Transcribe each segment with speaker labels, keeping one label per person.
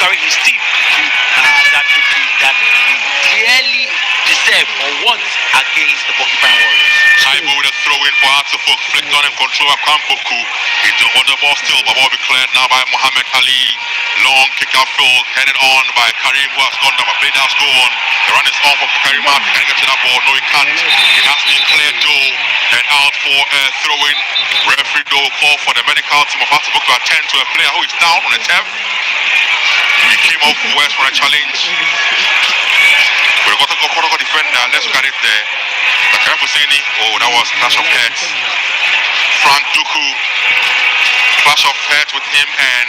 Speaker 1: carry his team to that victory that he clearly deserve or want against the Porcupine Warriors.
Speaker 2: Taibo with a throw in for Artefuk, flicked on and control of Kampoku. He's on the ball still, but ball be cleared now by Muhammad Ali. Long kick out field, headed on by Karim, who has gone down, but play does go on. The run is on for Karim. Can he get to that ball? No, he can't. It has been cleared though, and out for a throw-in. Referee though call for the medical team of Artefuk to attend to a player who is down on the turf. He came off west for a challenge. We've got to go Kotoko defender. Let's look at it there. Zakaria Husseini. Oh, that was clash of heads. Frank Duku. Clash of heads with him and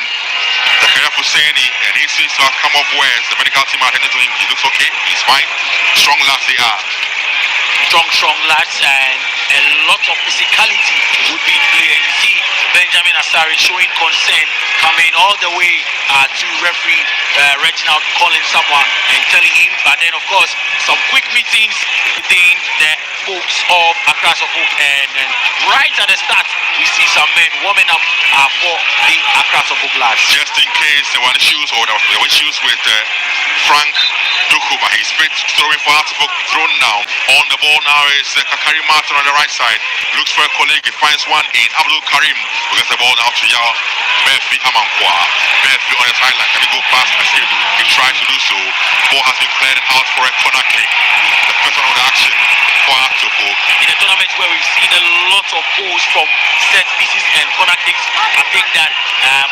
Speaker 2: Zakaria Husseini. And he seems to have come off west. The medical team are attending to him. He looks okay. He's fine. Strong lads they are.
Speaker 1: Strong lads and a lot of physicality would be in play. And you see Benjamin Asari showing concern, coming all the way to referee Reginald calling someone and telling him. But then of course some quick meetings within the folks of Accra Suffolk, and right at the start we see some men warming up for the Accra Suffolk lads.
Speaker 2: Just in case there were issues, or there were issues with Frank Duku, but he's fit, throwing for Artefuk, thrown down. On the ball now is Kakari Martin on the right side. Looks for a colleague, he finds one in Abdul Karim, who gets the ball now to Yao Berfi Amankwa. Berfi on the sideline, can he go past him? He tried to do so. Ball has been cleared out for a corner kick. The first one of the action for Artefuk.
Speaker 1: In a tournament where we've seen a lot of goals from set pieces and corner kicks, I think that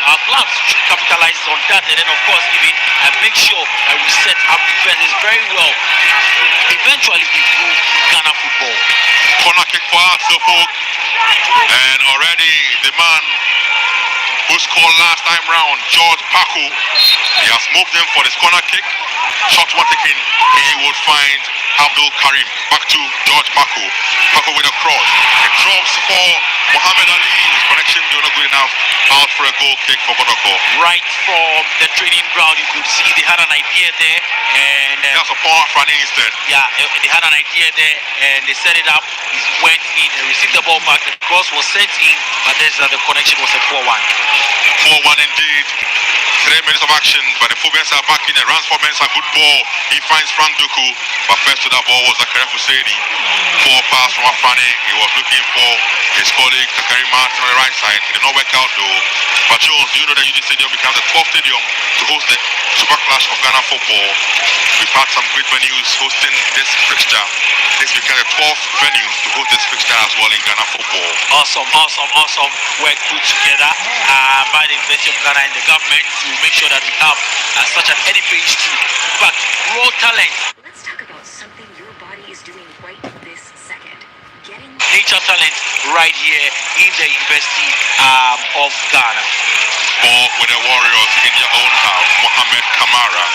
Speaker 1: our clubs should capitalize on that, and then of course even make sure that we set up defenses very well. Eventually improve Ghana football.
Speaker 2: Corner kick for Artefuk, and already the man who scored last time round, George Paku, he has moved him for this corner kick. Shot one taken, he would find Abdul Karim. Back to George Paku. Paku with a cross. It drops for Muhammad Ali. His connection was not good enough. Out for a goal kick for Kotoko.
Speaker 1: Right from the training ground, you could see they had an idea there, and
Speaker 2: that's a power running instead.
Speaker 1: Yeah, they had an idea there, and they set it up. He went in and received the ball back. The cross was sent in, but the connection was a 4-1.
Speaker 2: 4-1 indeed. 3 minutes of action, but the Fubians are back in. The runs for Mensa, good ball. He finds Frank Duku, but first to that ball was Zakaria Husseini. 4 pass from Afane. He was looking for his colleague Kakari Martin on the right side. It did not work out though. But Jones, you know that UG Stadium becomes the 12th stadium to host the Super Clash of Ghana football. We've had some great venues hosting this fixture. This becomes the 12th venue to host this fixture as well in Ghana football.
Speaker 1: Awesome work put together by the University of Ghana and the government to make sure that we have such an edifice to but raw talent.
Speaker 3: Let's talk about something your body is doing right this second.
Speaker 1: Nature talent right here in the University of Ghana.
Speaker 2: Ball with the Warriors in their own half. Mohamed Kamara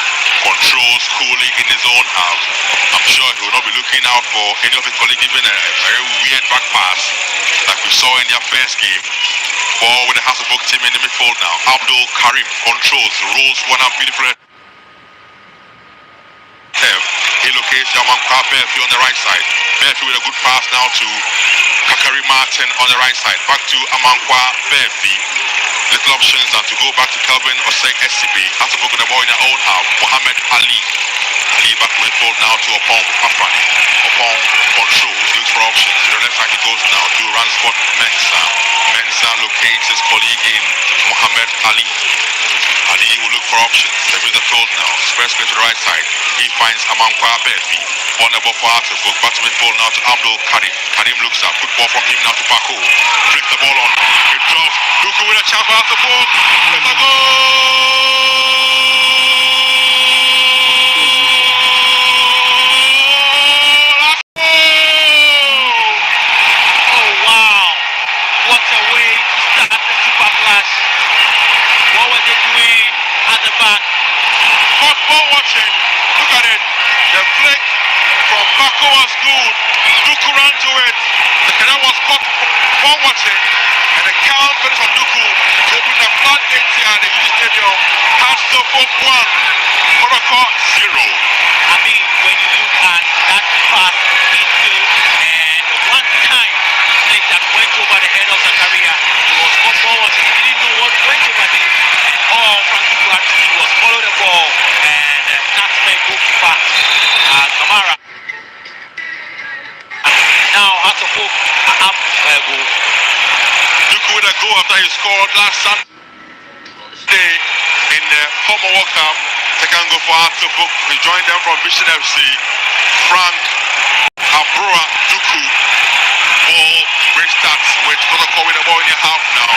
Speaker 2: controls coolly in his own half. I'm sure he will not be looking out for any of his colleagues, even a very weird back pass like we saw in their first game. Ball with the Hasselhoff team in the midfield now. Abdul Karim controls, rolls one up beautifully. He locates Yamankwa Berfi on the right side. Berfi with a good pass now to Kakari Martin on the right side. Back to Amankwa Berfi. Little options and to go back to Kelvin Osei SCB. Has to go with the ball in their own half. Muhammad Ali. Ali back to midfield now to Opon Afrani. Opon controls, looks for options. To the left side he goes now to Ransford Mensah. Mensah locates his colleague in Muhammad Ali. Ali will look for options. There is the throws now. Spreads to the right side. He finds Amankwa Berfi. On the ball for Artefuk. Back to midfield now to Abdul Karim. Karim looks up. Good ball from him now to Paco. Flicks the ball on. It drops. Duku with a chance for Artefuk. It's a goal!
Speaker 1: Oh wow! What a way to start the Super Clash. What were they doing at the back?
Speaker 2: Football watching. Look at it. The flick from Paco was good. Duku ran to it. The canal was caught for watching. And the count finish from Duku to open the floodgates here at the UG Stadium. Has to book 1. Kotoko 0.
Speaker 1: I mean, when you look at that pass infield and one time flick that went over the head of Zakaria, he was caught forward. He didn't know what went over him. And all Frankie Duku had to do was follow the ball
Speaker 2: he scored last Sunday in the Homo World Cup. Second goal for Atufuk. He joined them from Vision FC. Frank Abroa Duku. Ball restarts with Kotoko with the ball in the half now.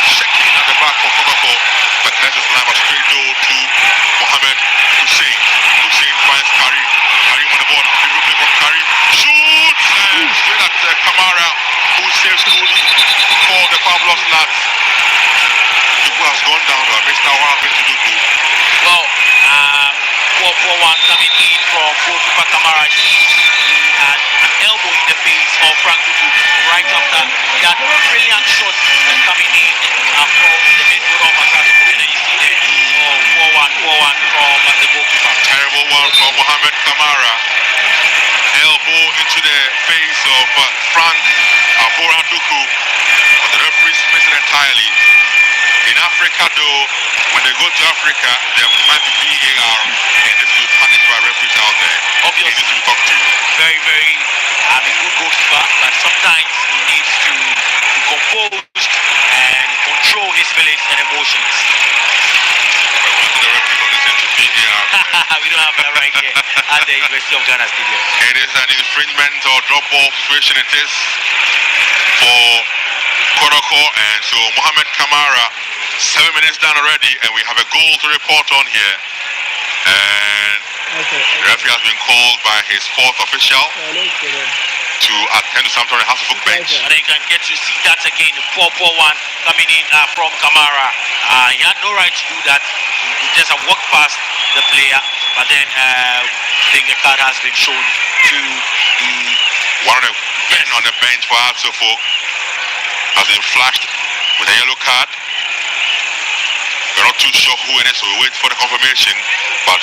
Speaker 2: Shaking at the back for Kotoko. But let's just have a straight goal to Mohamed Hussein. Hussein finds Karim. Karim on the ball. Beautiful play from Karim. Shoots! And straight at Kamara, who saves goal for the Pablos lads. Duku has gone down. Mr. What happened to Duku?
Speaker 1: Well, 4-1 coming in from goalkeeper Kamara. He had an elbow in the face of Frank Duku right after that brilliant shot coming in from the headboard of Kotoko. And then you see there, 4-1 from the goalkeeper.
Speaker 2: Terrible one from Mohamed Kamara. Elbow into the face of Frank Abora Duku. But the referees missed it entirely. In Africa though, when they go to Africa, there might be VAR and this will be punished by referees out there.
Speaker 1: Obviously,
Speaker 2: he needs to be talked to.
Speaker 1: Very, very good goalkeeper, but sometimes he needs to be composed and control his feelings and emotions.
Speaker 2: The referees don't listen to VAR.
Speaker 1: We don't have that right here at the University of Ghana Stadium.
Speaker 2: It is an infringement or drop ball situation it is for Kotoko, and so Mohamed Kamara, 7 minutes down already, and we have a goal to report on here. And the referee has been called by his fourth official to attend to something on the Hasselhoek bench.
Speaker 1: And then you can get to see that again, 4-1 coming in from Kamara. He had no right to do that. He just walked past the player, but then I think the card has been shown to the
Speaker 2: one of the men on the bench for Hasselhoek has been flashed with a yellow card. We're not too sure who it is, so we wait for the confirmation. But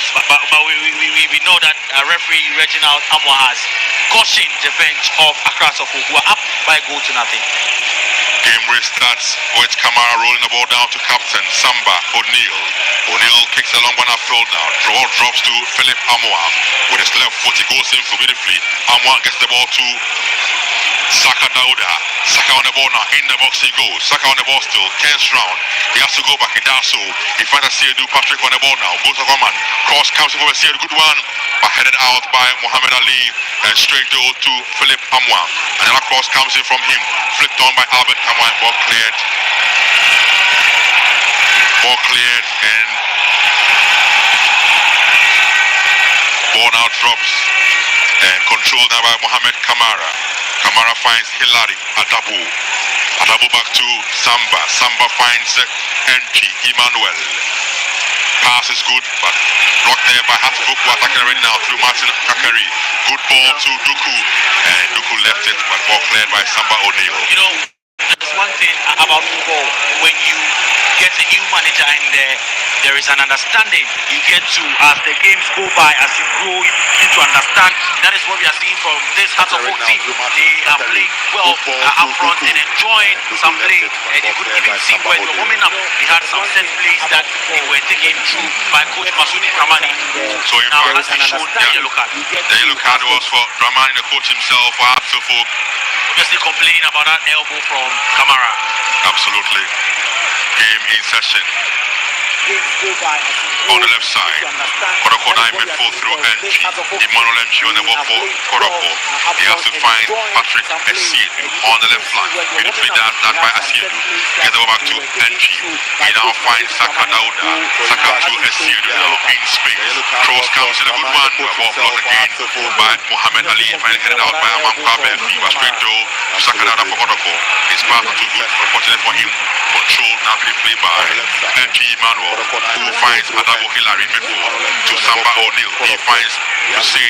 Speaker 1: we know that referee Reginald Amwa has cautioned the bench of Accra Sofo, who are up by a goal to nothing.
Speaker 2: Game restarts with Kamara rolling the ball down to captain Samba O'Neal. O'Neal kicks a long one upfield now. Ball drops to Philip Amwa with his left foot. He goes in for beautifully. Amwa gets the ball to Saka Dauda. Saka on the ball now. In the box he goes. Saka on the ball still. Turns round. He has to go back. He does so. He finds a Seydou Patrick on the ball now. Goes to Roman. Cross comes over Seydou. Good one. But headed out by Muhammad Ali. And straight to Philip Amwa. Another cross comes in from him. Flipped on by Albert Kamwa. Ball cleared. Ball cleared. And ball now drops. And controlled now by Mohamed Kamara. Kamara finds Hilary Adabu. Adabu back to Samba. Samba finds NG Emmanuel. Pass is good, but blocked there by Hasselhoek, who attacking already now through Martin Kakari. Good ball to Duku, and Duku left it, but ball cleared by Samba O'Neal.
Speaker 1: You know, there's one thing about football. When you get a new manager in there is an understanding. You get to, as the games go by, as you grow, you begin to understand. That is what we are seeing from this Hasselhoek team. They are playing well up front and enjoying some play. And you could even see when they were warming up, they had some set plays that they were taken through by Coach Masudi Dramani.
Speaker 2: So in
Speaker 1: Now,
Speaker 2: fact,
Speaker 1: as he showed that yellow card.
Speaker 2: the yellow card was for Dramani, the coach himself, for Hasselhoek.
Speaker 1: Obviously complaining about that elbow from Kamara.
Speaker 2: Absolutely. Game in session. On the left side, Kotoko now in midfield through NG. Emmanuel MG on the ball for Kotoko. He has to find Patrick Essiedu on the left flank. Beautifully done by Essiedu. Get the ball back to NG. He now finds Saka Dauda. Saka to Essiedu now in space. Cross comes in a good one. A ball blocked again by Muhammad Ali. Finally headed out by Amankwa Belfi. But straight to Saka Dauda for Kotoko. His pass not too good, unfortunately for him. Controlled now beautifully by NG Emmanuel, who finds Adabu Hilary in midfield to Samba O'Neal. He finds Hussein.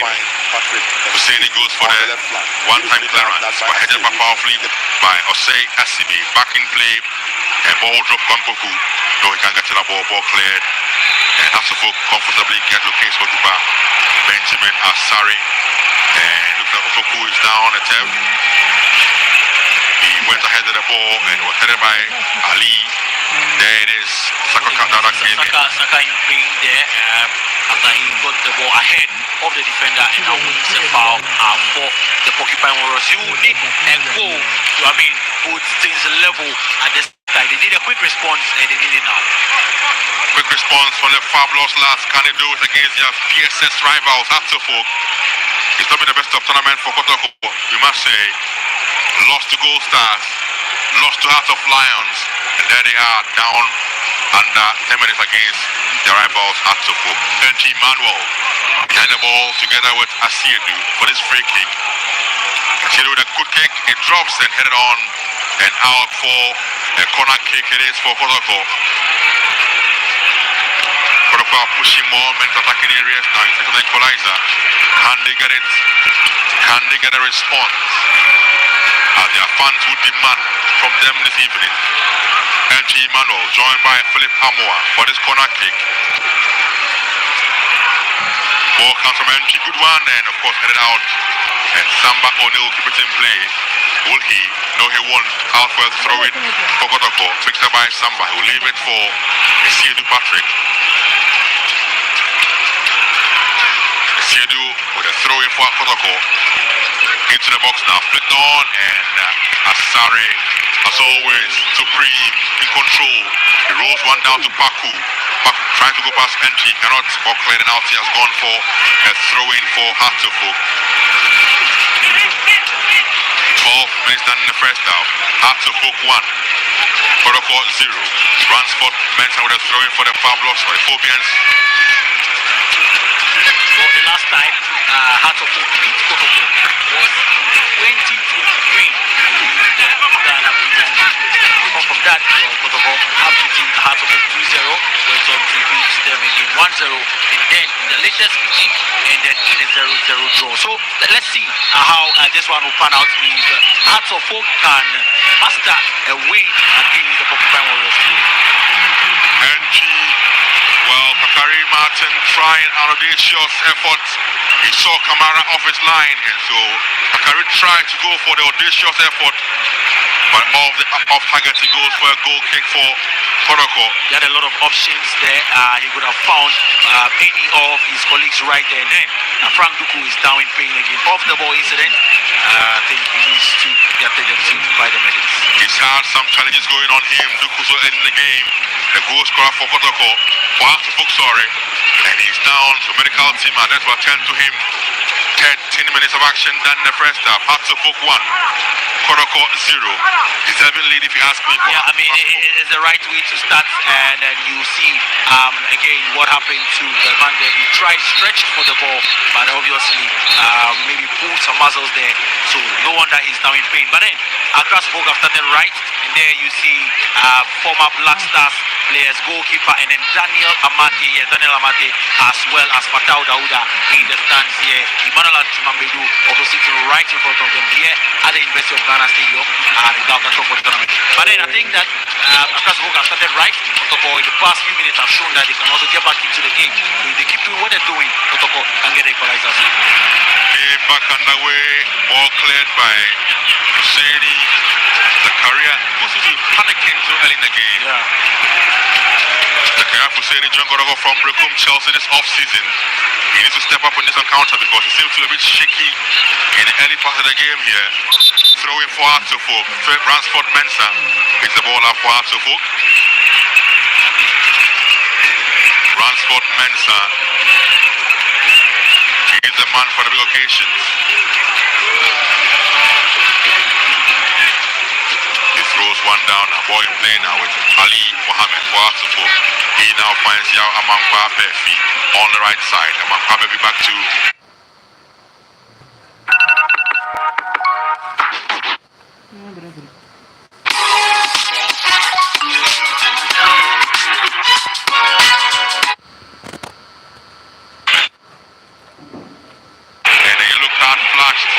Speaker 2: Hussein goes for the one-time clearance, but headed back powerfully by Osei Asibi. Back in play, and ball drop Kotoko. No, he can't get to the ball. Ball cleared, and Hasselhoek comfortably get to case goalkeeper Benjamin Asari. And looks like Kotoko is down on the turf. He went ahead of the ball and was headed by Ali. There it is. Saka Dauda came in.
Speaker 1: Saka in play there after he got the ball ahead of the defender, and now wins a foul for the Porcupine Warriors. You need a goal to, put things level at this time. They need a quick response and they need it now.
Speaker 2: Quick response from the fabulous lads. Can they do it against their PSS rivals, Hatterfolk? It's not been the best of tournament for Kotoko, you must say. Lost to Gold Stars, lost to Heart of Lions, and there they are down under 10 minutes against their rivals, Hatterfolk. NT Manuel behind the ball together with Asiedu for this free kick. Asiedu with a good kick, it drops and headed on and out for a corner kick. It is for Kotoko. Kotoko are pushing more men to attacking areas now. It's an equalizer. Can they get it? Can they get a response? As their fans would demand from them this evening. NT Manuel joined by Philip Amoa for this corner kick. Ball comes from NT, good one, and of course headed out. And Samba O'Neill keep it in play. Will he? No, he won't. Alfred throw it for Kotoko. Fixed up by Samba. He will leave it for Siedu Patrick. Siedu with a throw in for Kotoko. Into the box now, flicked on, and Asare, as always, supreme, in control. He rolls one down to Paku. Paku trying to go past entry, cannot or clear, and out he has gone for a throw-in for Hatterfolk. 12 minutes done in the first half. Hatterfolk 1, Protocol 0. Ransford Mensa with a throw-in for the Fabulous, for the Phobians.
Speaker 1: Well, the last time Hatterfolk beat Kotoko was 2023 in the Ghana Premier League. Apart from that, Kotoko have beaten Hatterfolk 2-0, went on to beat them again 1-0, and then in the latest meeting ended in a 0-0 draw. So let's see how this one will pan out if Hatterfolk can master a win against the Porcupine Warriors.
Speaker 2: NG, well, Kakari Martin trying an audacious effort. He saw Kamara off his line, and so Kakari tried to go for the audacious effort, but off target he goes for a goal kick for Kotoko.
Speaker 1: He had a lot of options there. He could have found any of his colleagues right there. And then Frank Duku is down in pain again. Off the ball incident. I think he needs to get attended to by the medics.
Speaker 2: He's had some challenges going on him. Duku so in the game. The goal scorer for Kotoko, for Hatterfolk, sorry. And he's down to medical team, and that's what turned to him. 13 minutes of action done in the first half. Hatterfolk 1, Kotoko 0. Deserving lead if you ask me.
Speaker 1: Yeah, I mean, it's the right way to start, and then you see again what happened to the man there. He tried stretched for the ball, but obviously maybe pulled some muscles there, so no wonder he's now in pain. But then Accra Folk have started right, and there you see former Black Stars players, goalkeeper, and then Daniel Amate, as well as Fatau Dauda in the stands here. Emmanuel Antimambedu also sitting right in front of them here at the University of Ghana Stadium at the Ghana Cup tournament. But then I think that Accra Folk have started right. Kotoko in the past few minutes have shown that they can also get back into the game. So if they keep doing what they're doing, Kotoko can get the equalizer.
Speaker 2: Game back underway, ball cleared by Husseini. Zakaria, who's panicking so early in the game.
Speaker 1: Yeah.
Speaker 2: Zakaria Husseini joined Kotoko from Brekum Chelsea this off-season. He needs to step up in this encounter because he seems to be a bit shaky in the early part of the game here. Throwing for Hatterfolk. Ransford Mensa picks the ball up for Hatterfolk. Ransford Mensa. He is the man for the big occasions. He throws one down. A ball in play now with Ali Mohammed for Hatterfolk. He now finds Yao Amankwa Befi on the right side. Amankwa Befi back to and a yellow card flashed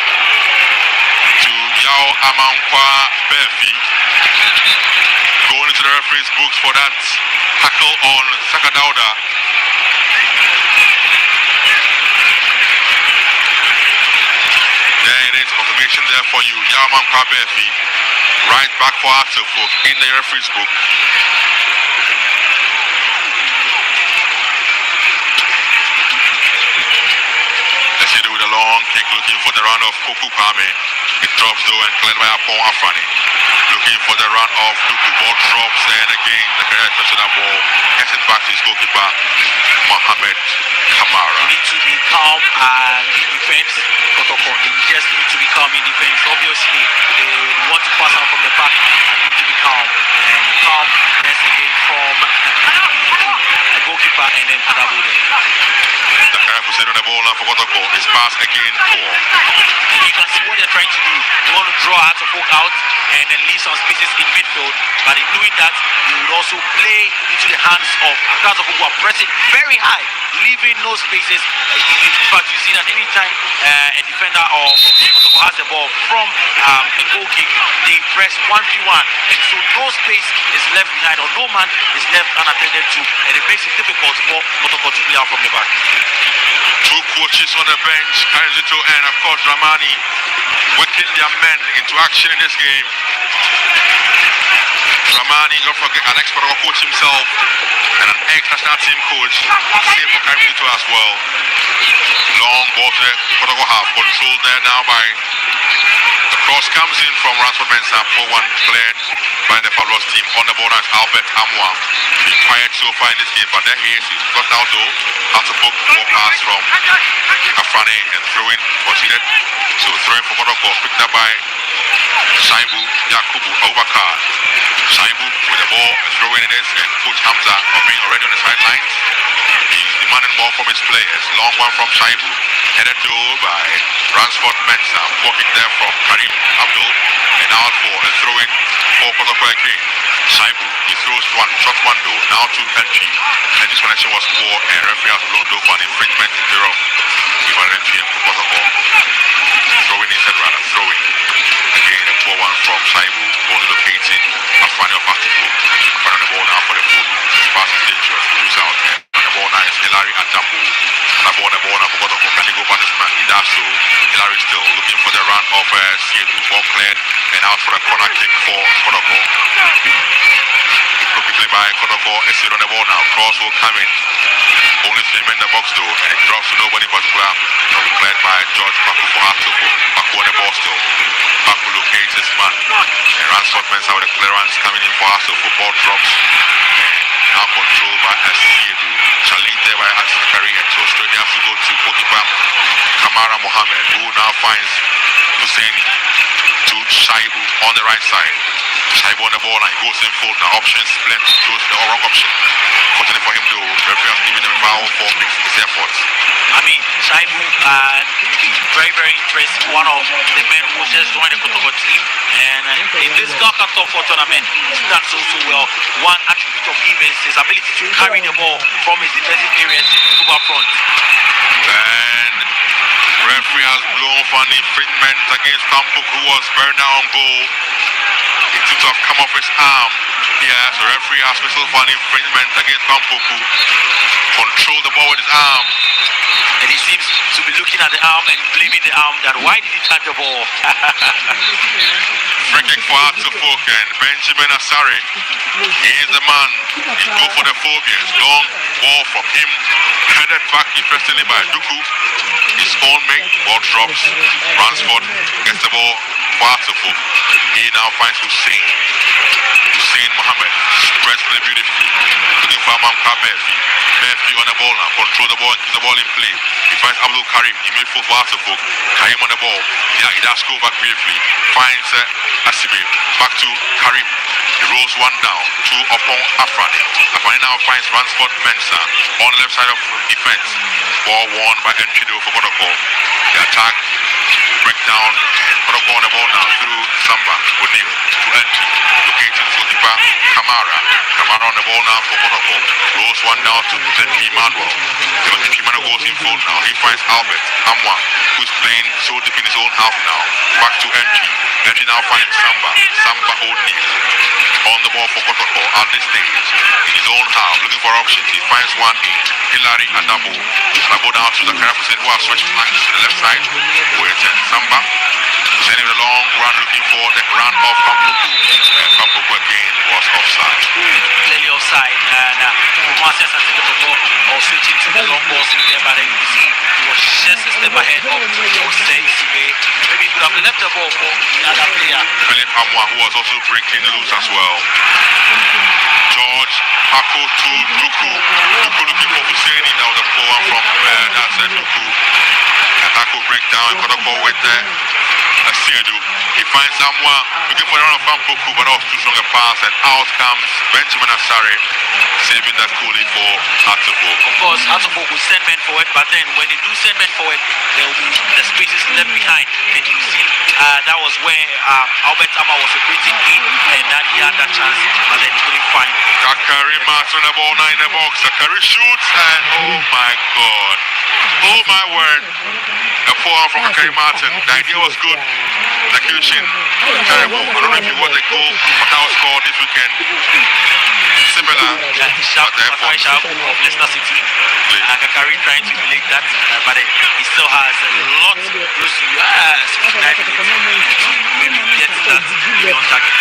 Speaker 2: to Yao Amankwa Befi. Going into the referee's books for that tackle on Sakadauda. There it is, confirmation there for you. Yao Amankwa Befi, right back for Hatterfolk in the referee's book. Let's see with a long kick looking for the run of Kuku Kwame. It drops though and cleared by Apon Afrani. Looking for the run of Duku. Ball drops and again the correct touch of that ball. Gets it back to his goalkeeper, Mohamed Kamara.
Speaker 1: They need to be calm in defense. Kotoko, they just need to be calm in defense. Obviously, they want to pass out from the back. They need to be calm. And calmness again from the goalkeeper and then Adabo there.
Speaker 2: The correct position on the ball now for Kotoko. His pass again poor.
Speaker 1: You can see what they're trying to do. They want to draw out of poke out and then leave some spaces in midfield. But in doing that, they would also play into the hands of Kotoko who are pressing very high, leaving no spaces. In fact, you see that anytime a defender of Kotoko has the ball from a goal kick, they press 1v1. And so no space is left behind or no man is left unattended to. And it makes it difficult for Kotoko to play out from the back.
Speaker 2: Two coaches on the bench, Karizito and of course Ramani, working their men into action in this game. Ramani, don't forget, an expert coach himself and an ex-national team coach, same for Karizito as well. Long ball to the Kotoko half, controlled there now by the cross comes in from Ransford Mensah, 4-1 cleared by the Pablos team. On the ball now is Albert Amwa. Been quiet so far in this game, but there he is. He's got out though. Out to book, ball pass from Afrani and throwing proceeded. So throwing for Kotoko, picked up by Shaibu Yakubu Abubakar. Shaibu with the ball, throwing it is, and Coach Hamza being already on the sidelines. He's demanding more from his players. Long one from Shaibu, headed to by Ransford Mensah. Walking there from Karim Abdul, and out for a throw-in for Kotoko again. Shaibu, he throws one, shot one though, now to entry. And this connection was poor, and referee has blown though for an infringement in the rough. Give an entry for Kotoko. Throwing instead rather, throwing. Again, a poor one from Shaibu, only locating Afrani of Kotoko. Afrani on the ball now for the full. This pass is dangerous, loose out. On the ball now is Hilary Adambo. On the ball now for Kotoko. Can he go by this man? He does so. Hilary still looking for the run of Siedu. Ball cleared and out for a corner kick for Kotoko. Quickly by Kotoko. A sit on the ball now. Cross will come in. Only 3 men in the box though, and it drops to nobody particular. Cleared by George Paku for Hatoko. Paku on the ball still. Paku locates his man. And Ransford Mensah with the clearance coming in for Hatoko. Ball drops. Now controlled by Siedu. Challenged there by Akari, and so straight has to go to goalkeeper Kamara Mohammed, who now finds Husseini to Shaibu on the right side. Shaibu on the ball line, goes in full now. Options plenty, chose the wrong option. Fortunately for him though, the referee has given him a foul for his efforts.
Speaker 1: I mean, Shaibu, very, very impressive. One of the men who just joined the Kotoko team. And in this Gaka Top 4 tournament, he's done so well. One attribute of him is his ability to carry the ball from his defensive areas to move up front.
Speaker 2: And referee has blown for an infringement against Kampuku, who was burned down on goal. It seems to have come off his arm. Yeah, so referee has whistled for an infringement against Kampuku. Controlled the ball with his arm.
Speaker 1: And he seems to be looking at the arm and blaming the arm that why did he touch the ball?
Speaker 2: Free kick for Atufuk, and Benjamin Asare. He is the man. He go for the phobias. Long ball from him. Headed back interestingly by Duku. His own mate. Ball drops. Ransford gets the ball for Atufuk. He now finds Hussein. Hussein Mohammed spreads play beautifully. Looking for Mamka Befi. Befi on the ball now. Control the ball. Keep the ball in play. He finds Abdul Karim. He made full for Atufuk. Karim on the ball. Yeah, he does go back briefly. Finds Asibe. Back to Karim. He rolls one down. Two upon Afrani. Afrani now finds Ransford Mensah on the left side of defense. Ball won by Enchido for Kotoko. The attack break down. Kotoko on the ball now through Samba O'Neal to entry. Locating goalkeeper Kamara. Kamara on the ball now for Kotoko. Rolls one down to Zenki Manuel. Zenki Manuel goes in full now. He finds Albert Amwa, who's playing so deep in his own half now. Back to entry. Entry now finds Samba O'Neal on the ball for Kotoko at this stage. In his own half, looking for options. He finds one in Hilary Adabo. Adabo down to the Karafusin, who has switched flanks to the left side. Where it ends. Samba. Sending the long run looking for the run of Kampuku. And Kampuku again was offside.
Speaker 1: Clearly offside, and Marcus and Kotoko all switching to the long balls in there, but then you see he was just a step ahead of Hussein Sibe. Maybe he could have left the ball for the other player.
Speaker 2: Philip Amwa, who was also breaking loose as well. George Hako to Duku. Duku looking for Hussein. That was a forward from that's Duku. And Hako break down and Kotoko with Asiedu. He finds someone looking for the run of Kampuku, but that was too strong a pass, and out comes Benjamin Asare, saving that goalie for Atsupo.
Speaker 1: Of course, Atsupo will send men forward, but then when they do send men forward, there will be the spaces left behind. And you see, that was where Albert Ama was operating in, and that he had that chance, but then he couldn't find.
Speaker 2: Kakari marks on the ball, now in the box. Kakari shoots, and oh my God. Oh my word. A forehand from Kakari Martin. The idea was good. The execution, terrible. I don't know if you watched the goal, but that was scored this weekend. Similar, but therefore,
Speaker 1: of Leicester City. Kakari trying to relate that, but he still has a lot close to 69 minutes to maybe get that on target.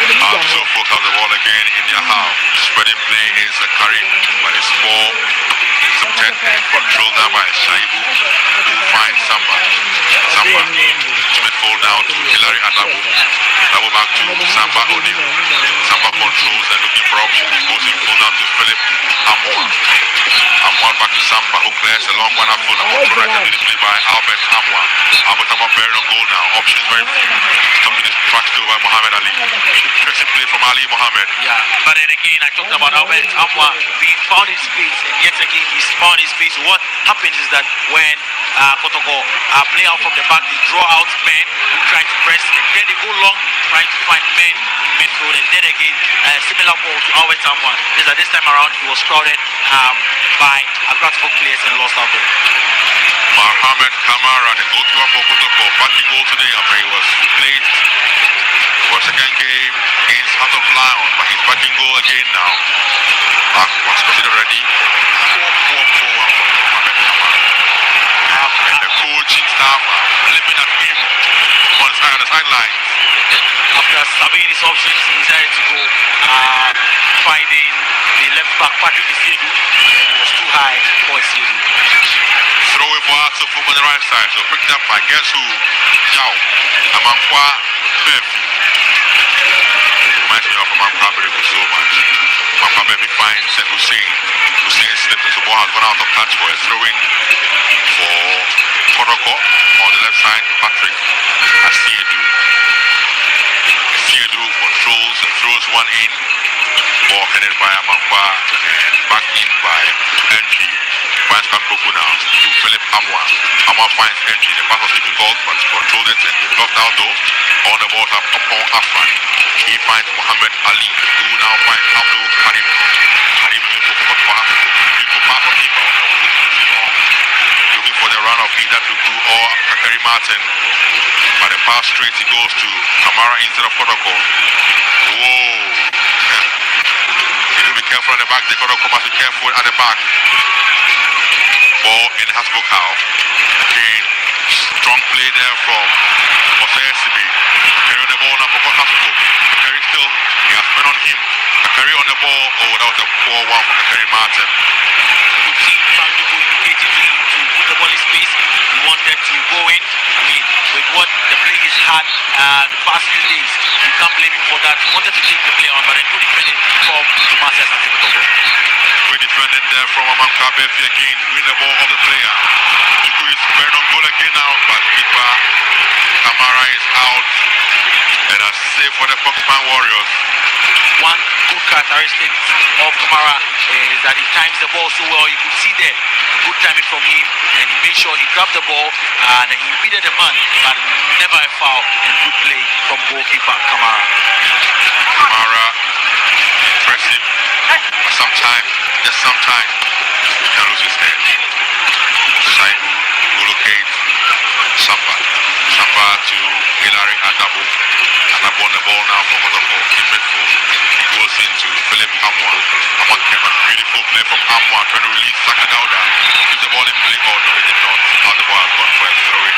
Speaker 2: So folks have the ball again in their half. Spreading play is Kakari, but it's more accepted and controlled now by Shaibu, who finds Samba. Samba, midfield down to Hilary Adabu. Double back to Samba O'Neill. Samba controls and looking for options. Goes in full now to Philip Amwa. Amwa back to Samba, who clears a long one up for the control right immediately by Albert Amwa. Albert Amwa buried on goal now. Options very few. Something is tracked by Muhammad Ali. Interesting play from Ali Muhammad.
Speaker 1: Yeah, but then again, I talked about Albert Amwa being found in space, and yet again, he's found in space. What happens is that when Kotoko play out from the back, they draw out men who try to press, and then they go long trying to find men in midfield, and then again, similar ball to Albert Amwa. Just that this time around, he was crowded by Kotoko players and lost out there.
Speaker 2: Mohamed Kamara, the goalkeeper for Kotoko, batting goal today after he was replaced for a second game against Heart of Lion, but he's batting goal again now. Was considered ready. 4-4-4-1 for Mohamed Kamara. And the coaching staff are flipping at him on the sidelines.
Speaker 1: After surveying his options, he decided to go finding the left back, Patrick Isiedu. It was too high for Isiedu.
Speaker 2: Throw it for Atsufu on the right side. So picked up by guess who? Yao. Amankwa Befi. Reminds me of Amankwa Befi so much. Amankwa Befi finds Hussein. Hussein slipped and the ball has gone out of touch for a throw-in for Kotoko on the left side. Patrick Asiedu. Asiedu controls and throws one in. Ball headed by Amankwa and back in by Entry. Finds Kampuku now to Philip Amwa. Amwa finds Entry. The pass was difficult, but he controlled it and he blocked out though. On the ball up upon Afran. He finds Muhammad Ali, who now finds Abdul Karim. Karim looking for pass. Beautiful pass on him. Looking for the run of either Duku or Kakari Martin. But the pass straight he goes to Kamara instead of Kotoko. Whoa. He need to be careful at the back. The Kotoko must be careful at the back. Ball in Hasbukau. Again, strong play there from Osayesibi. Carry on the ball now for Hasbuk. Carry still, he has men on him. Carry on the ball. Oh, that was a poor one for Kakari Martin.
Speaker 1: Good team, found the goal indicated to put the ball in space. He wanted to go in. I mean, with what the players had the past few days, you can't blame him for that. He wanted to take the play on, but then good defending from Marcus and Kotoko.
Speaker 2: Great defending there from Amankwa Befi again. Win the ball of the player. Duku is very on goal again now, but keeper Kamara is out. And a save for the Foxman Warriors.
Speaker 1: One good characteristic of Kamara is that he times the ball so well. You could see there good timing from him, and he made sure he grabbed the ball and he beat the man, but never a foul, and good play from goalkeeper Kamara.
Speaker 2: Kamara impressive, but sometimes, just sometimes, he can lose his head. Shaibu will locate Samba. Samba to Hilary Adabo. Adabo on the ball now for Kotoko in midfield. He goes into Philip Amwa. Amwa came a beautiful play from Amwa trying to release Saka Dauda. Keep the ball in play. Oh no, he did not. How the ball has gone for a throw-in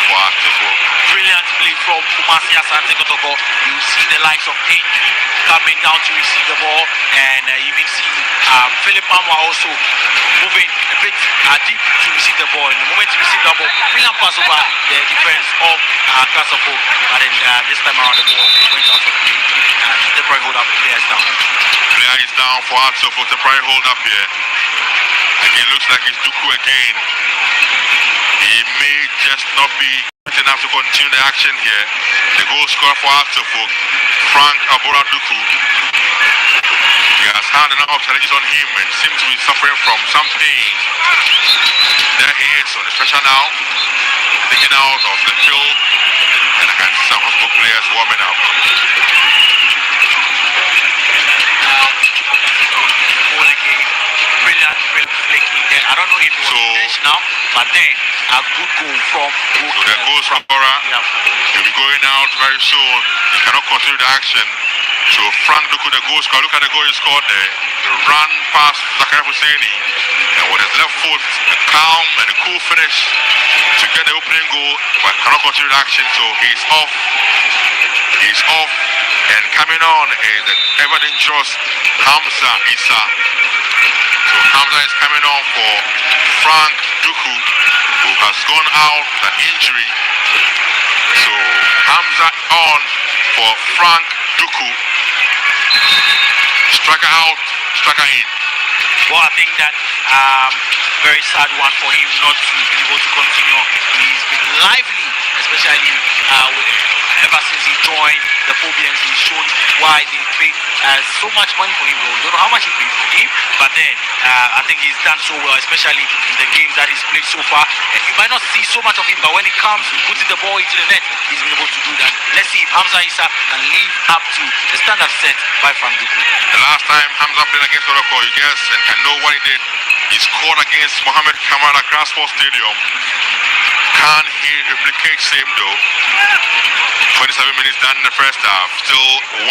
Speaker 2: for Kotoko.
Speaker 1: Brilliant play from Kumasi Asante Kotoko. You see the likes of Andrew coming down to receive the ball, and you even see Philip Amwa also moving a bit deep to receive the ball. In the moment to receive the ball, brilliant pass over the defense of Kotoko, but then this time around the ball went out of play and temporary hold up players down.
Speaker 2: Player is down for Kotoko. Temporary hold up here. Again, looks like it's Duku again. He may just not be enough to continue the action here. The goal scorer for Kotoko, Frank Abura Duku. He has had a number of challenges on him and seems to be suffering from some pain. There he is on the stretcher now, taken out of the field, and I can see some hospital players warming up.
Speaker 1: Goal again, brilliant flicking there. I don't know if it was intentional, but then a good goal from
Speaker 2: the goal from Abura. He'll be going out very soon. He cannot continue the action. So Frank Duku, the goal scorer, look at the goal he scored there. The run past Zakaria Husseini, and with his left foot, a calm and a cool finish to get the opening goal, but cannot continue the action. So he's off. He's off, and coming on is the ever dangerous Hamza Issa. So Hamza is coming on for Frank Duku, who has gone out with an injury. So Hamza on for Frank Duku. Striker out, striker in.
Speaker 1: Well, I think that very sad one for him not to be able to continue. He's been lively, especially ever since he joined the Phobians. He's shown why they paid so much money for him. We don't know how much he paid for him, but then I think he's done so well, especially in the games that he's played so far. And you might not see so much of him, but when he comes, putting the ball into the net, he's been able to do that. Let's see if Hamza Issa can live up to the standard set by Frank Duku.
Speaker 2: The last time Hamza played against Kotoko, you guess and can know what he did. He scored against Mohamed Kamara at Grassmore Stadium. Can he replicate same though? 27 minutes done in the first half. Still 1-0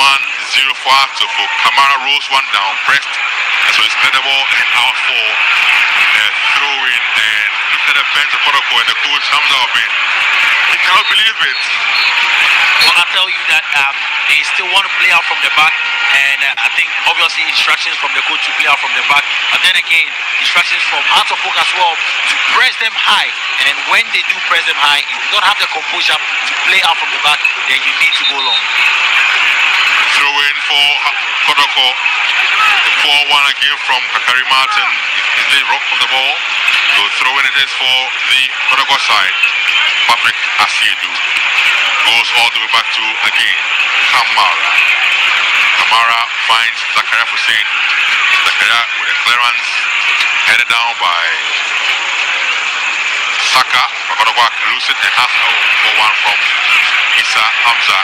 Speaker 2: for Kotoko. Kamara rolls one down, pressed, and so he's played the ball and out for a throw-in. And look at the bench of Kotoko and the coach Hamza Obin. He cannot believe it.
Speaker 1: Well, I tell you that they still want to play out from the back, and I think obviously instructions from the coach to play out from the back, but then again instructions from Kotoko as well to press them high. And when they do press them high, if you don't have the composure to play out from the back, then you need to go long.
Speaker 2: Throw in for Kotoko. 4-1 again from Kakari Martin. Is the rock from the ball? So throw in it is for the Kotoko side. Patrick Asiedu goes all the way back to again Kamara. Kamara finds Zakaria Hussein. Zakaria with a clearance headed down by Saka. Kotoko lose it and has 4-1 from Issa Hamza.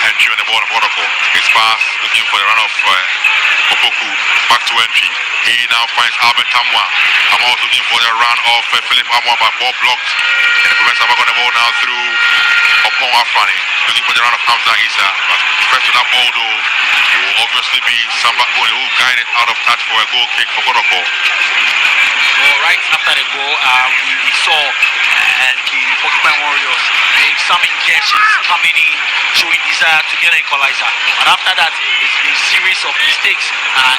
Speaker 2: Entry on the ball of Kotoko. His pass looking for the run of Kotoko back to entry. He now finds Albert Tamwa. I'm also looking for the run of Philip Amwa, but ball blocked. And the prevents Amwa on the ball now through Opon Afani. Looking for the run of Hamza Issa. But first to that ball though, it will obviously be somebody who will guide it out of touch for a goal kick for Kotoko.
Speaker 1: Well, right after the goal, we saw the Porcupine Warriors make some injections coming in, showing desire to get an equalizer. But after that, it's been a series of mistakes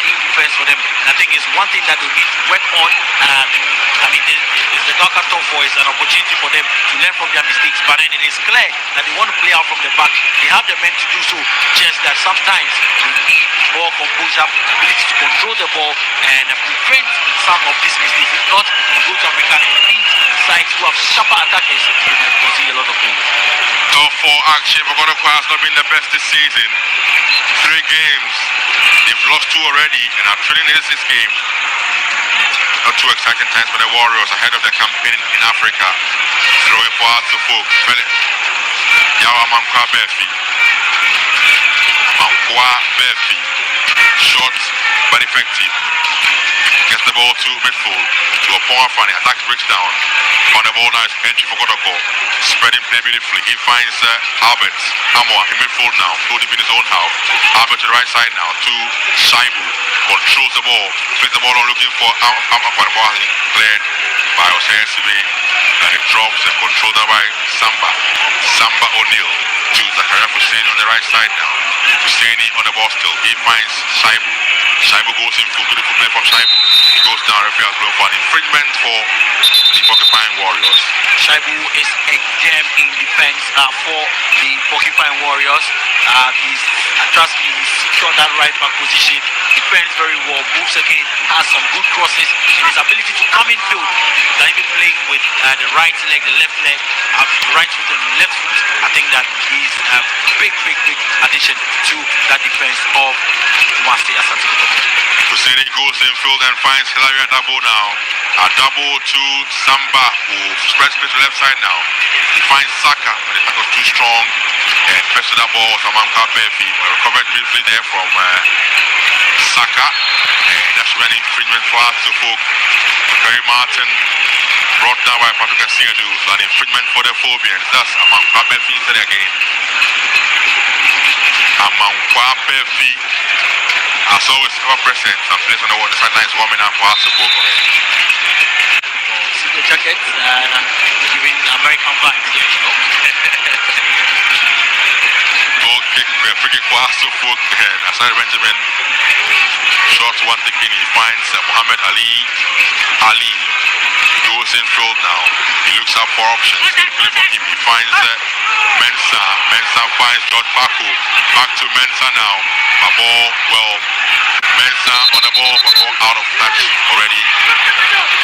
Speaker 1: in defense for them. And I think it's one thing that they need to work on. I mean, the Gaka Top 4 is an opportunity for them to learn from their mistakes. But then it is clear that they want to play out from the back. They have the men to do so. Just that sometimes you need more composure, ability to control the ball and prevent some of these mistakes. If not, you go to Africa and meet sides who have sharper attackers, you might concede a lot of goals.
Speaker 2: Top 4 action for Kotoko has not been the best this season. 3 games, they've lost 2 already and are trailing this game. Not too exciting times for the Warriors ahead of the campaign in Africa. Throwing for Kotoko. Yawa Mankwa Befi. Mankwa Befi. Short but effective. Gets the ball to midfield. To a Pong Afani. Attack breaks down. On the ball now is entry for Kotoko. Spreading play beautifully. He finds Albert Amwa in midfield now. Still deep in his own half. Albert to the right side now. To Shaibu. Controls the ball. Plays the ball on looking for Amwa. The ball has been cleared by Hossein Sibe. And it drops and controlled by Samba. Samba O'Neal. To Zakaria Hussein on the right side now. Husseini on the ball still. He finds Shaibu. Shaibu goes in full. Beautiful play from Shaibu. He goes down. Referee has blown for an infringement for the Porcupine Warriors.
Speaker 1: Shaibu is a gem in defense for the Porcupine Warriors. He's trust me, he's secured that right back position. Defends very well. Moves again. Has some good crosses. And his ability to come in field. Can even play with the right leg, the left leg, the right foot and the left foot. I think that he's a big addition to that defense of Master Asante Kotoko.
Speaker 2: Husseini goes in field and finds Hilary Adabo now. Adabo to Samba, who spreads play to the left side now. He finds Saka, but the tackle was too strong. And first to that ball was Amam Kabefi. Recovered briefly there from Saka. And that's when infringement for us to folk. Kerry Martin brought down by Patrick Asiedu. So an infringement for the Phobians. That's Amam Kabefi instead again. Amam Kabefi, as always, ever present. Some place on the sidelines warming up for us to folk.
Speaker 1: See the jacket, giving American vibes here, you know.
Speaker 2: Goal kick, free kick for us to folk. And Asari Benjamin shot one taking. He finds Muhammad Ali. He goes in field now. He looks up for options. Good play from him. He finds Mensah. Mensah finds George Baku. Back to Mensah now. A ball, well, Mensah on the ball, but ball out of touch already.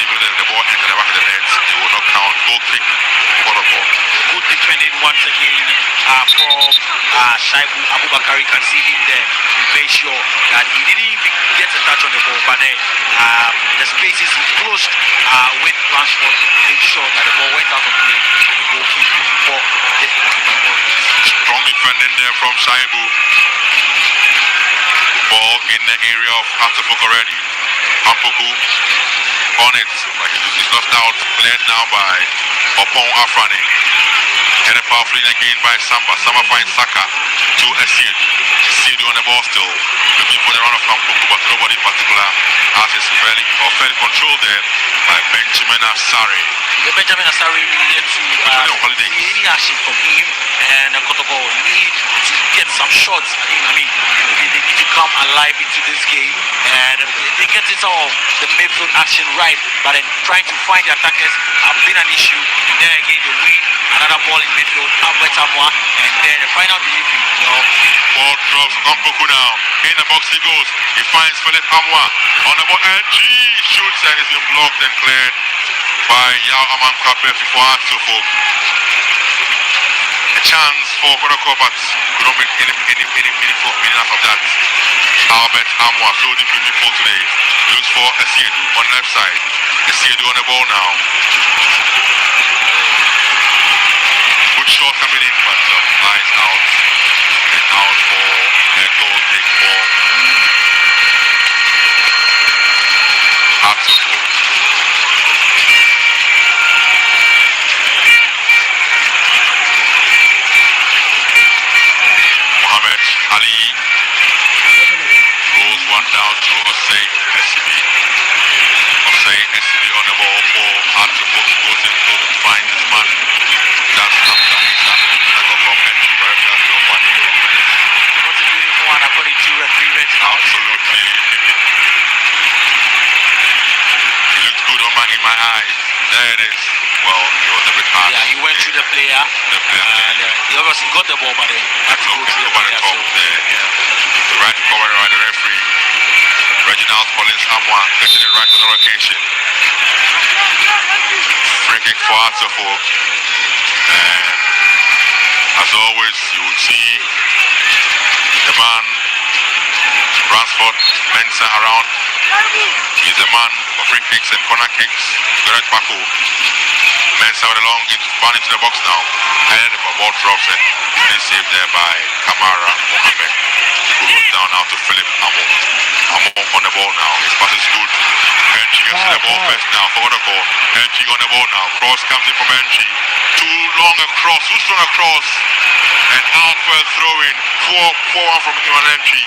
Speaker 2: Even if the ball entered the back of the net, it will not count. Goal kick for the ball.
Speaker 1: Good defending once again from Shaibu Abubakar. You can see him there. He made sure that he didn't even get a touch on the ball, but then the spaces he closed with Rashford made sure that the ball went out of play and the goal kick for the Porcupine Warriors.
Speaker 2: Strong defending there from Shaibu. Ball in the area of Atafuk already. Ampoku on it, but he's lost out. Led now by Opon Afrani. Headed powerfully again by Samba. Samba finds Saka to Asiedu. Asiedu on the ball still. Looking for the run of Ampoku, but nobody in particular has his fairly controlled there by Benjamin Asare.
Speaker 1: Benjamin Asare needed to see any action from him, and Kotoko need to get some shots. I mean, they need to come alive into this game, and they get some of the midfield action right, but then trying to find the attackers have been an issue. And then again, they win another ball in midfield, Albert Amwa, and then the final delivery.
Speaker 2: Ball drops Ampoku now. In the box he goes. He finds Philip Amwa on the ball, and he shoots and it's been blocked and cleared by Yao Amam Kabefi for Atofo. A chance for Kotoko, but could not make any meaningful meaning out of that. Albert Amwa, so deep in midfield today. Looks for Asiedu on the left side. Asiedu on the ball now. Good shot coming in, but lies out. And out for a goal kick for Atofo. Muhammad Ali rolls one down to Hossein SCB. Hossein SCB on the ball for Atofo. He goes in to find this man. That's after tackle from entry. Very fast, no funny.
Speaker 1: What a beautiful one according to referee Reginald.
Speaker 2: Absolutely. He looked good in my eyes. There it is. Well, it was a bit hard.
Speaker 1: Yeah, he went to the player. And he obviously got the ball, but then had to go to the
Speaker 2: over the
Speaker 1: player.
Speaker 2: top there. The right cover by the referee. Reginald Collins Amwa getting it right on the location. Free kick for Atofo. And as always, you would see the man Ransford Mensah around. He's the man for free kicks and corner kicks. Gareth Baku. Mensah with a long run into the box now. And the ball drops it. It's saved there by Kamara Mohammed. Who goes down now to Philip Amo. Amon on the ball now. His pass is good. Entry gets to the ball first now for Kotoko. Entry on the ball now. Cross comes in from Entry. Too long across, too strong across. And out for a throw-in. 4-1 from him on Entry.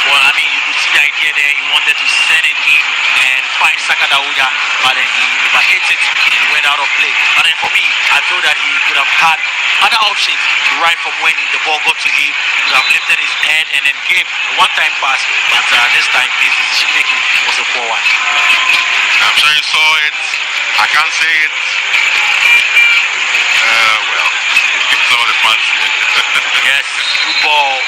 Speaker 1: Well, I mean, you could see the idea there. He wanted to send it in and find Saka Dauda, but then he overhit it and went out of play. But then for me, I feel that he could have had other options right from when the ball got to him. He could have lifted his head and then gave a one-time pass, but this time his decision making was a poor one.
Speaker 2: I'm sure you saw it. I can't say it. Well, it's all the fun.
Speaker 1: Yes, football.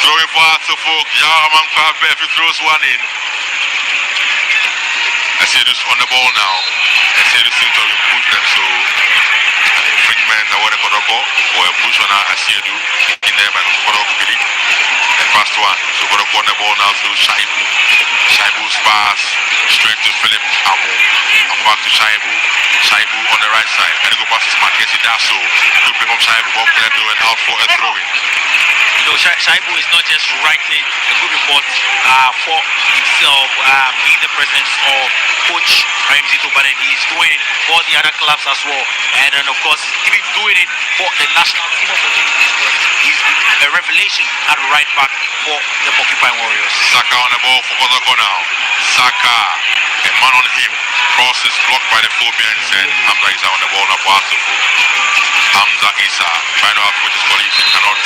Speaker 2: Throwing for Kotoko. Yaman Kwabe if he throws one in. I see this on the ball now. I see this seems to have pushed them, so an infringement or what Kotoko or a push on I see you in there by Kotoko. The first one. So Kotoko on the ball now to Shaibu. Shaibu's pass straight to Philip Amo. I'm back to Shaibu. Shaibu on the right side. And go past his man. Yes, he does so. Good play from Shaibu. Ball clear to and out for a throw-in.
Speaker 1: You know, Shaibu is not just writing a good report for himself, in the presence of Coach Ramsey, but then he's doing it for the other clubs as well. And then, of course, even doing it for the national team of the league. He's a revelation at right back for the Porcupine Warriors.
Speaker 2: Saka on the ball for Kotoko now. Saka, a man on him. Cross is blocked by the Phobians and Hamza Isa on the ball now for Kotoko. Hamza Isa trying to output his colleagues. He cannot.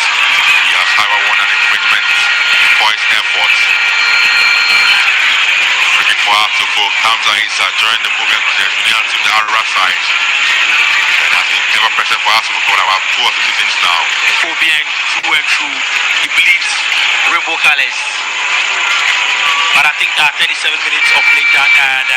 Speaker 2: He has however won an infringement for his efforts. Freaking for Kotoko. Hamza Isa joined the Phobians on the Arab side. And has been ever present for Kotoko for about 2 or 3 seasons now.
Speaker 1: Phobian through and through. He believes rainbow colors. But I think that 37 minutes of play done, and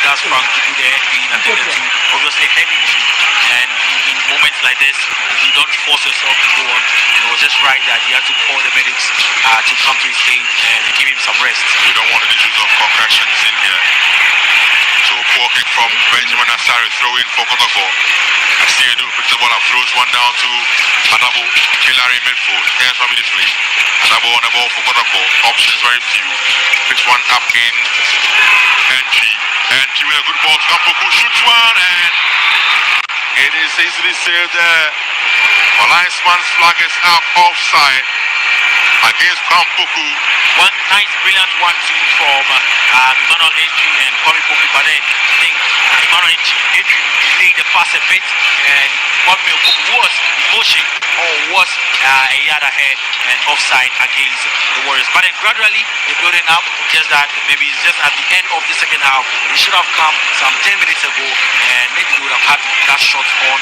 Speaker 1: that's Frank to do there being attended to, obviously head into. And in moments like this, you don't force yourself to go on. And it was just right that he had to call the medics to come to his aid and give him some rest.
Speaker 2: We don't want any issues of concussions in here. So poor kick from Benjamin Asari, throw in for Kotoko. Asiedu picks the ball up, throws one down to Adabo, Hillary midfield, hands from midfield. Adabo on the ball for Kotoko, options very few. Picks one up in Entry with a good ball to Kampoku, shoots one and it is easily saved there. The linesman's flag is out offside against Kampoku.
Speaker 1: One nice, brilliant 1-2 from Emmanuel Entry and Kwame Poku, but then I think Emmanuel Entry delayed the pass a bit, and Kwame Poku was motion or was a yard ahead and offside against the Warriors. But then gradually they're building up, just that maybe it's just at the end of the second half. They should have come some 10 minutes ago, and maybe they would have had that shot on.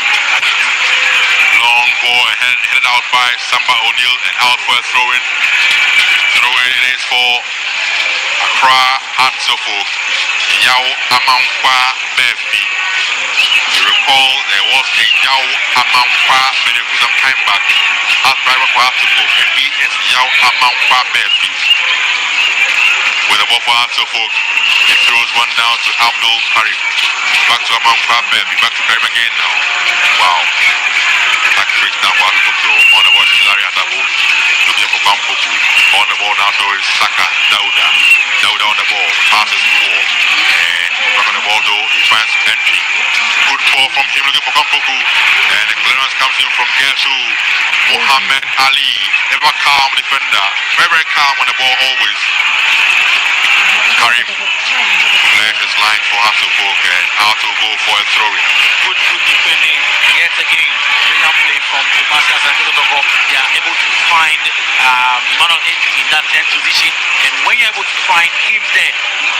Speaker 2: Long ball headed out by Samba O'Neal and out for a throw-in. Throw-in it is for Accra Atsofo. Yao Amankwa Befi. You recall there was a Yao Amankwa Befi some time back. As driver for Atsofo, he is Yao Amankwa Befi. With the ball for Atsofo, he throws one down to Abdul Karim. Back to Amankwa Befi. Back to Karim again now. Wow. Back to down for Atsofo. On the ball, Hillary Adabo. Looking for Kampoku. On the ball now, though, is Saka, Dauda. Dauda on the ball, passes poor. And back on the ball, though, he finds Entry. Good ball from him, looking for Kampoku. And the clearance comes in from Gersu. Muhammad Ali, ever calm defender. Very, very calm on the ball, always. Karim left his line for Hasselborg and out to go for a throw-in.
Speaker 1: Good defending yet again. Brilliant play from Masters and Kotoko. They are able to find Emmanuel Entry in that 10th position, and when you're able to find him there,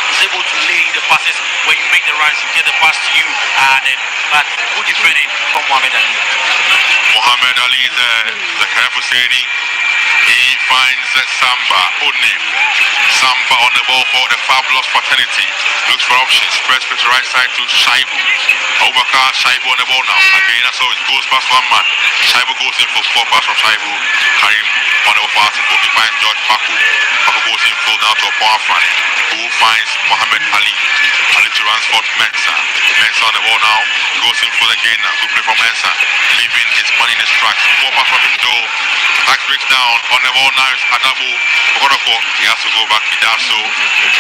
Speaker 1: he's able to lay the passes. When you make the runs, you get the pass to you, but good defending from Muhammad Ali.
Speaker 2: Muhammad Ali, the Husseini, he finds Samba O'Neal. Samba on the ball for the fabulous fraternity. Looks for options. Press to the right side to Shaibu. Abubakar Shaibu on the ball now. Again, so it goes past one man. Shaibu goes in for 4 passes from Shaibu. Karim on the ball pass. He finds George Paku. Paku goes in full now to a power front. Who finds Muhammad Ali. Ali to Ransford Mensah. Mensah on the ball now. Goes in full again now. Good play from Mensah. Leaving his money in his tracks. 4 passes from him though. Back breaks down. On the ball now is Adabu. Kotoko. He has to go back. He does so.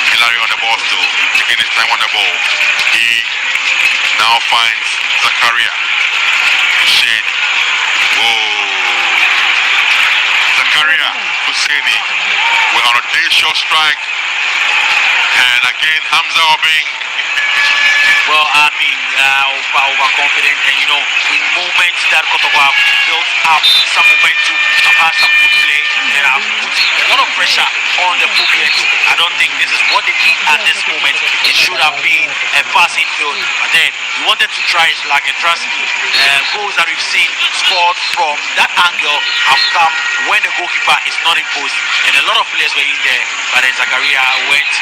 Speaker 2: Hillary on the ball still. Taking his time on the ball. He now finds Zakaria. Shade. Whoa. Zakaria Husseini. We're on a day short strike. And again, Hamza Obeng.
Speaker 1: Well, I mean, overconfident, and you know, in moments that Kotoko have built up some momentum, have had some good play, and have put a lot of pressure on the Phuket. I don't think this is what they need at this moment. It should have been a passing field, but then we wanted to try it like a trust me. Goals that we've seen scored from that angle have come when the goalkeeper is not in post, and a lot of players were in there, but then Zakaria went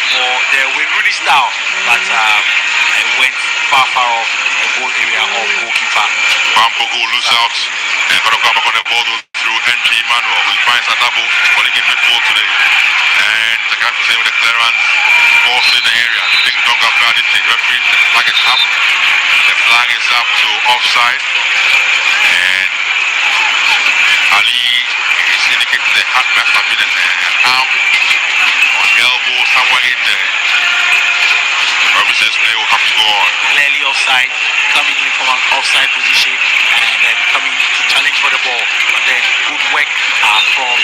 Speaker 1: for the Rooney style, but it went far off the goal area of goalkeeper.
Speaker 2: Bampogo lose out, and Kotoko back on the ball through entry Emmanuel, who finds a double, calling him midfield today. And the guy was with the clearance, balls in the area. Ding dong of this thing. Referee, the flag is up. The flag is up to offside. And Ali is indicating the hat must have been an arm or elbow somewhere in there. Referee says play will have to go on.
Speaker 1: Clearly offside, coming in from an offside position and then coming to challenge for the ball. But then good work from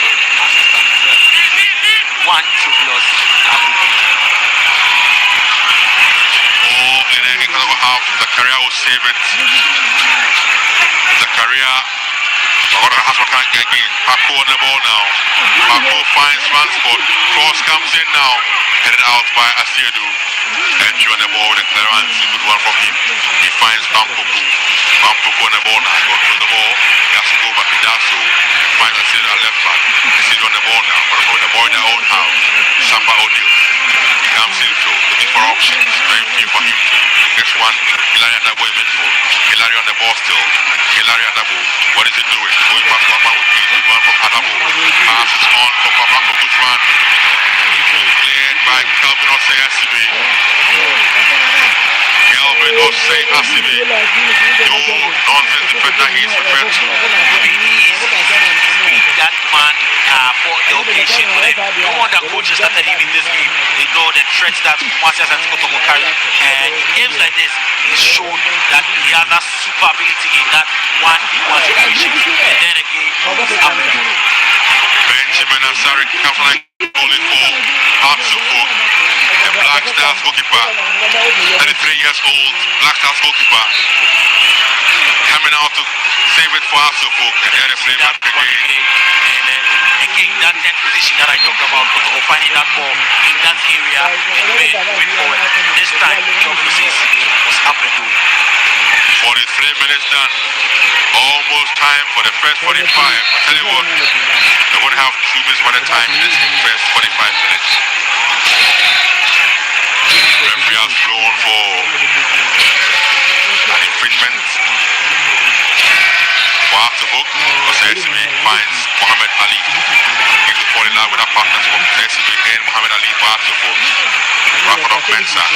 Speaker 1: one to plus.
Speaker 2: Oh, and then Kotoko half. Zakaria will save it. Zakaria. Again, Paco on the ball now. Paco finds Ransford. Cross comes in now. Headed out by Asiedu. Entry on the ball with a clearance. Good one from him. He finds Bampoku. Bampoku on the ball now. He goes through the ball. He has to go back. He does so. Finds Asiedu at left back. Asiedu on the ball now. But the ball in their own house. Samba O'Neal. He comes in through. Looking for options. Very few for him. Gets one. Hilary Adabu in midfield. Hilary on the ball still. Hilary Adabu. What is he doing? Going past one man with me. Good one from Adabu. Passes on for Papako's run. Played by Kelvin Osei Asibi. Kelvin Osei Asibi. No nonsense defender he is referred to.
Speaker 1: That man for the occasion. No wonder coaches started him in this game. They know the threats that Marcius and Kotoko carry. And in games like this, he's shown that he has that super ability in that one situation. And then again, it's happened.
Speaker 2: Benjamin Ansari comes like only for Atsufu, the Black Stars goalkeeper, 33 years old, Black Stars goalkeeper, coming out to save it for Atsufu, and then they play back again.
Speaker 1: And again, that net position that I talked about, Kotoko finding that ball in that area and went forward. This time, John Moses was up and doing.
Speaker 2: 43 minutes done. Almost time for the first 45. I tell you what, they're going to have 2 minutes by the time in this first 45 minutes. Referee has blown for an infringement. For after hook, because SCB finds Muhammad Ali. He's to fall in love with our partners from SCB and Muhammad Ali for after hook. Rafa of Mensah.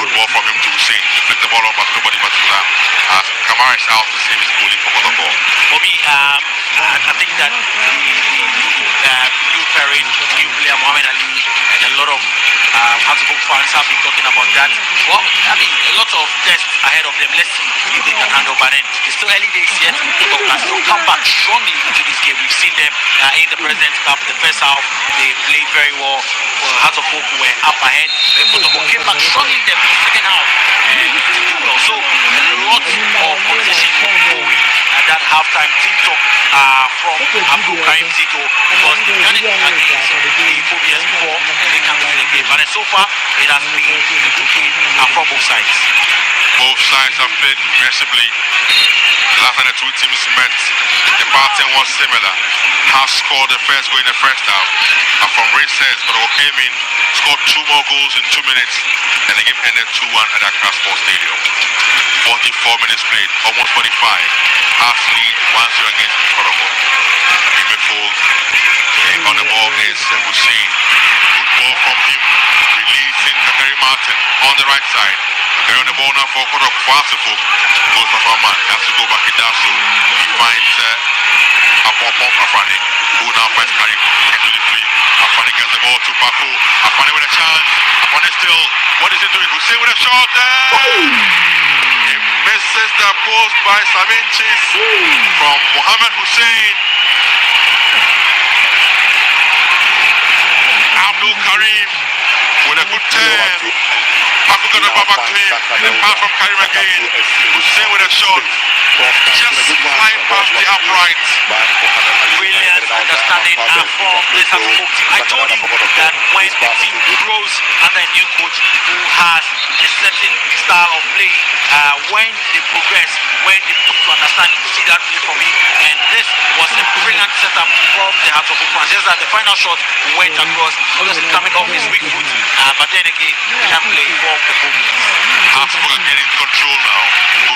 Speaker 2: Good ball from him to Hussein. He flipped the ball on, but nobody but as Kamara is out to save his goalie from the ball.
Speaker 1: For me, I think that new pairing, new player Muhammad Ali, and a lot of Kotoko fans have been talking about that. Well, I mean, a lot of tests ahead of them. Let's see if they can handle. But then it's still early days yet. Kotoko can still come back strongly into this game. We've seen them in the President's Cup, the first half. They played very well. Hearts of Oak were up ahead. Kotoko came back strongly in the second half and did well. So a lot of conversation going at that halftime team talk from Abdul Karim Zito, because they've done it against the phobias before they come to the game. But so far, it has been a good game from both sides.
Speaker 2: Both sides have played aggressively. Last time the two teams met, the pattern was similar. Has scored the first goal in the first half. from recess, Kotoko came in, scored 2 more goals in 2 minutes, and the game ended 2-1 at Accra Sports Stadium. 44 minutes played, almost 45. Hearts lead 1-0 against Kotoko. In midfield, on the ball is Hussein. Good ball from him, releasing Kakari Martin on the right side. They're on the ball now for Kotoko. Fasifuk goes for our man. He has to go back. He does so. He finds Afani, who now finds Karim. Into the free. Afani gets the ball to Paku. Afani with a chance. Afani still. What is he doing? Hussein with a shot there. He misses the post by Savinchis from Mohammed Hussein. Abdul Karim with a good turn. Paku got the ball back to him. Then pass from Karim again. Hussein with a shot. Just flying past the upright.
Speaker 1: Brilliant understanding from this team. I told you that when the team grows under a new coach who has a certain style of play, when they progress, when they begin to understand, you see that play from him. And this was a brilliant setup from the Hearts of Oak fans. Just that the final shot went across, obviously coming off his weak foot, but then again, he can play for the Oak.
Speaker 2: Hearts are getting control now.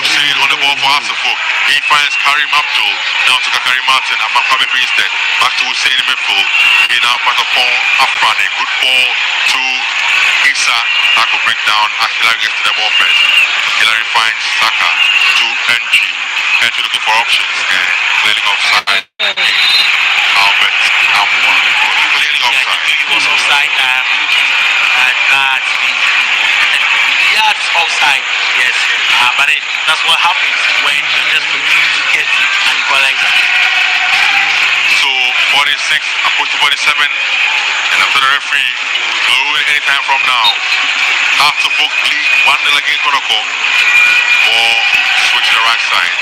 Speaker 2: Hussein on the ball for Hearts. He finds Karim Abdul, now to Kakari Martin, and Makabe instead. Back to Hussein in midfield. He now finds upon Afrani. Good ball to Issa. That could break down as Hillary gets to the ball first. Hillary finds Saka to NG. NG looking for options and clearly offside. Albert Amwa. Clearly offside.
Speaker 1: He was offside. Looking at the yards offside. Yes. But that's what happens when you just begin to get an equalizer.
Speaker 2: So 46, approaching 47, and after the referee blowing anytime from now, Hearts of Oak lead 1-0 against Kotoko. Ball switch to the right side.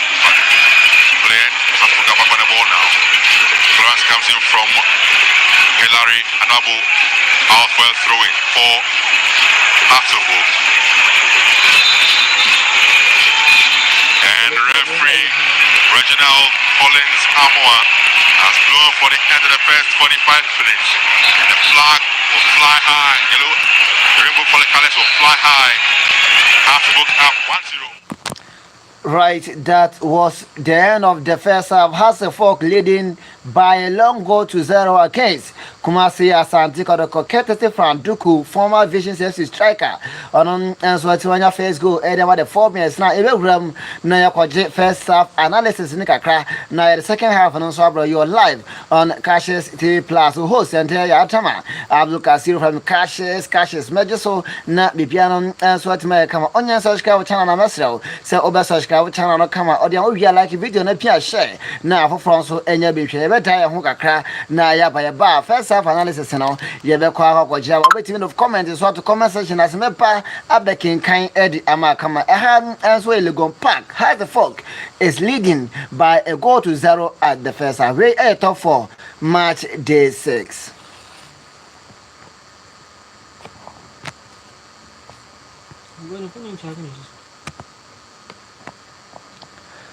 Speaker 2: Played, has to come back on the ball now. Florence comes in from Hillary and Abu. Outwell throwing for Hearts of Oak. And referee Reginald Collins Amoa has blown for the end of the first 45 minutes. And the flag will fly high. Yellow, the rainbow for the colors will fly high. Hearts of Oak up 1-0.
Speaker 4: Right, that was the end of the first half. Hasselhoff leading by a long goal to 0 against Kumasi Asante Kotoko. Courtesy from Duku, former Vision FC striker. On Answatiwanya first goal, Edema the 4 minutes now. Even na yakwaje first half analysis in Kakra. Now the second half, and also you're live on Cashes TV Plus. Host and Yatama Abdul Kasir from Cashes Major. So na Bipiano Answatiwanya come on your social channel. Masro say Oba channel no kama odi an wi like video na pia share na afoforo so enya be hwe be dan ho kakra na ya ba first half analysis no ye be kwa akwagia obetimi of comment so to comment section as me pa abekin kan edi ama kama so Legon Park Hasselhoff is leading by a goal to 0 at the first half. We are top 4 match day 6.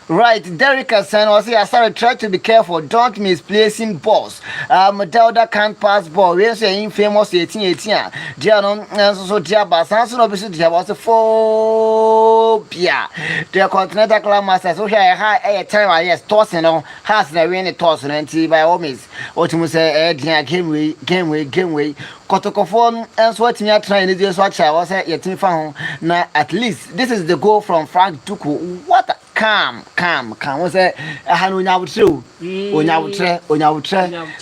Speaker 4: Right, Derek Hassan was here. Sorry, try to be careful. Don't misplacing balls. Delta can't pass ball. We are saying famous 18. Dianon and so Diaba Sanson obviously there was a phobia. The continental club master so here high a time yes tossing on has the rainy toss and by all means. What you say game way. Kotoko phone and so what you are trying to do is what I was at your team found. Now at least this is the goal from Frank Duku. What calm was it a hand when I would do when I would try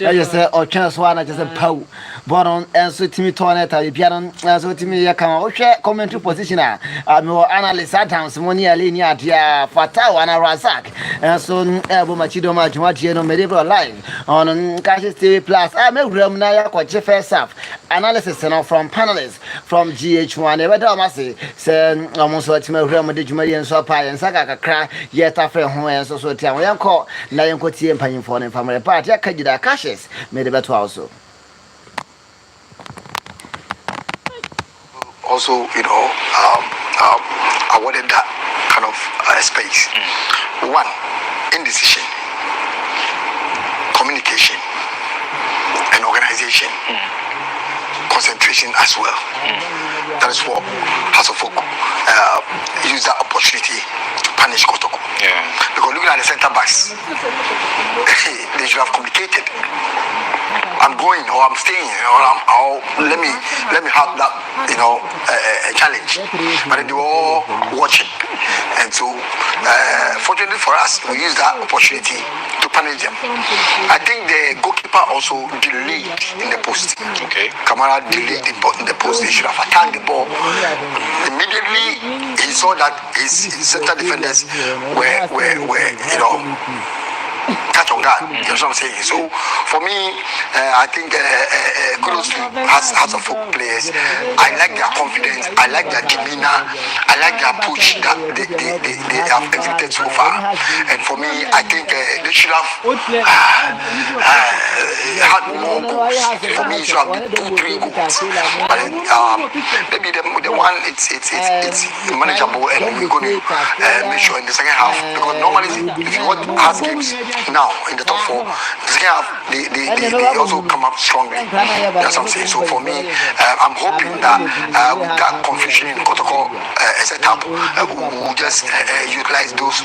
Speaker 4: I just say or chance one I just a pow but on and so to me toilet I piano and so to me I come out commentary position I'm more analyst at times money linear dia Fatah and Razak and so Machido Majuano medieval live on Cashes TV Plus I make room now first half analysis from panelists from GH1 ever say almost what me room de Jumari and so pie and Saka cry yet after home and so tell me uncle na yanko tie mpanyin for the family party akagida Cashes made the better also.
Speaker 5: Also, awarded that kind of space. One, indecision, communication, and organization. organization, concentration as well. That is what House of Folk use that opportunity to punish Kotoko.
Speaker 1: Yeah.
Speaker 5: Because looking at the centre backs, they should have communicated. I'm going or I'm staying or let me have that a challenge. But they were all watching, and so fortunately for us, we used that opportunity to punish them. I think the goalkeeper also delayed in the post.
Speaker 1: Okay.
Speaker 5: Kamara delayed in the post. They should have attacked the ball. Immediately he saw that his center defenders were catch on that. You know what I'm saying? So for me, I think kudos to House of Folk players. I like their confidence. I like their demeanor. I like their approach that they have exhibited so far. And for me, I think they should have had more goals. For me, it should have been 2-3 goals. But maybe the one it's manageable, and we're going to make sure in the second half, because normally if you want has games now in the top 4, the second half they also come up strongly. That's what I'm saying. So for me, I'm hoping that with that confusion in Kotoko setup, we'll just utilize those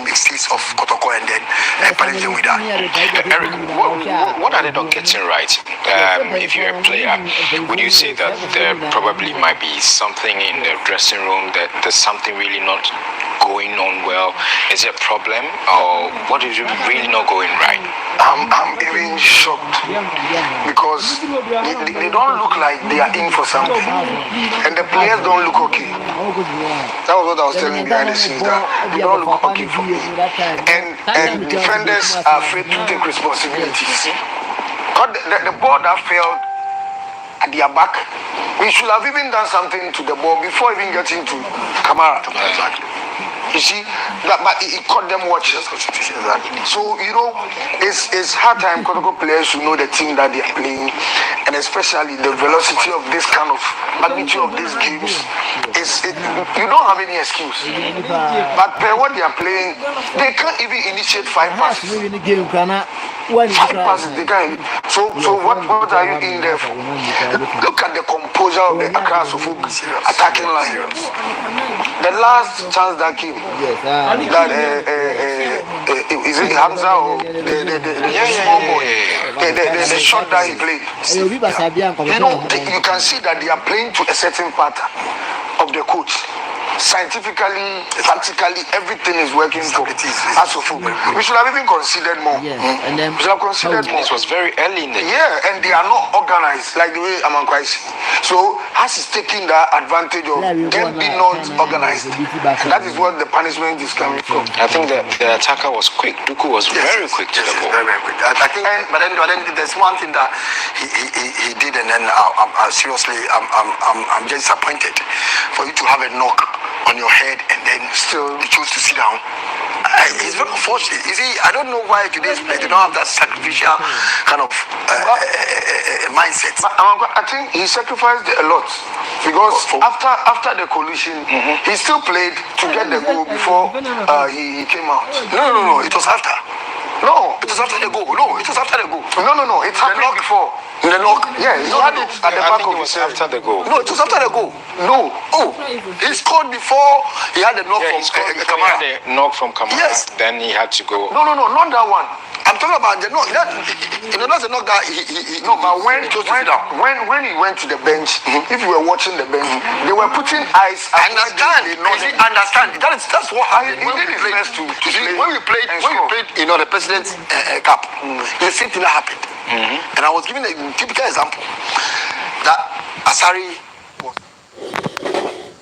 Speaker 5: mistakes of Kotoko and then punish them with that.
Speaker 1: Eric, what are they not getting right? If you're a player, would you say that there probably might be something in the dressing room, that there's something really not going on well? Is it a problem, or what is really not going right?
Speaker 5: I'm even shocked because they don't look like they are in for something, and the players don't look okay. That was what I was telling you behind the scenes, that they don't look okay for me, and defenders are afraid to take responsibilities. But the ball that fell at their back, we should have even done something to the ball before even getting to Kamara. Exactly. You see, but it caught them watching. So, it's hard time Kotoko players to know the team that they are playing, and especially the velocity of this kind of magnitude of these games. You don't have any excuse. But what they are playing, they can't even initiate 5 passes. 5 passes, they can't. So what are you in there for? Look at the composure of the Accra Suffolk attacking line. The last chance that came, that is it Hamza or the small boy, the shot that he played. You can see that they are playing to a certain pattern of the coach. Scientifically, tactically, everything is working for us. We should have even considered more.
Speaker 4: And then
Speaker 5: we should have considered more.
Speaker 1: It was very early in the game.
Speaker 5: Yeah, and they are not organized like the way Amankwai. So Has is taking that advantage of them being not organized. And that is what the punishment is coming from.
Speaker 1: I think that the attacker was quick. Duku was very quick to the ball.
Speaker 5: Very, very quick. I think, but then there's one thing that he did, and then seriously, I'm just disappointed for you to have a knock on your head and then still you choose to sit down. It's very unfortunate. You see, I don't know why today's players they don't have that sacrificial kind of mindset. I think he sacrificed a lot because after the collision, he still played to get the goal before he came out. No, it was after. No, it was after the goal. No, it was after the goal. No, it happened before. The knock, yeah, he had it at the back of his head.
Speaker 1: After the goal.
Speaker 5: No, it was after the goal. No, he scored before he had the knock from Kamara.
Speaker 1: He had the knock from Kamara.
Speaker 5: Yes.
Speaker 1: Then he had to go.
Speaker 5: No, not that one. I'm talking about the knock. That's the knock that he no, but when he went to the bench, if you were watching the bench, they were putting ice. I understand. That's what happened. When we played, the President's Cup, the same thing that happened. And I was giving a typical example that Asari was.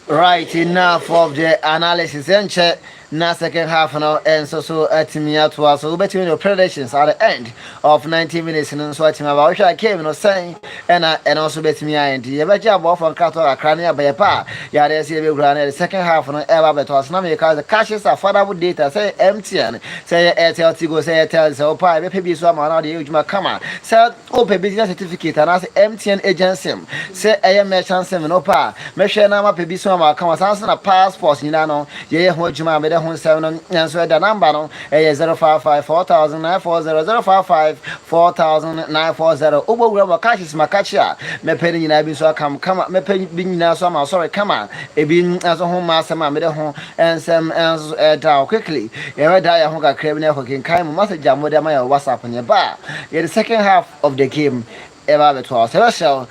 Speaker 4: Right, enough of the analysis. And check now second half now, and so at me out was so between your predictions at the end of 90 minutes. And so at me about I came saying, and also bet me and the job off on Cato Crania by a pa. Yeah, there's a granted the second half on ever but was not because the cashes are father with data say MTN, say Airtel Tigo, say Airtel, so pie, maybe some are not the huge Macama, say open business certificate and ask MTN agency, say I am merchant 7 no pa, measure now, maybe some are come as a passport in Nano, yeah, what you ho nsɛm no nso da number no ɛyɛ 055 4940 055 4940 wobɔwura bɔ cashes makachi a mɛpɛ no nyinaa bi nso akam kama mɛpɛ bi nyinaa so ama sɔre kama ebi nso ho ma asɛm a mede ho nsɛm nso ɛda quickly yɛbɛda yɛ ho kakra bi na ɛkɔ kenkan mu message a mode ama yɛ WhatsApp ne ba yɛ the second half of the game eba beto special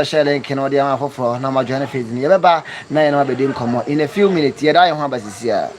Speaker 4: share link no dia ma foforo na ma join feed ni yebeba na ye na be di nkomo in a few minutes ye da ye ho abasisia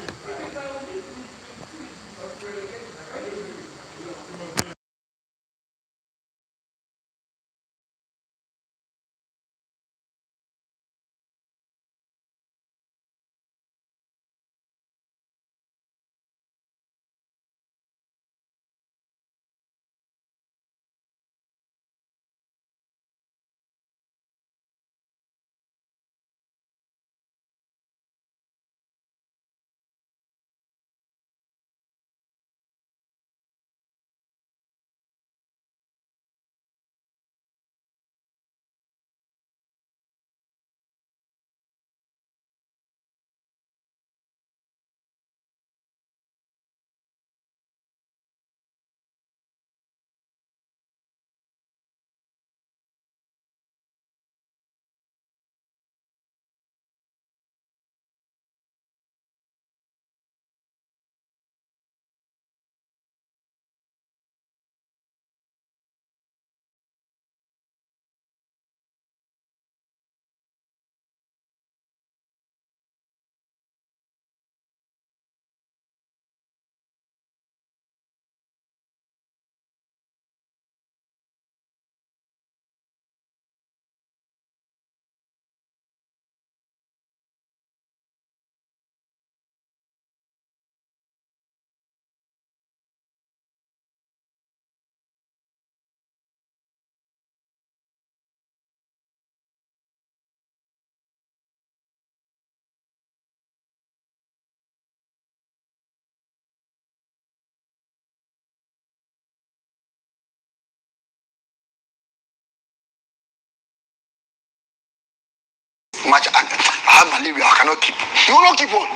Speaker 5: Much I have malaria, I cannot keep. He will not keep what?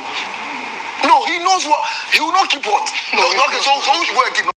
Speaker 5: No, he knows what. He will not keep what? No, okay, so who should go and keep?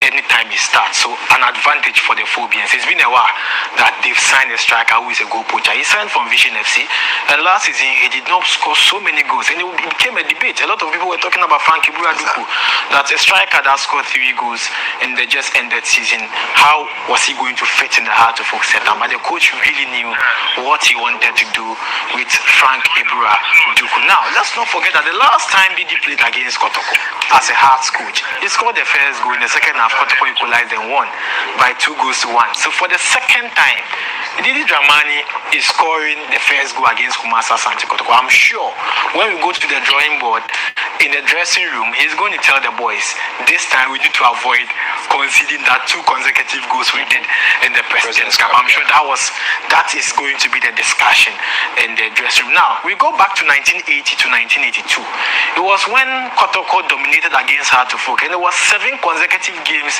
Speaker 6: Anytime he starts, so an advantage for the Phobians. It's been a while that they've signed a striker who is a goal poacher. He signed from Vision FC, and last season he did not score so many goals, and it became a debate. A lot of people were talking about Frankie Buraduku, that a striker that scored 3 goals in the just ended season. How was he going to fit in the heart of setup? But the coach really knew what he wanted to do with Frank Ibura Duku. Now, let's not forget that the last time Didi played against Kotoko as a Hearts coach, he scored the first goal in the second half. Kotoko equalized and won by 2 goals to 1. So for the second time, Didi Dramani is scoring the first goal against Kumasa Santi Kotoko. I'm sure when we go to the drawing board in the dressing room, he's going to tell the boys, this time we need to avoid conceding that 2 consecutive goals we did in the President's Cup. I'm sure that is going to be the discussion in the dressing room. Now, we go back to 1980 to 1982. It was when Kotoko dominated against Hearts-to-Folk, and there was 7 consecutive games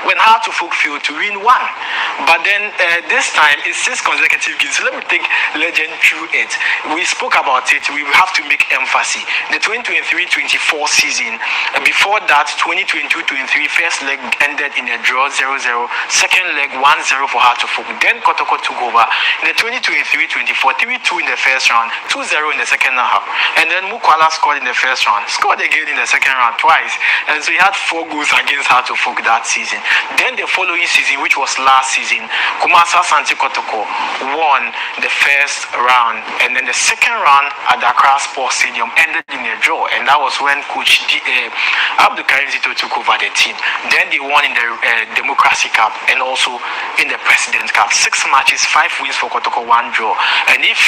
Speaker 6: when Hearts-to-Folk failed to win 1. But then this time it's 6 consecutive games. So let me take legend through it. We spoke about it. We have to make emphasis. The 2023-24 season, before that 2022-23 first leg ended in a draw 0-0. Second leg 1-0 for Hearts-to-Folk. Then Kotoko took over. In the 2023-24, 3-2 in the first round, 2-0 in the second half. And then Mukwala scored in the first round, scored again in the second round twice. And so he had 4 goals against Hearts-to-Folk that season. Then the following season, which was last season, Kumasa Santi Kotoko won the first round, and then the second round at the Accra Sports Stadium ended in a draw, and that was when Coach Abdul Karim Zito took over the team. Then they won in the Democracy Cup and also in the President's Cup. 6 matches, 5 wins for Kotoko, 1 draw. And if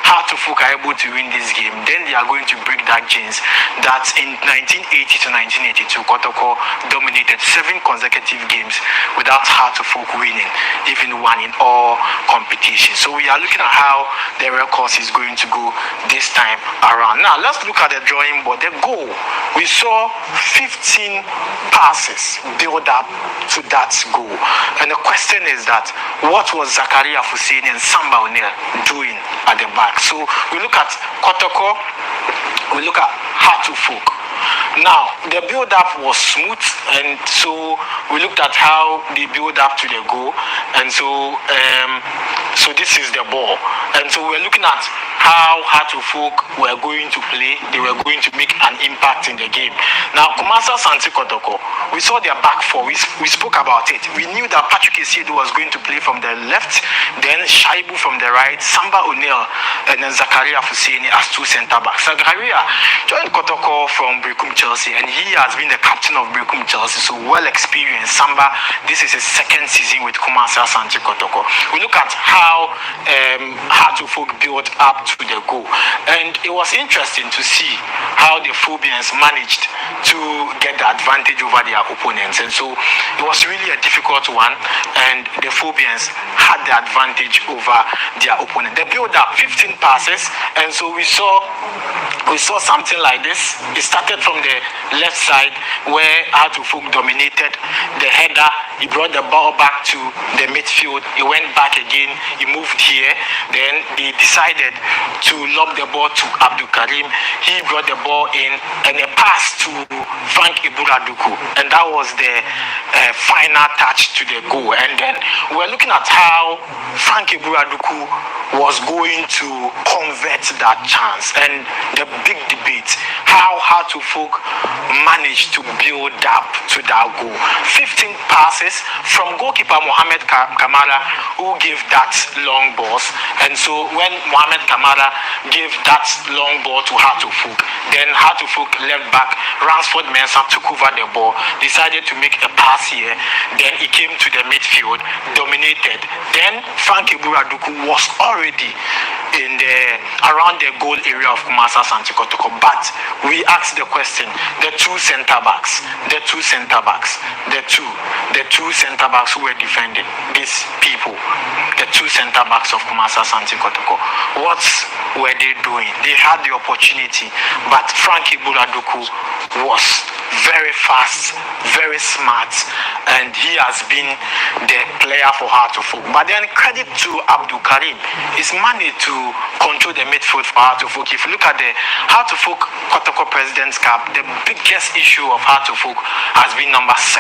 Speaker 6: Hartlepool are able to win this game, then they are going to break that jinx that in 1980 to 1982, Kotoko dominated 7 consecutive games without Hartlepool winning, even one in all competitions. So we are looking at how the records is going to go this time around. Now let's look at the drawing board. The goal, we saw 15 passes build up to that goal, and the question is that what was Zakaria Hussein and Samba O'Neil doing at the back? So we look at Kotoko, we look at Hartlepool. Now the build up was smooth, and so we looked at how they build up to the goal, and so this is the ball, and so we're looking at how Hartlepool were going to play. They were going to make an impact in the game. Now Kumasa Santi Kotoko, we saw their back four. We spoke about it. We knew that Patrick Esiedu was going to play from the left, then Shaibu from the right, Samba O'Neil, and then Zakaria Fuseni as 2 center backs. Zakaria joined Kotoko from Brekum Chelsea, and he has been the captain of Brekum Chelsea, so well experienced. Samba, this is his 2nd season with Kumasa Santi Kotoko. We look at how Hartlepool built up to the goal, and it was interesting to see how the Phobians managed to get the advantage over their opponents, and so it was really a difficult one, and the Phobians had the advantage over their opponent. They built up 15 passes, and so we saw something like this. It started from the left side where Hartlepool dominated the header. He brought the ball back to the midfield. He went back again. He moved here. Then they decided to lob the ball to Abdul Karim. He brought the ball in, and a pass to Frank Iburaduku, and that was the final touch to the goal. And then we're looking at how Frank Iburaduku was going to convert that chance, and the big debate, how Hartlepool managed to build up to that goal. 15 passes from goalkeeper Mohamed Kamara, who gave that long balls, and so when Mohamed Kamara gave that long ball to Hartlepool, then Hartlepool left back Ransford Mensah took over the ball, decided to make a pass here, then he came to the midfield, dominated. Then Frank Iburaduku was already in the around the goal area of Kumasa Santi Kotoko, but we asked the question, the two center backs who were defending these people, the 2 center backs of Kumasa Santi Kotoko, what were they doing? They had the opportunity, but Frank Iburaduku was very fast, very smart, and he has been the player for Hartlepool. But then credit to Abdul Karim, he's managed to control the midfield for Hartlepool. If you look at the Hartlepool Kotoko President's Cup, the biggest issue of Hartlepool has been number 6,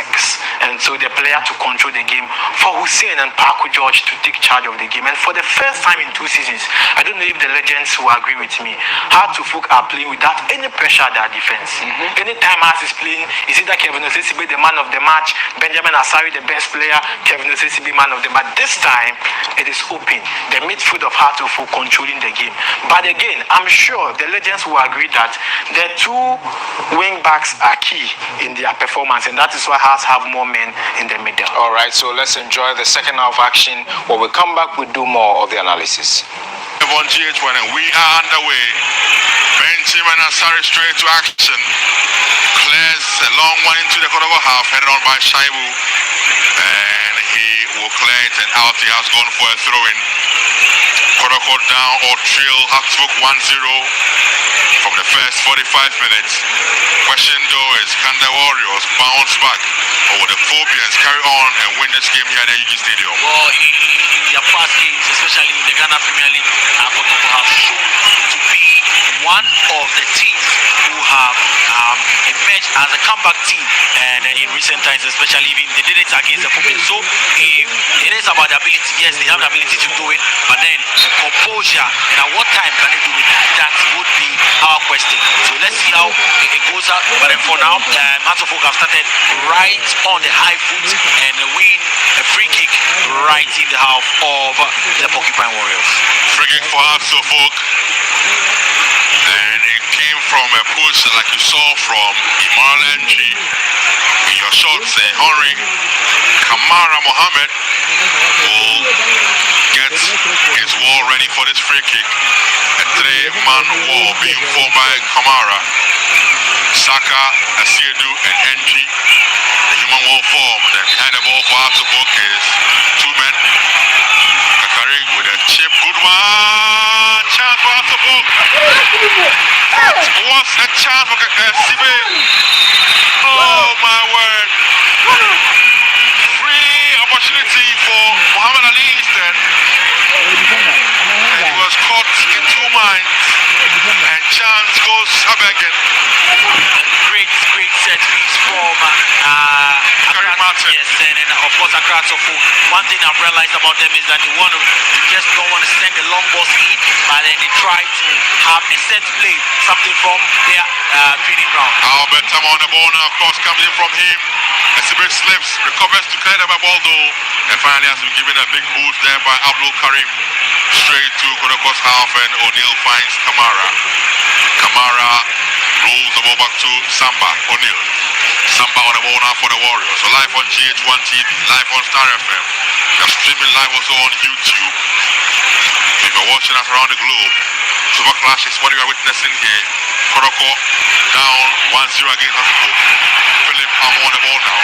Speaker 6: and so the player to control the game, for Hussein and Paku George to take charge of the game. And for the first time in 2 seasons, I don't know if the legends will agree with me, Hartlepool are playing without any pressure at their defense. Anytime Hart is playing, is either Kevin Osesibe the man of the match, Benjamin Asari the best player, Kevin Osesibe man of the match. This time it is open, the midfield of Hartlepool controlling the game. But again, I'm sure the legends will agree that the 2 wing backs are key in their performance, and that is why Hearts have more men in the middle.
Speaker 7: All right, so let's enjoy the second half action. When we come back, we'll do more of the analysis.
Speaker 2: On GH1, and we are underway. Benjamin Asari straight to action. Clears a long one into the Kotoko half, headed on by Shaibu, and he will clear it, and out he has gone for a throw-in. Kotoko down or trail Hartlepool 1-0 from the first 45 minutes. Question though is, can the Warriors bounce back, or will the Phobians carry on and win this game here at the UG Stadium?
Speaker 1: Well, in their past games, especially in the Ghana Premier League, Kotoko have shown to be one of the teams who have emerged as a comeback team, and in recent times, especially even they did it against the Phobians. So it is about the ability. Yes, they have the ability to do it, but then the composure, and at what time can they do it? That would be our question. So let's see how it goes out. But then for now, Hartlepool have started right on the high foot and win a free kick right in the half of the Porcupine Warriors.
Speaker 2: Free kick for Hartlepool, and it came from a push like you saw from Imar Lenji in your shots, and Henry Kamara Mohammed will gets his wall ready for this free kick. A three-man wall being formed by Kamara, Saka, Asiedu, and Henry. The human wall formed. And behind the ball for Arsenal is two men. Kakari with a chip. Good one. Chance for Arsenal. That was a chance for Sibe. Oh my word. Free opportunity for Muhammad Ali instead. And he was caught in two minds. And chance goes up again.
Speaker 1: Great set piece from
Speaker 2: Karim Martin.
Speaker 1: Yes, and of course Akratofo. One thing I've realized about them is that they just don't want to send the long balls in, but then they try to have a set play, something from their training ground.
Speaker 2: Albert Tam on the ball now, cross comes in from him. Esibir slips, recovers to clear the ball though, and finally has been given a big boost there by Abdul Karim. Straight to Kotoko's half, and O'Neal finds Kamara. Kamara rolls the ball back to Samba. O'Neal. Samba on the ball now for the Warriors. So live on GH1 TV, live on Star FM. They're streaming live also on YouTube. If you're watching us around the globe, Super Clash is what you are witnessing here. Kotoko down 1-0 against Kotoko. Philip Amo on the ball now.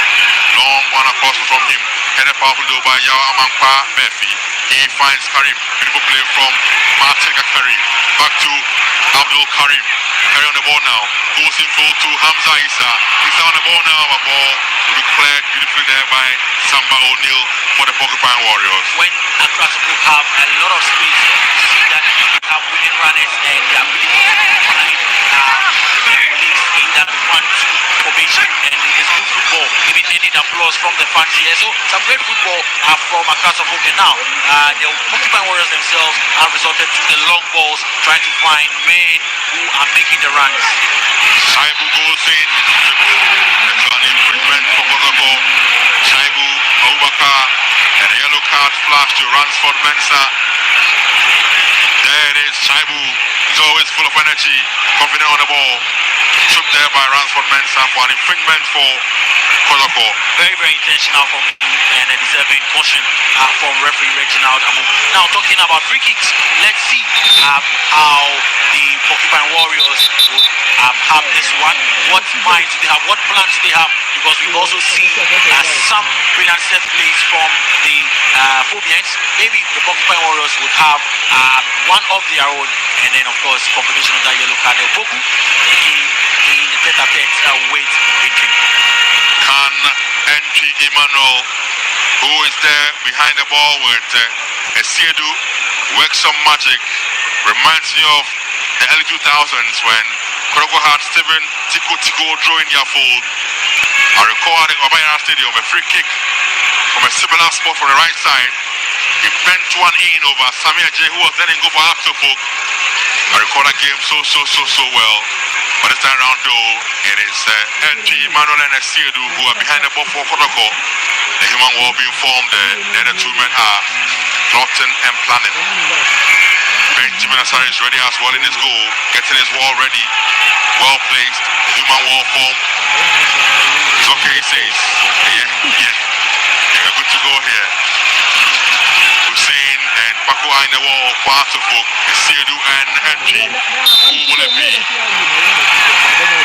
Speaker 2: Long one across from him. Headed powerful though by Yao Amankwa Befi. He finds Karim. Beautiful play from Martin Karim. Back to Abdul Karim. Karim on the ball now. Goes in full to Hamza Issa. He's on the ball now. A ball will be cleared beautifully there by Samba O'Neal for the Porcupine Warriors.
Speaker 1: When Akratofo have a lot of space, you see that they have winning runners and they are really find place in that 1-2 formation, and it is good football. Even they need applause from the fans here. So some great football from Akratofo. And now the Porcupine Warriors themselves have resorted to the long balls, trying to find men who are making the runs.
Speaker 2: Shaibu goes in. It's an improvement for Kotoko. Shaibu, Abubakar, and a yellow card flash to Ransford Mensah. There it is. Shaibu is always full of energy, confident on the ball. Tripped there by Ransford Mensah for an infringement for Kotoko.
Speaker 1: Very intentional from him, and a deserving caution from referee Reginald Amu. Now talking about free kicks, let's see how the Porcupine Warriors will have this one. What minds they have, what plans they have, because we've also seen some brilliant set plays from the Phobians. Maybe the Porcupine Warriors would have one of their own, and then of course confirmation of that yellow card. Boku in the tete-a-tete weight victory.
Speaker 2: Can Entry Emmanuel, who is there behind the ball with Esiedu, works some magic. Reminds me of the early 2000s when Kotoko had Steven Tiko drawing their fold. I recall at the Obayara Stadium a free kick from a similar spot from the right side. He bent one in over Samir J, who was then in go for Arsenal. I recall that game so well. But this time around though, it is Entry Emmanuel and Esiedu who are behind the ball for Kotoko. The human wall being formed there. The two men are plotting and planning. Benjamin Asari is ready as well in his goal, getting his wall ready, well placed. The human wall form. It's okay, he says. Yeah, we're good to go here. Hussein and Pakua in the wall, Kotoko, Esiedu and Entry. Who will it be?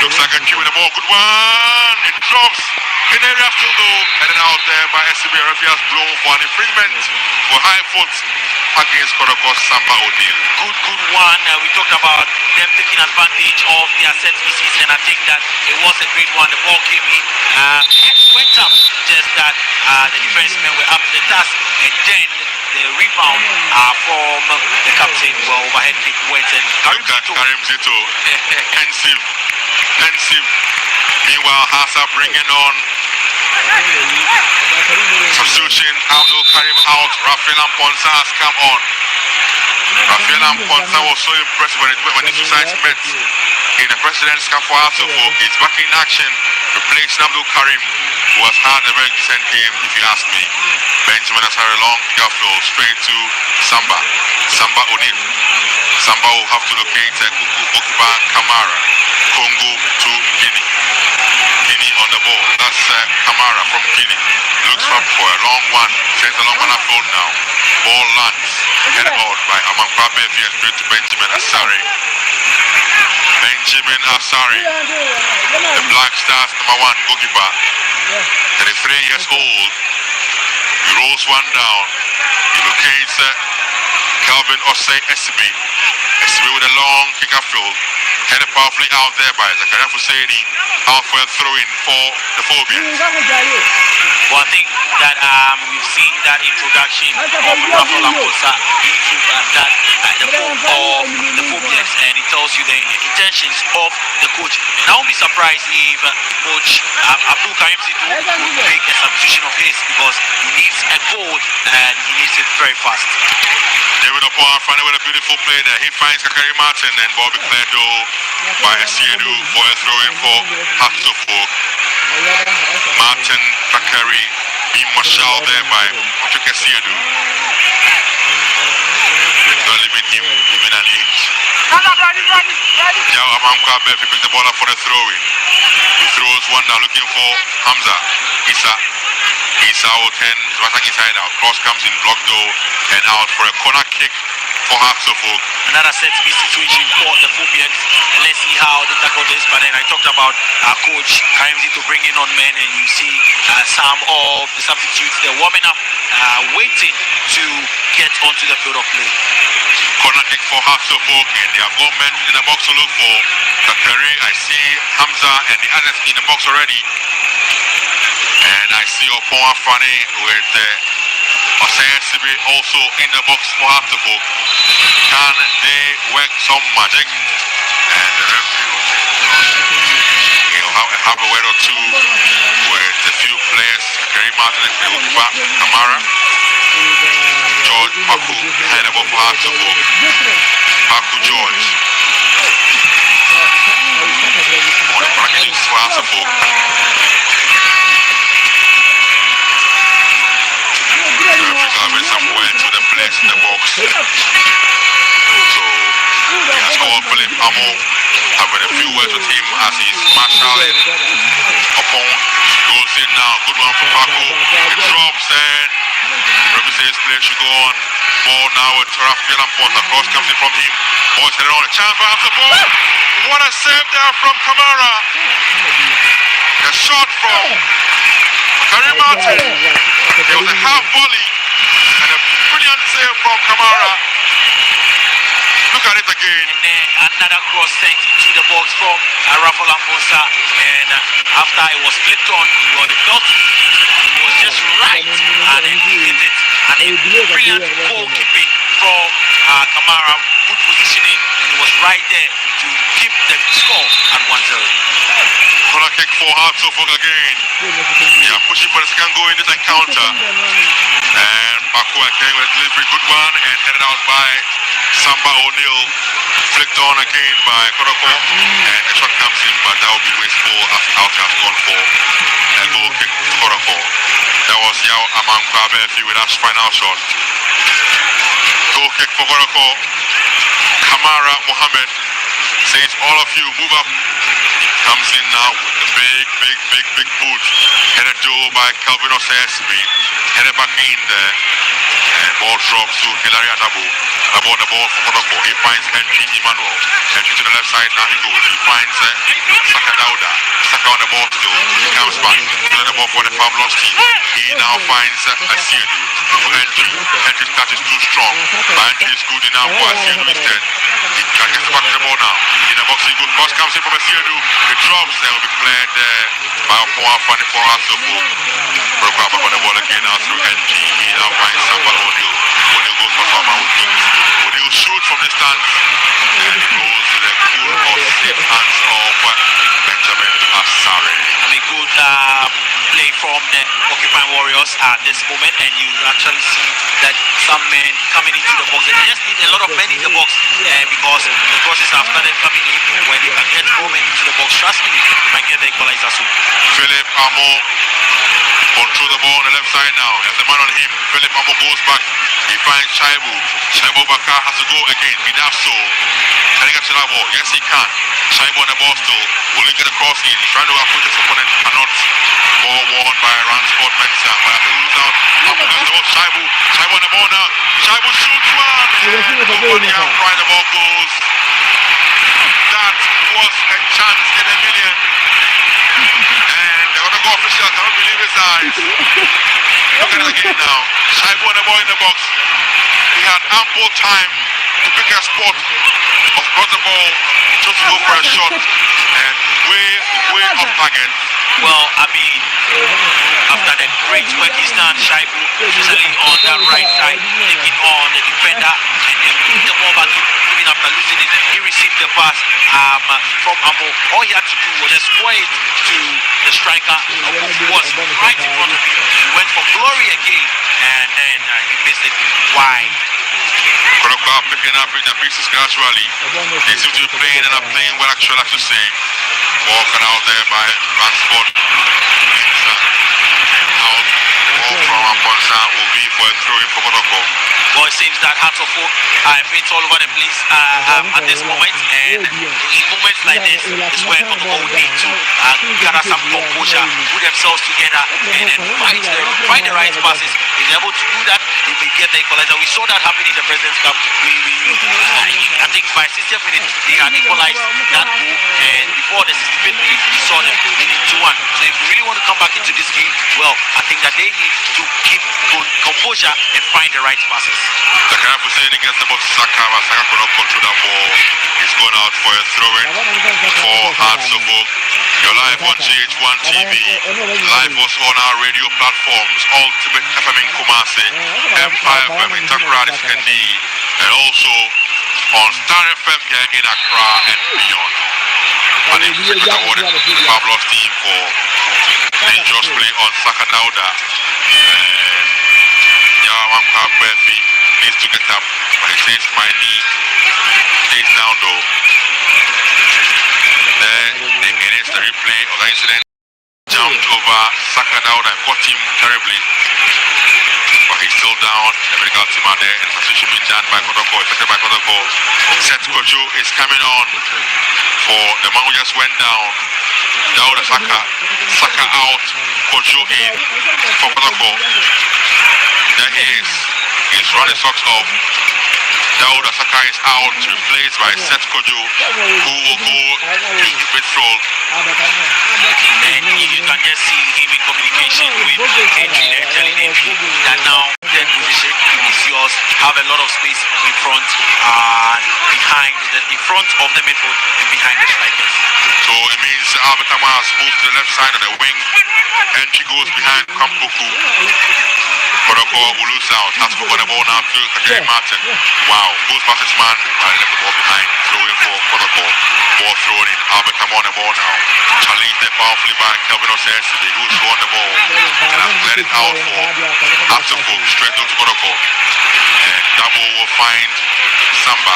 Speaker 2: Looks like a key with the ball. Good one. It drops in the area still though. Headed out there by SCB. Referee has blown for an infringement for high foot against Kotoko's Samba O'Neal.
Speaker 1: Good one. We talked about them taking advantage of their set pieces, and I think that it was a great one. The ball came in, went up, just that the defensemen were up to the task, and then the rebound from the captain, well, overhead kick went and
Speaker 2: Karim Zito. Pensive. Meanwhile, Hassa bringing on substitution. Abdul Karim out. Rafael Amponsa has come on. Rafael Amponsa was so impressed when the two sides met in the President's Cup for Arsenal. He's back in action, replacing Abdul Karim, who has had a very decent game, if you ask me. Benjamin has had a long kick-off flow straight to Samba O'Neal. Samba will have to locate Kukuba Kamara. Congo to Guinea. Guinea on the ball. That's Kamara from Guinea. Looks up for a long one. Sends a long one upfield now. Ball lands. Headed out by Amankwa Befi straight to Benjamin Asare. Benjamin Asare, the Black Stars #1 goalkeeper. 33 years old. He rolls one down. He locates Calvin Osei Esibi. Esibi with a long kick upfield. Headed powerfully out there by Zakaria Husseini. Out for a throw-in for the Phobians.
Speaker 1: Well, I think that we've seen that introduction of Rafa Lamposa into the form of the Phobians, and it tells you the intentions of the coach. And I won't be surprised if Coach Abdul Karim Zito will make a substitution of his, because he needs a goal and he needs it very fast.
Speaker 2: David Opoa finally with a beautiful play there. He finds Kakari Martin and Bobby Cledo by Esiedu for a throw-in for Hatsofo. Martin Kakari being marshaled there by Patrick Esiedu. Not leaving him even an inch. Now Amankwa Befi picks the ball up for the throw-in. He throws one down looking for Hamza Issa. Issa will turn his inside out. Cross comes in, blocked though, and out for a corner kick for Hatsofo.
Speaker 1: Another set piece situation for the Phobians. Let's see how they tackle this. But then I talked about our coach Karim to bring in on men, and you see some of the substitutes they're warming up, waiting to get onto the field of play.
Speaker 2: Corner kick for Hatsofo, and they have got men in the box to look for. Kakari, I see Hamza and the others in the box already. And I see Opoa Fani with Osei also in the box for Hatsofo. Can they work some magic? And the referee will have a word or two with a few players. Kakari Martin and Kupa Kamara. George Paku behind the ball for Hatsofo. Paku George. On the corner kick for Hatsofo. Having some word to the players in the box. So he has called Philip Amo, having a few words with him as he's marshalling upon. Goes in now, good one for Paco. It drops and Remy says play should go on. Ball now with Rafael Lamposa. Cross comes in from him. Boys headed on a chance for after ball. What a save there from Kamara. A shot from Karim Martin. There was a half volley and a brilliant save from Kamara. Look at it again.
Speaker 1: And then another cross sent into the box from Rafa Lamposa, and after it was flipped on, the felt it was just right, and then he hit it. And a brilliant goalkeeping from Kamara, good positioning, and he was right there to keep the score at 1-0.
Speaker 2: Corner kick for Hatsofo again. Yeah, pushing for the second goal in this encounter. And Paku again with a delivery, good one, and headed out by Samba O'Neill. Flicked on again by Kotoko, and the shot comes in, but that will be wasteful as Alti has gone for a goal kick for Kotoko. That was Yao Amankwa Befi with that final shot. Goal kick for Kotoko. Kamara Mohammed says all of you move up. Comes in now with the big boot. Headed to by Calvin Osei. Headed back in there. And ball drops to Hilary Adabu. About the ball for Kotoko. He finds Henry Emmanuel. Henry to the left side, now he goes. He finds Saka Dauda. Saka on the ball still. He comes back. Still on the ball for the Fabulous team. He now finds Asiedu for Henry. Henry's touch is too strong. But Henry is good enough for Asiedu instead. He gets back to the ball now. In the box, he goes. Cross comes in from Asiedu. It drops and will be cleared by Opoa Fani for Hatsofo. Broke up on the ball again now through NG. He now finds Samba O'Neill. O'Neill goes for Samba O'Neill. O'Neill shoots from distance. And it goes to the cool or safe hands of Benjamin Asare.
Speaker 1: I mean, good play from the occupying Warriors at this moment, and you actually see that some men coming into the box. They just need a lot of men in the box, because the process after them coming in, when they can get more men into the box, trust me, they might get the equalizer soon.
Speaker 2: Philip Amo control the ball on the left side now. There's a man on him. Philip Amo goes back. He finds Shaibu. Shaibu Bakar has to go again. He does so. Can he get to that ball? Yes, he can. Shaibu on the ball still. Will he get a cross in? Trying to approach his opponent. Cannot. Ball won by Ransford Mensah. But I think we lose out. Up against the ball. Shaibu. Shaibu on the ball now. Shaibu shoots one. And nobody outright the ball goes. That was a chance in a million. And the other goal official cannot believe his eyes. Look at it again now. Shaibu on the ball in the box. He had ample time to pick a spot of got the ball, just go for a shot, and way off target.
Speaker 1: Well, I mean, after the great work he's done, Shaibu, especially on that right side, taking on the defender, and then putting the ball back in, even after losing it, he received the pass from Amo. All he had to do was just square it to the striker, who was right in front of him. He went for glory again, and then he missed it wide.
Speaker 2: Kotoko are picking up in the pieces gradually. They seem to be playing and are playing well, actually, I have to say. Ball cut out there by Ransford. Out. Ball from Aponsa will be for a throw-in for Kotoko.
Speaker 1: Well, it seems that Hearts of Oak are a bit all over the place at this moment, and in moments like this is where Kotoko will need to gather some composure, put themselves together, and then find the right passes. If they're able to do that, they will get the equalizer. We saw that happen in the President's Cup. I think by 60th minute, they had equalized that goal, and before the 65th minute, we saw them leading 2-1. So if we really want to come back into this game, well, I think that they need to keep good composure and find the right passes.
Speaker 2: The Kanafu saying against the box, Saka cannot control that ball. He's going out for a throw-in for Hearts of Oak. You're live on GH1 TV, live also on our radio platforms, Ultimate FM in Kumasi, Empire FM in Takoradi Sekendi, and also on Star FM here in Accra and beyond. And the cricket awarded to the Pablos team for dangerous play on Saka Dauda. Yawan Kwabefi needs to get up, but he says my knee stays down though. Then they managed the replay of the incident, jumped over Saka Dauda and caught him terribly. But he's still down. The medical team are there, and the substitution being done by Kotoko, effected by Kotoko. Seth Kojo is coming on for the man who just went down. Dauda Saka out, Kojo in for Kotoko. There he is. He's running socks off. Dauda Saka is out, replaced by Seth Kojo, who will go to midfield.
Speaker 1: And you can just see him in communication with Adrian and telling Adrian that now that position is yours. Have a lot of space in front, in front of the midfield and behind the strikers.
Speaker 2: So it means Albertama has moved to the left side of the wing. Entry goes behind Kampuku. Kotoko will lose out. Has to go on the ball now to Kajay Martin. Wow, goes past his man. Right, left the ball behind. Throwing for Kotoko. Ball thrown in. Albertama on the ball now. Challenged there powerfully by Kelvin Osesibi, who's on the ball. And has let it out for Atsufu. Straight on to Kotoko. And double will find Samba.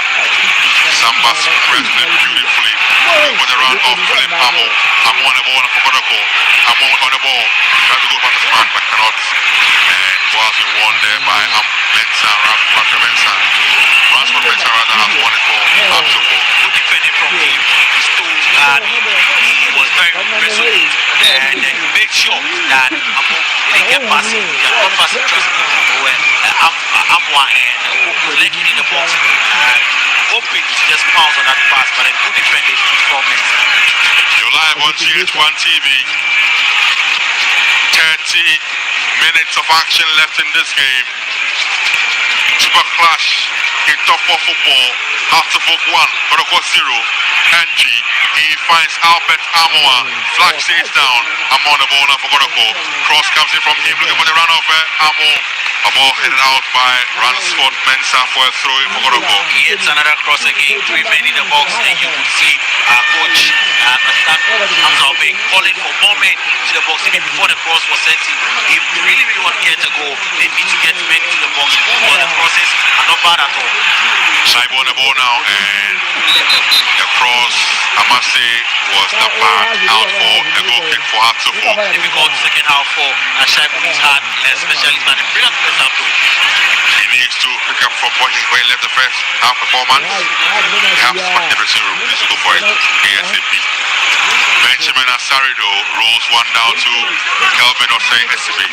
Speaker 2: Samba's pressed it beautifully. For the run of Philip Amo. Amo on the ball for Kotoko. Amo on the ball. Tries to go past his man, but cannot. And ball has been won there by Mensah, Ransford Mensah. Ransford Mensah rather has won it for Atsufu.
Speaker 1: Good defending from him. He was very resolute and made sure that Amo didn't get passing. He had not passing just Amwa and was lacking in the box. Hoping to just pounce on that pass, but a good defending from Mensah.
Speaker 2: You're live on GH1 TV. 30 minutes of action left in this game. Super clash in top 4 football. Hearts of Oak 1, Kotoko 0. Entry, he finds Albert Amoa. Flag stays down. Amo on the ball now for Kotoko. Cross comes in from him, looking for the run of Amo. A ball headed out by Ransford Mensah for a throw-in for Kotoko.
Speaker 1: He hits another cross again, 3 men in the box, and you could see coach Hamza calling for more men to the box even before the cross was sent in. If you really want to get a goal, they need to get men to the box because the crosses are not bad at all.
Speaker 2: Shaibu on the ball now, and the cross, Amas Say was the back out for a goal kick for Hatsufo.
Speaker 1: Difficult second half for Shaibu's had, especially man. Brilliant first half though.
Speaker 2: He needs to pick up from where he left the first half performance. Perhaps back the dressing room needs to go for it ASAP. Benjamin Asarido rolls one down to Kelvin Osei Esibe.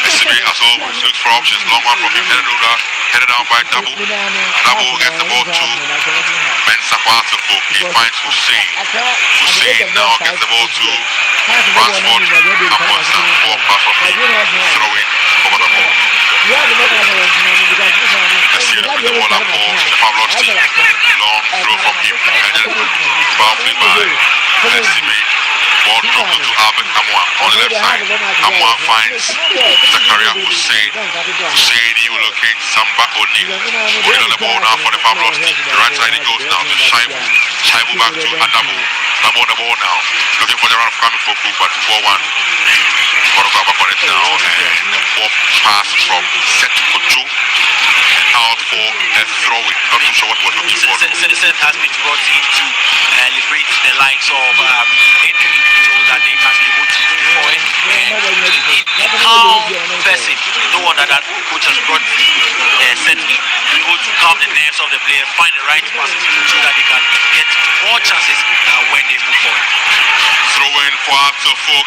Speaker 2: Esibe, as always, looks for options. Long one from him, headed down by Double. Double gets the ball to Mensah Hatsufo. He finds Hussein. Hussein now gets the ball to Ransford Amonsa. Ball pass from him. Throw in over the ball. Let's see the ball up for Pavlovsky. Long throw from him. Headed foul played by Esibe. Ball dropped to Albert Amwa on the left side. Amwa finds Zakaria Hussein. Hussein, he will locate Samba O'Neal. O'Neal on the ball now for the Pavlovsky. The right side he goes now to Shaibu. Shaibu back to Adamu. Adamu on the ball now. Looking for the run of Kwame Foku, but 4-1. Kotoko back on it now. And the fourth pass from Set Kojo. And out for a throw-in. Not too sure what he was looking for.
Speaker 1: Set has been brought in to liberate the likes of Henry so that they can be able to move forward. And calm person, no wonder that coach has brought Set in to be able to calm the nerves of the players, find the right passes so that they can get more chances when they move forward.
Speaker 2: Throw-in for Hatsufo.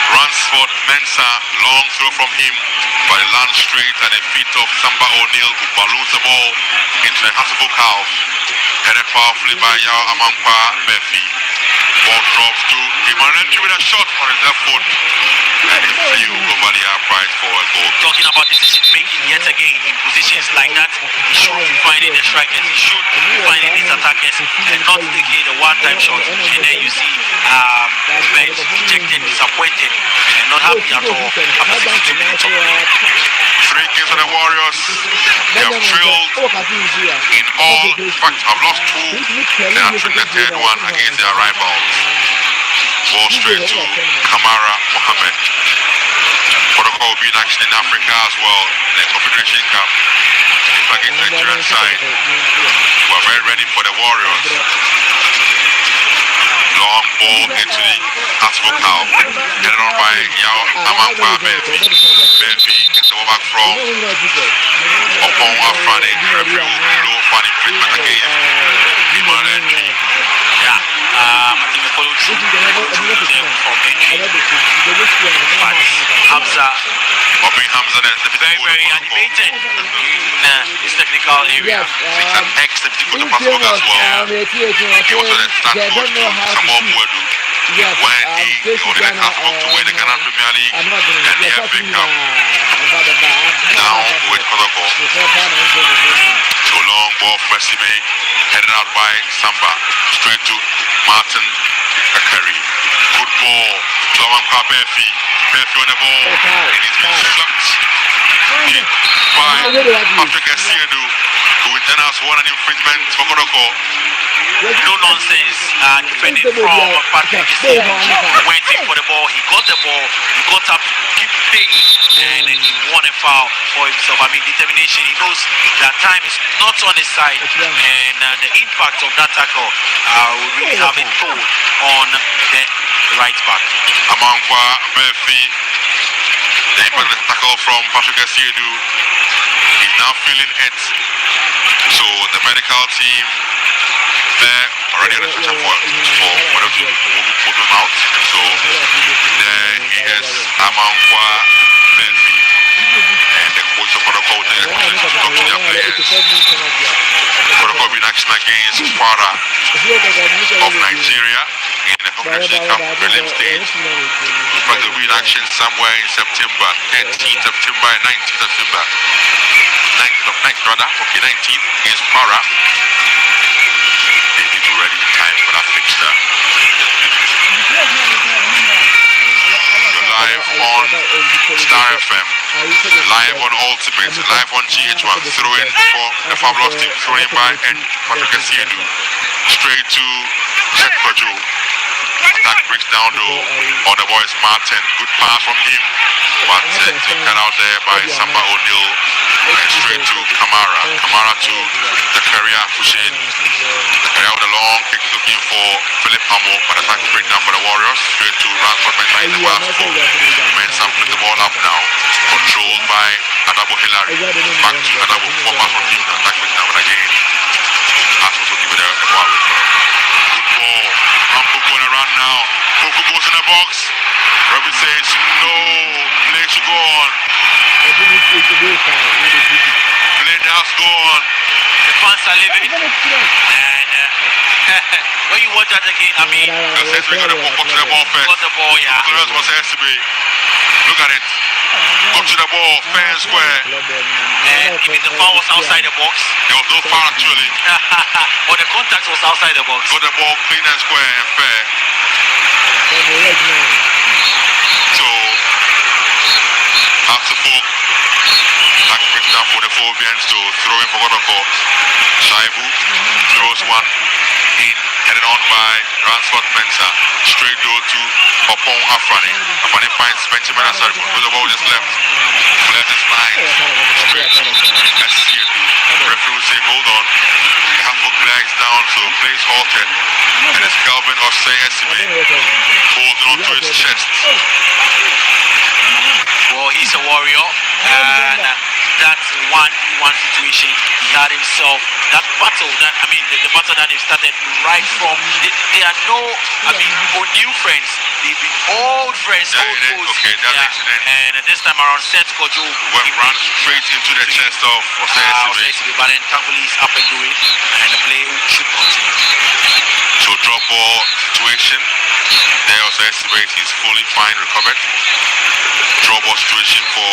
Speaker 2: Ransford Mensah, long throw from him, but it lands straight at the feet of Samba O'Neal, who balloons the ball into the Hatsufo half. Headed powerfully by Yao Amankwa Murphy. Ball drops to Imanenchi with a shot on his left foot, and it flew over the upright for a goal.
Speaker 1: Talking about decision making yet again in positions like that, he should be finding the strikers, he should be finding his attackers and not taking a one-time shot. And then you see bench dejected, disappointed, and not happy at all after 62 minutes of play.
Speaker 2: 3 games for the Warriors. They have trailed in all. In fact, have lost 2. They are trailing the third one against their rivals. Ball straight to Kamara Mohammed. Kotoko will be in action in Africa as well. The Confederation Cup. It's against the Nigerian side. We are very ready for the Warriors. Long ball into the Hatsufo half. Headed on by Yao Amankwa Murphy. Murphy gets the ball back from Opon Afrani. Referee will blow for an infringement against Imanenchi.
Speaker 1: Yeah, I think the follow through from entry, but Hamza very animated in his technical area.
Speaker 2: It's an ex-deputy coach of Pascal as well. He was on the stand coach to Samuel Mwedu when he only let Hatsufo to win the Ghana Premier League and the FA Cup. Now with Kotoko. So long ball from Esime, headed out by Samba, straight to Martin Akari. Good ball to Amankwa Murphy. Murphy on the ball, and he's been swept by Patrick Essiedu, who will then has won an infringement for Kotoko.
Speaker 1: No nonsense defending from Patrick Essiedu. Went in for the ball, he got up, keep paying, and then he won a foul for himself. I mean, determination. He knows that time is not on his side, and the impact of that tackle will really have a toll on the right back.
Speaker 2: Amankwa Murphy, the impact of the tackle from Patrick Essiedu, he's now feeling it. So the medical team, they're already on the stretcher for them to move him out. So there he is, Amankwa Murphy, and the coach of Kotoko will take the opportunity to talk to their players. Kotoko will be in action against Kwara of Nigeria in the Confederation Cup prelim stage. But they'll be in action somewhere in September, 13th September and 19th September. 19th against Kwara. They need to be ready in time for that fixture. You're live on Star FM, live on Ultimate, live on GH1, throwing for the fabulous team, thrown in by Patrick Essiedu, straight to Set Kojo. Attack breaks down though. On the boy is Martin. Good pass from him. But cut out there by Samba O'Neill. And straight to Kamara. Kamara to Zakaria Hussein. Zakaria with a long kick looking for Philip Amo. But attack break down for the Warriors. Straight to Ransford Mensah in the pass for Mensah put the ball up now. Controlled by Adabo Hillary. Back to Adabo. 4 pass from him. Attack break down again. That's also give it a ball. Good ball. Ampo going around now. Kotoko goes in the box. Robin says no. Play to go on. Play does go on.
Speaker 1: The fans are living it. And when you watch that again, I mean,
Speaker 2: That's we got to pop to the ball first.
Speaker 1: got the ball, yeah.
Speaker 2: Clearance was SB. Look at it. Up to the ball, fair and square.
Speaker 1: And even the foul was outside the box.
Speaker 2: There was no foul actually.
Speaker 1: Or the contact was outside the box.
Speaker 2: Got the ball clean and square and fair. So, after folk, back breaks down for the Phobians to throw in for Kotoko. Shaibu throws one in, headed on by Ransford Mensah. Straight door to Opon Afrani. Afrani finds Benjamin Asari. With the ball just left. Left his line. Straight to SCU. Referee will say, hold on. The half-foot flags down, so play is halted. And it's Calvin Osei SCB holding on to his chest.
Speaker 1: Well, he's a warrior, and that's one situation he had himself. That battle, the battle that they started right from. They are no, new friends. They've been old friends, old foes.
Speaker 2: Okay, that makes sense.
Speaker 1: And this time around, Seth Kojo
Speaker 2: Ran straight into the chest of Osei SCB.
Speaker 1: but then thankfully he's up and doing, and the play should continue.
Speaker 2: So drop ball situation. There was estimate he's fully fine, recovered. Drop ball situation for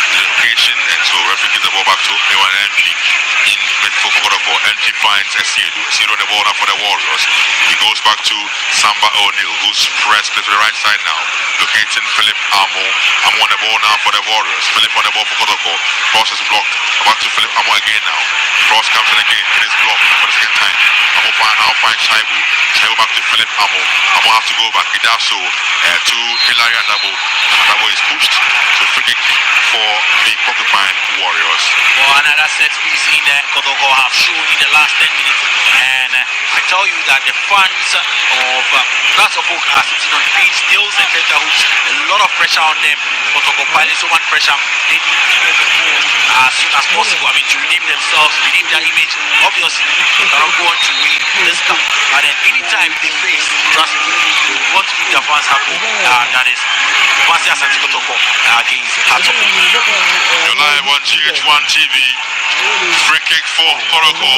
Speaker 2: the location, and so referee gives the ball back to A1 MP in midfield for Kotoko. MP finds Esidu. Esidu on the ball now for the Warriors. He goes back to Samba O'Neill, who's pressed to the right side now. Locating Philip Amo. Amo on the ball now for the Warriors. Philip on the ball for Kotoko. Cross is blocked. Back to Philip Amo again now. Cross comes in again. It is blocked for the second time. Amo now finds Shaibu. Shaibu back to Philip Amo. Amo has to go back. He does so to Hilary Adabo. Adabo is pushed. So free kick for the Porcupine Warriors.
Speaker 1: Well, another set piece in there Kotoko have shown in the last 10 minutes. And I tell you that the fans of Kotoko are sitting on pins, nails and tenterhooks. A lot of pressure on them. Kotoko piling so much pressure. They need to get the goal as soon as possible. To redeem themselves, redeem their image. Obviously, they cannot go on to win this cup. But then anytime they face, trust me, they want to make their fans happy. That is Vansia Santi Kotoko against Hato.
Speaker 2: You're live on GH1 TV. Free kick for Kotoko.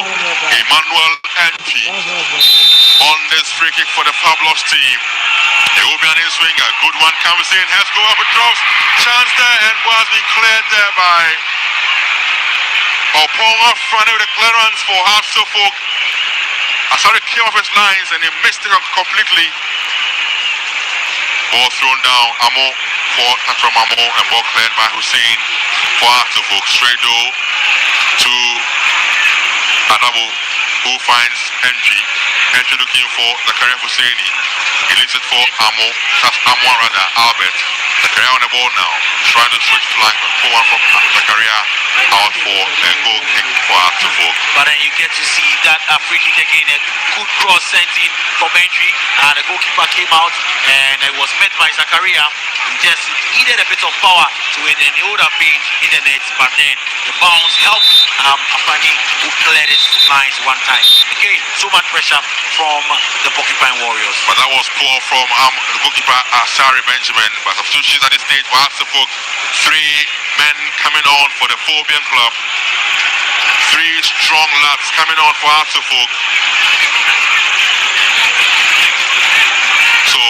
Speaker 2: Emmanuel NP on this free kick for the Pablos team. It will be an in-swinger. Good one comes in. Has go up and drops. Chance there and was being cleared there by Oponga front with the clearance for half Suffolk. I saw it came off his lines and he missed it completely. Ball thrown down. Amo for from Amo and ball cleared by Hussein for half Suffolk. Straight though to Adabo, who finds entry. Entry looking for Zakaria Husseini. He leaves it for Amo. That's Amo rather, Albert. Zakaria on the ball now. Trying to switch flank, but pull one from Zakaria out for a goal kick for Suffolk.
Speaker 1: But then you get to see that free kick again. A good cross sent in from entry, and the goalkeeper came out, and it was met by Zakaria. He just needed a bit of power to it, and he would have been in the net. But then the bounce helped Afani, who cleared his lines one time. Again, so much pressure from the Porcupine Warriors.
Speaker 2: But that was poor from the goalkeeper Asari Benjamin. But substitutions at this stage for Suffolk. 3 men coming on for the Phobian club. 3 strong lads coming on for Suffolk. So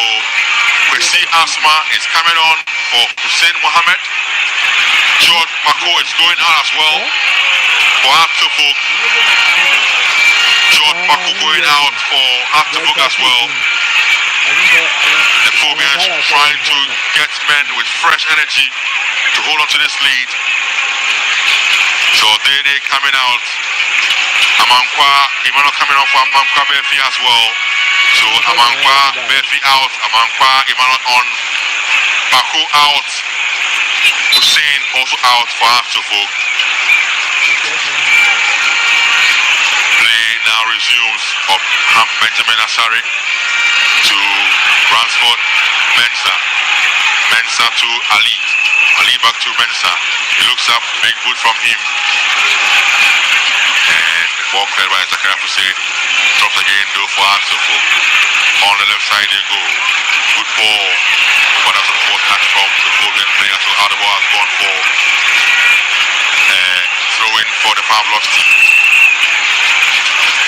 Speaker 2: we see Asma is coming on for Hussein Mohammed. George Mako is going out as well for Suffolk. George Mako going out for Suffolk as well. The Phobians trying to get men with fresh energy to hold on to this lead. So they coming out. Amankwa, Emmanuel coming out for Amankwa Befi as well. So Amankwa, Murphy out, Amankwa, Emmanuel on, Baku out, Hussein also out for Afterfolk. Play now resumes of Benjamin Asari to Bransford Mensah. Mensah to Ali. Ali back to Mensah. He looks up, big boot from him. And ball cleared by Zakaria Hussein. Drops again though for Afterfolk. On the left side they go. Good ball. But that's a poor touch from the Korean player. So how the ball has gone for throw in for the Pavlov's team.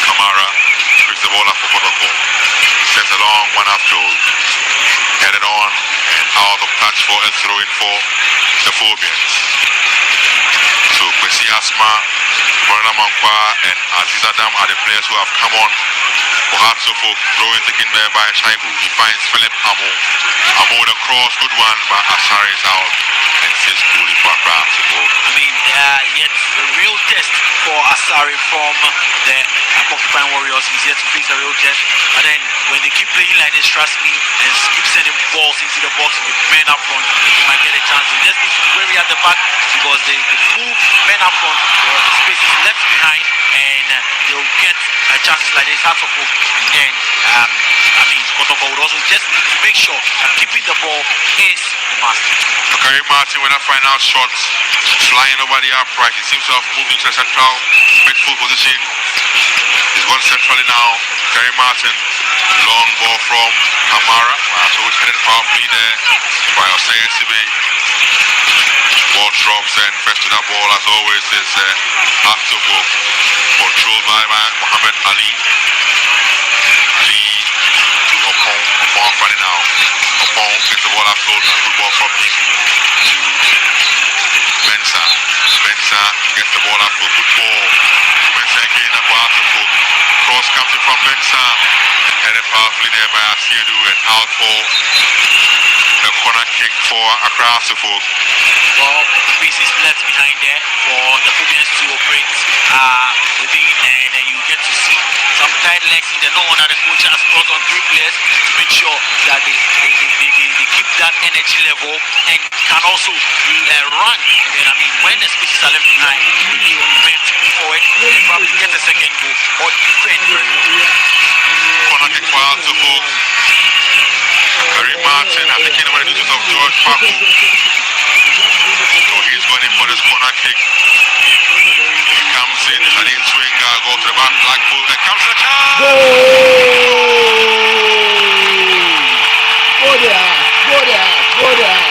Speaker 2: Kamara picks the ball up for Kotoko. Sets a long one up throw. Headed on and out of touch for a throw in for the Phobians. So Kwesi Asma, Brother Mankwa and Aziz Adam are the players who have come on. Ohatsofo throwing taken there by Shaibu. He finds Philip Amo. Amo the cross, good one, but Asari is out and says coolly for Accra.
Speaker 1: I mean, yet the real test for Asari from the Porcupine Warriors. He's yet to face a real test. But then when they keep playing like this, trust me, and keep sending balls into the box with men up front, they might get a chance. They just need to be wary at the back because they move men up front, the space is left behind, and they'll get chances like this. Half of hope. And then, I mean, Kotoko would also just need to make sure that keeping the ball is the must.
Speaker 2: Okay, Martin with that final shot, flying over the upright. He seems to have moved into the central midfield position. He's gone centrally now. Kerry Martin, long ball from Kamara. So he's headed powerfully there by Hossein Sibe. Ball drops and first to that ball as always is Afterbo. Controlled by Muhammad Ali. Ali to Opon. Opon running now. Opon gets the ball upfield. Good ball from him to Mensah. Mensah gets the ball upfield. Good ball. Mensah again up for Afterbo. Cross comes in from Mensah. Headed powerfully there by Asiedu and out for the corner kick for Accra Afterfolk.
Speaker 1: Well, space is left behind there for the Phobians to operate within, and then you get to see some tight legs in the no one that the coach has brought on 3 players to make sure that they keep that energy level and can also run. And I mean, when the spaces are left behind, you need to move forward and probably get a second goal or defend very well.
Speaker 2: Corner kick for Afterfolk. Kerry Martin has taken over the duties of George Paku. So he's going in for this corner kick. He comes in, Shadin Swinger, go to the back, Blackpool, there comes the chance!
Speaker 4: Go there, go there, go there,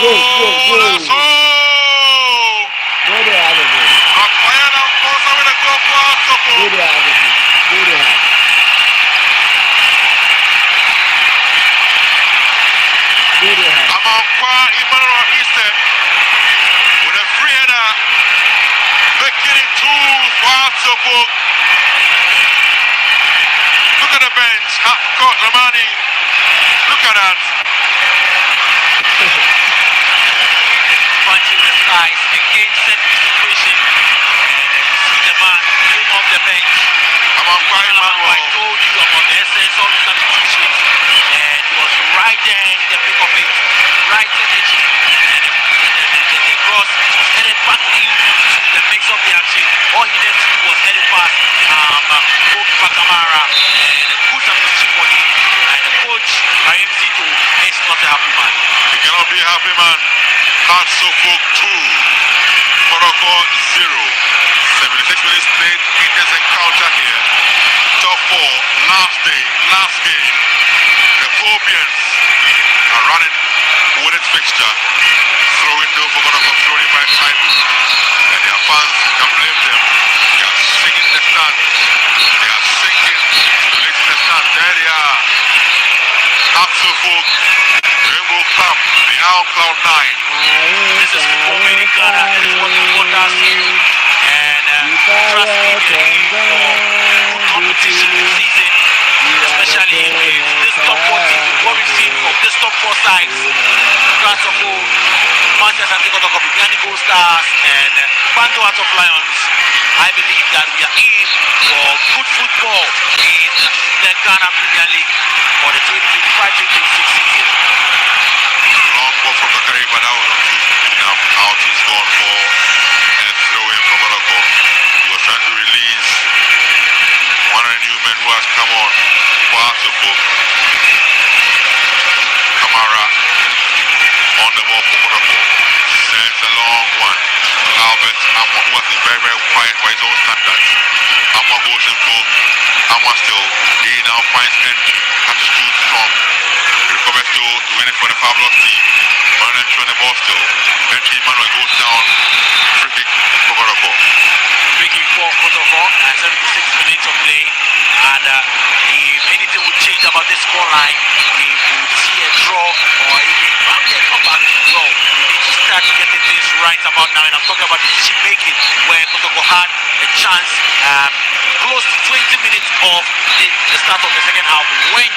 Speaker 4: go.
Speaker 2: That's all!
Speaker 4: Go there, Alvin.
Speaker 2: Rafael Amposa with a goal for Afterfolk.
Speaker 4: Go there, Alvin. Go there.
Speaker 2: Amankwa Emmanuel Easton with a free header, making it 2 for Afterfolk. Look at the bench, Coach Lamani. Look at that.
Speaker 1: Punching the sides against set situation, and then you see the man came off the bench.
Speaker 2: Amankwa
Speaker 1: I
Speaker 2: Emmanuel.
Speaker 1: told you about the essence of substitutions, and he was right there in the pick of it, right energy, and the cross was headed back into the mix of the action. All he needed to do was head it past goalkeeper Kamara, and a good substitution for him. And the coach, Karim Zito, is not a happy man.
Speaker 2: He cannot be a happy man. Afterfolk 2, Kotoko 0. 76 minutes played in this encounter here. Top 4, last day, last game. The Phobians are running with its fixture. Throwing though for Kotoko, throwing by Shaibu. And their fans can blame them. They are singing in the stand. They are singing to the the stand. There they are. Afterfolk, Rainbow Club, they are on cloud 9.
Speaker 1: This is football made in Ghana. This is what football does to you. And trust me, we are in for competition this season, especially with this top 4 team. What we've seen from this top 4 sides, Kotoko, Manchester City, Kotoko, Bibiani Gold Stars, and Pando Heart of Lions. I believe that we are in team for good football in the Ghana Premier League for the 2025-2026 season.
Speaker 2: Long ball from Zakari, but that was not too enough. Out is gone for a throw in from Kotoko. He was trying to release one of the new men who has come on for Kotoko. Kamara on the ball for Kotoko. Sends a long one. Albert Amwa, who has been very, very quiet by his own standards. Amwa goes in full. Amwa still. He now finds entry. Catches too strong. He recovers to win it for the Fabulous team. One entry on the ball still. Entry Manuel goes down. Free kick for Kotoko.
Speaker 1: Free kick for Kotoko at 76 minutes of play. And if anything would change about this scoreline, we would see a draw or even a comeback. So we need to start getting things right about now. And I'm talking about the decision making where Kotoko had a chance close to 20 minutes of the start of the second half when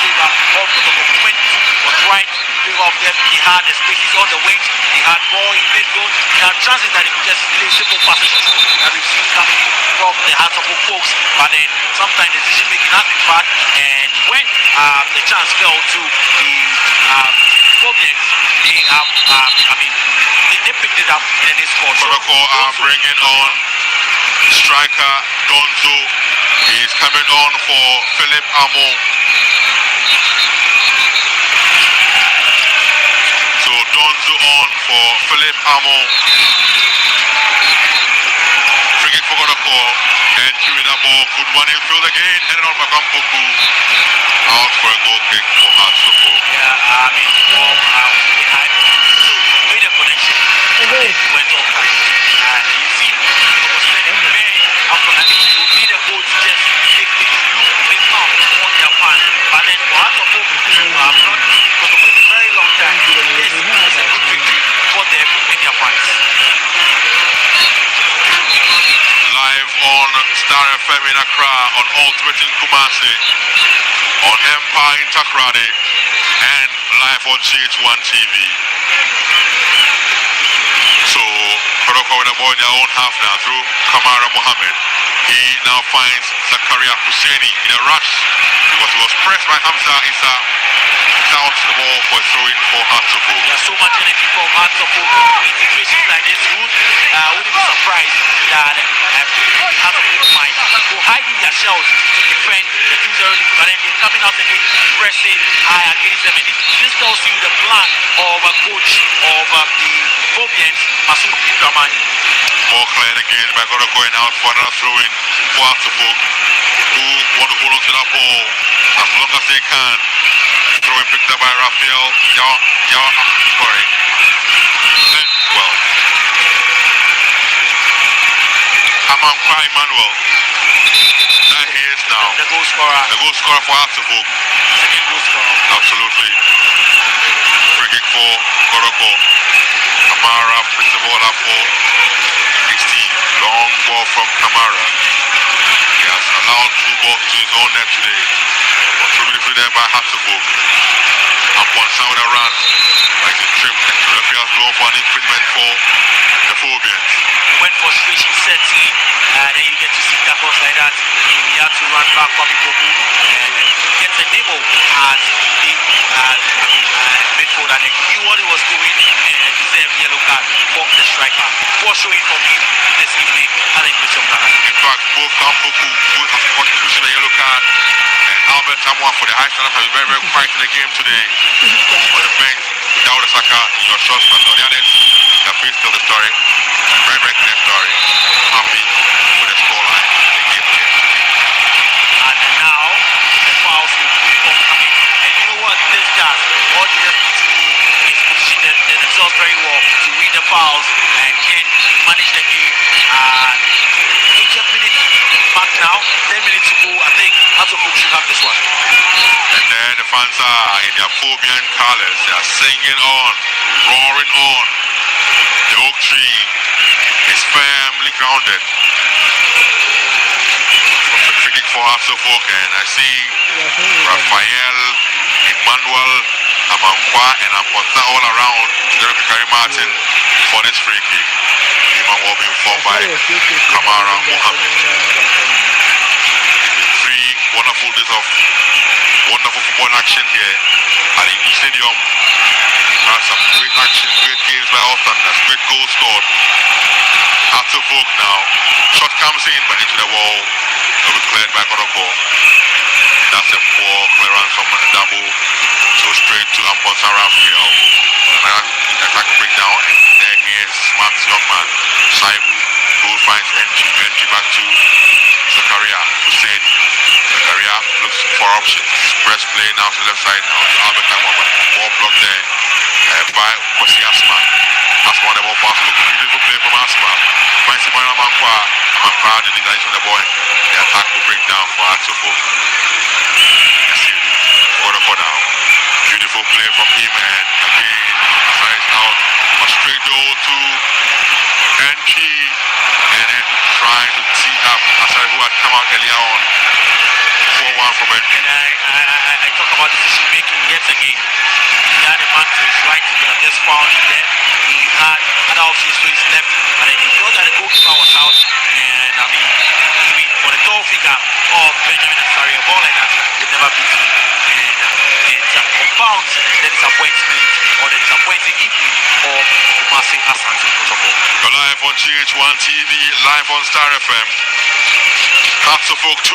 Speaker 1: favor of Kotoko went to was right in favor of them. He had the spaces on the wings, he had ball in midfield, he had chances that he could just play simple passes through that we've seen coming in from the hearts of folks. But then sometimes the decision making has been bad, and when the chance fell to the Phobia, they have they picked it up and then they scored.
Speaker 2: Kotoko are bringing on striker Donzo. He's coming on for Philip Amo. So Donzo on for Philip Amo. Free kick for Kotoko. Entry with that ball. Good one infield again. Headed on by Kampoku. Out for a goal kick for Hatsoko.
Speaker 1: Yeah, really high. So made a connection. And then he went off right. And you see, he was sending very after that. You need a goal to just take things look big mouth on their pan. But then for Hatsoko, not because of a very long time, this is a good victory for them in their fans.
Speaker 2: Live on Star FM in Accra, on Ultimate in Kumasi, on Empire in Takrady, and live on CH1 TV. So, Kotoko with the ball in their own half now through Kamara Mohammed. He now finds Zakaria Husseini in a rush because he was pressed by Hamza Issa. Out the ball for throwing for Hatsoko.
Speaker 1: There's so much energy from Hatsoko in situations like this. Wouldn't be surprised that Hatsoko might go hiding their shells to defend the 2-0 lead, but then they're coming out again, pressing high against them. And this tells you the plan of a coach of the Phobians, Masoud Dramani.
Speaker 2: Ball cleared again by Kotoko going out for another throw-in for Hatsoko, who want to hold on to that ball as long as they can. Throwing picked up by Raphael. Well, Amankwa Emmanuel. That he is now.
Speaker 1: The goal scorer.
Speaker 2: The goal scorer for Hatsoko.
Speaker 1: Second goal scorer.
Speaker 2: Absolutely. Free kick for Kotoko. Kamara puts the ball up for 16. Long ball from Kamara. He has allowed 2 balls to his own net today. Contributed there by Hatsoko. Upon sound a run, like a trip, the referee has blown for an infringement for the Phobians.
Speaker 1: When frustration sets in, then you get to see tackles like that. You have to run back from Ikoku and get the nibble at the midfield, and he knew what he was doing and deserved yellow card for the striker. For showing for him this evening, I think this is
Speaker 2: in fact, both Kampoku, who has received a yellow card, and Albert Amwa for the high standard have been very, very quiet in the game today. On the bench, Dawda Saka, your shots, but on the other end, the face tells the story. Very, very clear story. Happy with the scoreline in the game yesterday.
Speaker 1: And now, the fouls will keep on coming. And you know what this does? All you have to do is position themselves very well to read the fouls and then manage the game. 80th minute back now, 10 minutes to go. I think Hatsoko should have this one.
Speaker 2: And then the fans are in their Phobian colors. They are singing on, roaring on. The oak tree is firmly grounded. From the free kick for Hatsoko, and I see Raphael, Emmanuel, Amankwa, and Aponta all around Derek Kari Martin for this free kick. man will be fought by Kamara Mohammed. 3 wonderful days of wonderful football action here at the East Stadium. That's some great action, great games by all standards, great goals scored. Out of vogue now. Shot comes in, but into the wall. It was cleared by Kotoko. That's a poor clearance from the double. So straight to Amponsa Raphael. Another attack breakdown, and there he is, smart young man, Saibu, who finds entry back to Zakaria Hussein. Zakaria looks for options. Press play now to the left side, now to Albert Kamwa, but ball blocked there by Kwasi Asma. Asma on the ball pass, beautiful play from Asma. Finds Simona Mankwa. Mankwa did the nice on the boy. The attack will break down for Atsofo. Kotoko now. Beautiful play from him, and again, sides out. A straight goal to NG, and then trying to tee up Asari, who had come out earlier on. 4-1 from NG.
Speaker 1: And I talk about decision making yet again. He had a man to his right, he could have just found it there. He had other options to his left, but he thought that the goalkeeper was out. And I mean, even for the tall figure of Benjamin Asari, a ball like that would never beat him. And it compounds the disappointment or the disappointing evening of Kumasi Asante Kotoko.
Speaker 2: You're live on GH1 TV, live on Star FM. Hearts of Oak 2,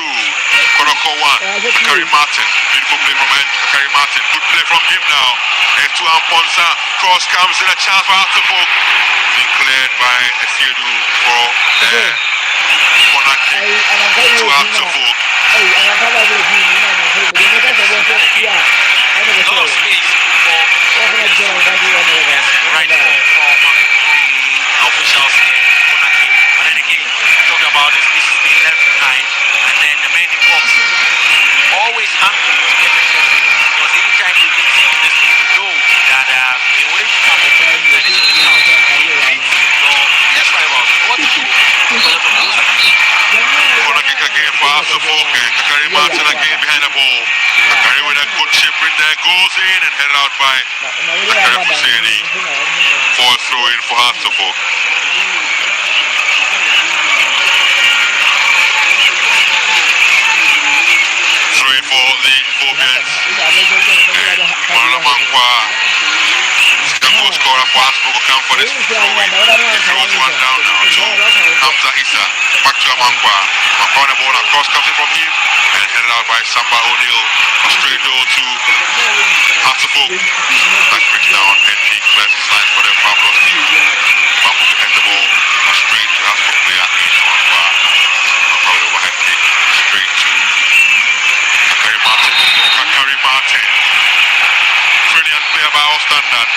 Speaker 2: Kotoko 1, Kakari Martin. Beautiful play from Kakari Martin. Good play from him now. And to Amponsa. Cross comes in, a chance for Hearts of Oak. Declared by Esiedu for corner kick to Hearts of Oak.
Speaker 1: A lot of space for right from the officials there. But then again, I talk about the spaces being left behind, and then the men in box always hungry to get the ball. Because anytime you get this, you know that they wouldn't come and they should come. So yes, right about what to do.
Speaker 2: Corner kick again for Asofo, and Kakari Martin again behind the ball. Kakari with a good chip in there, goes in and headed out by Kakari Husseini. For a throw in for Asofo. Throw in for the Phobians. And Marla Mankwa, second goal scorer for Asofo, will come for this throw in. He throws one down now to Hamza Issa. Back to Mankwa. Mankwa on the ball, across comes in from him and headed out by Samba O'Neill. A straight goal to Asofo. That breaks down and he clears his line for the Pablos team. Pablo behind the ball. A straight to Asofo player in Mankwa. Mankwa with overhead kick. Straight to Kakari Martin. Kakari Martin. Brilliant player by all standard.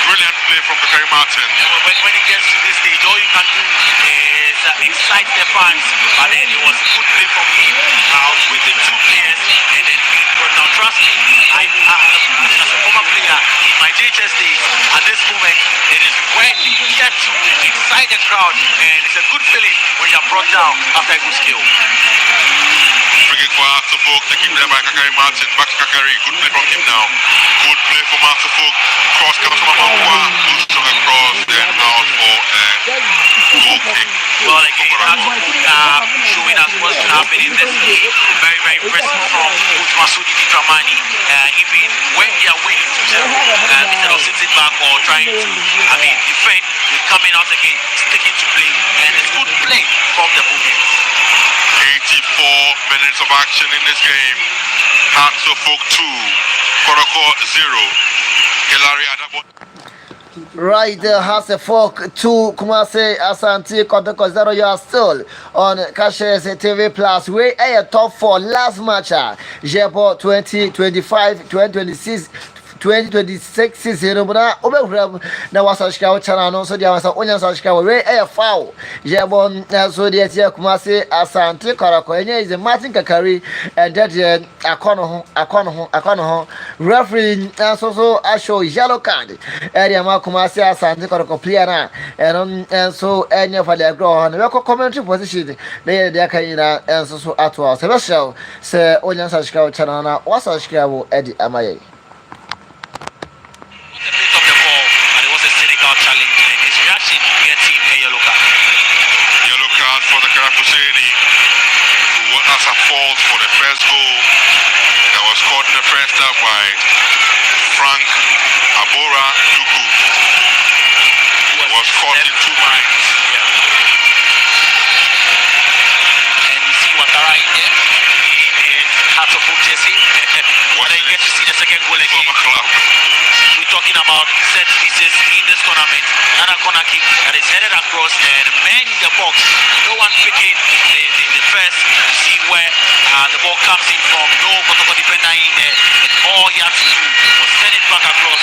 Speaker 2: Brilliant play from Kakari Martin.
Speaker 1: Yeah, when it gets to this stage, all you can do is excite the fans. But then it was good play from him with the two players, and then but now trust me, as a former player in my JHS days, at this moment, it is when you get to excite the crowd, and it's a good feeling when you're brought down after a good skill.
Speaker 2: Free kick for Asofo, taken there by Kakari Martin. Back to Kakari. Good play from him now. Good play from Asofo. Cross comes from Amankwa. Good strong across. Then out for goal kick.
Speaker 1: Well, again, that's showing us what's happening in this game. Very, very impressive from Coach Masudi Dramani. Even when they are winning 2-0, instead of sitting back or trying to, defend, they're coming out again, sticking to play, and it's good play from the Bulldogs.
Speaker 2: 84 minutes of action in this game. Hearts of Oak 2, Kotoko 0. Hilary Adabo.
Speaker 4: Right there, has a fork to Kumasi Asante Kotoko 0. You are still on Cashes TV Plus. We are top 4 last match. Jebo 2025, 2026. 2026 season bra obewura na wasashika channel no so dia wasa onya sashika we foul je bon so dia tie Kumasi Asante Kotoko enye is Martin Kakari and that akono ho referee so show yellow card area ma Kumasi Asante Kotoko player na and so enye for the ground we ko commentary position na dia kan ina so atwa special se onya sashika channel na wasashika wo edi amaye.
Speaker 1: The bit of the ball, and it was a Senegal challenge, and his reaction getting a yellow card.
Speaker 2: caught in the first half by Frank Abora Duku. Was caught in 2 minds.
Speaker 1: And you see Watara in there. Heart of Jesse. But then you get to see the second goal again. We're talking about set pieces in this tournament. Another corner kick that is headed across and man in the box. No one picking the first to see where the ball comes in from. No Kotoko defender in there. And all he had to do was send it back across.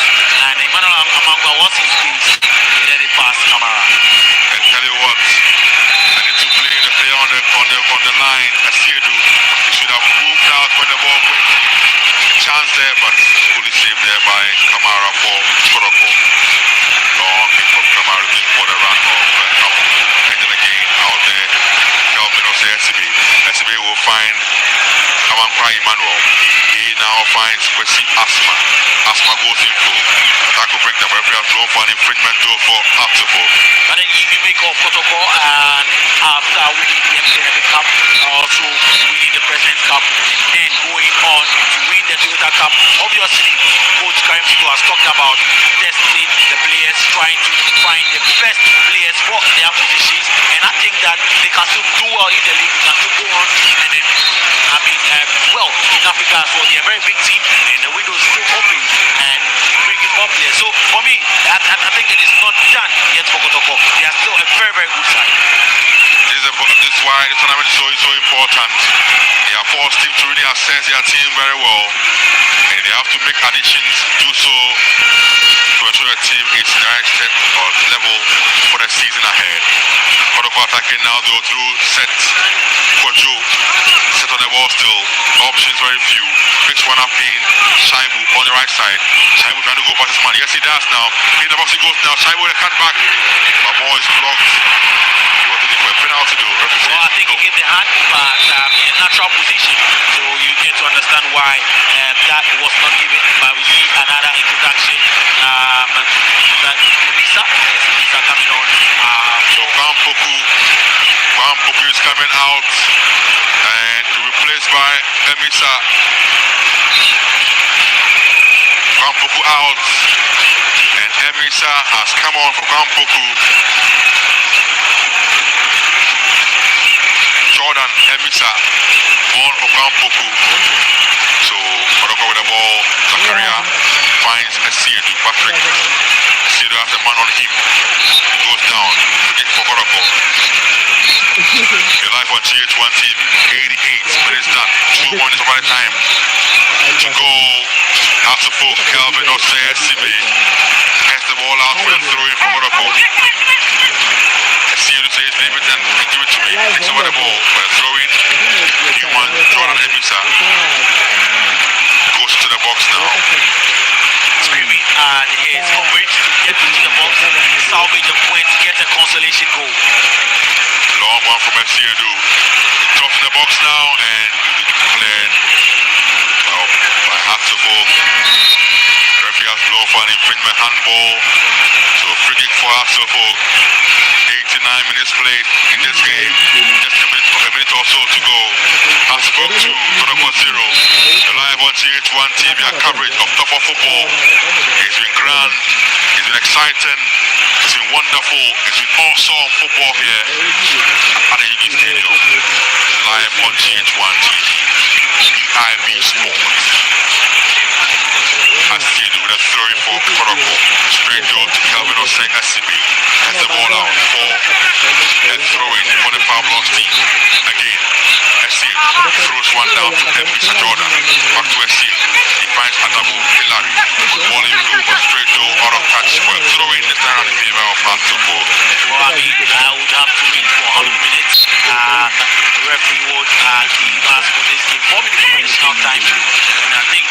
Speaker 1: And Emmanuel Amangwa was in space. He let it pass Kamara.
Speaker 2: And tell you what, I need to play the player on the line. Asiedu, he should have moved out when the ball went. Chance there, but fully saved there by Kamara for Kotoko. Long kick from Kamara looking for the run of and then again out there. Kelvin of SCB. SCB will find Amankwa Emmanuel. He now finds Kwesi Asma. Asma goes in full. That could break the referee has blown for an infringement goal for Atsupo.
Speaker 1: But then if you make off Kotoko and after winning the MTN Cup, also winning the President's Cup, and then going on to win the Toyota Cup, obviously Coach Karim Tito has talked about testing the players, trying to find the best players for their positions, and I think that they can still do well in the league, they can still go on and then well in Africa as well. They're a very big team and the window is still open and bringing more players. So for me, I think it is not done yet for Kotoko. They are still a very, very good side.
Speaker 2: This is why the tournament is so important. They are forced to really assess their team very well, and they have to make additions, do so to ensure the team is the right step or level for the season ahead. Kotoko attacking now though through set. Kojo set on the ball still. Options very few. Picks one up in Shaibu on the right side. Shaibu trying to go past his man. Yes, he does now. In the box he goes now. Shaibu the cut back. But ball is blocked. He was looking for a penalty though.
Speaker 1: Well, I think he gave the hand, but in a natural position. So you get to understand why that was not given. But we see another introduction. That Lisa coming on.
Speaker 2: So Kwampoku is coming out and replaced by Emisa. Kwampoku out and Emisa has come on for Kwampoku. Jordan Emisa on for Kwampoku. So Kotoko with the ball. Zakaria finds Asiedu. Patrick Asiedu has a man on him. He goes down. Looking for Kotoko. You're live on GH1 TV. 88 minutes done. 2 minutes over the time. To go. Atsupo, Kelvin Osei SCB. Has the ball out for the throw in for Kotoko. Asiedu says leave it and give it to me. Takes over the ball. For the throw in. Human Jordan Emisa. Goes to the box now.
Speaker 1: Screaming and it's hungry to get into the box, salvage a point, get a consolation goal.
Speaker 2: Long one from Asiedu. He drops in the box now and declared by Atsupo. The referee has blown for an infringement handball. So free kick for Atsupo. 89 minutes played in this game. Just a minute or so to go. Atsupo 2, Kotoko 0. You're live on GH1 TV. Our coverage of top of football. It's been grand. It's been exciting. It's been wonderful. It's been awesome football here at the UB Stadium. Live on GH1 TV. EIB Sports. Asiedu with a throwing for Kotoko. Straight goal to Kelvin Osei SCB. Has the ball out for a throwing for the Power Blast team. Again, Asiedu throws one down to Emisa Jordan. Back to Asiedu. He finds Adamu Hilari. Ball in blue, but straight goal out of touch. But throwing the time in favor of Atsupo.
Speaker 1: Well, I mean, I would have to win for 100 minutes. The referee would keep us for this game 4 minutes of additional time. And I think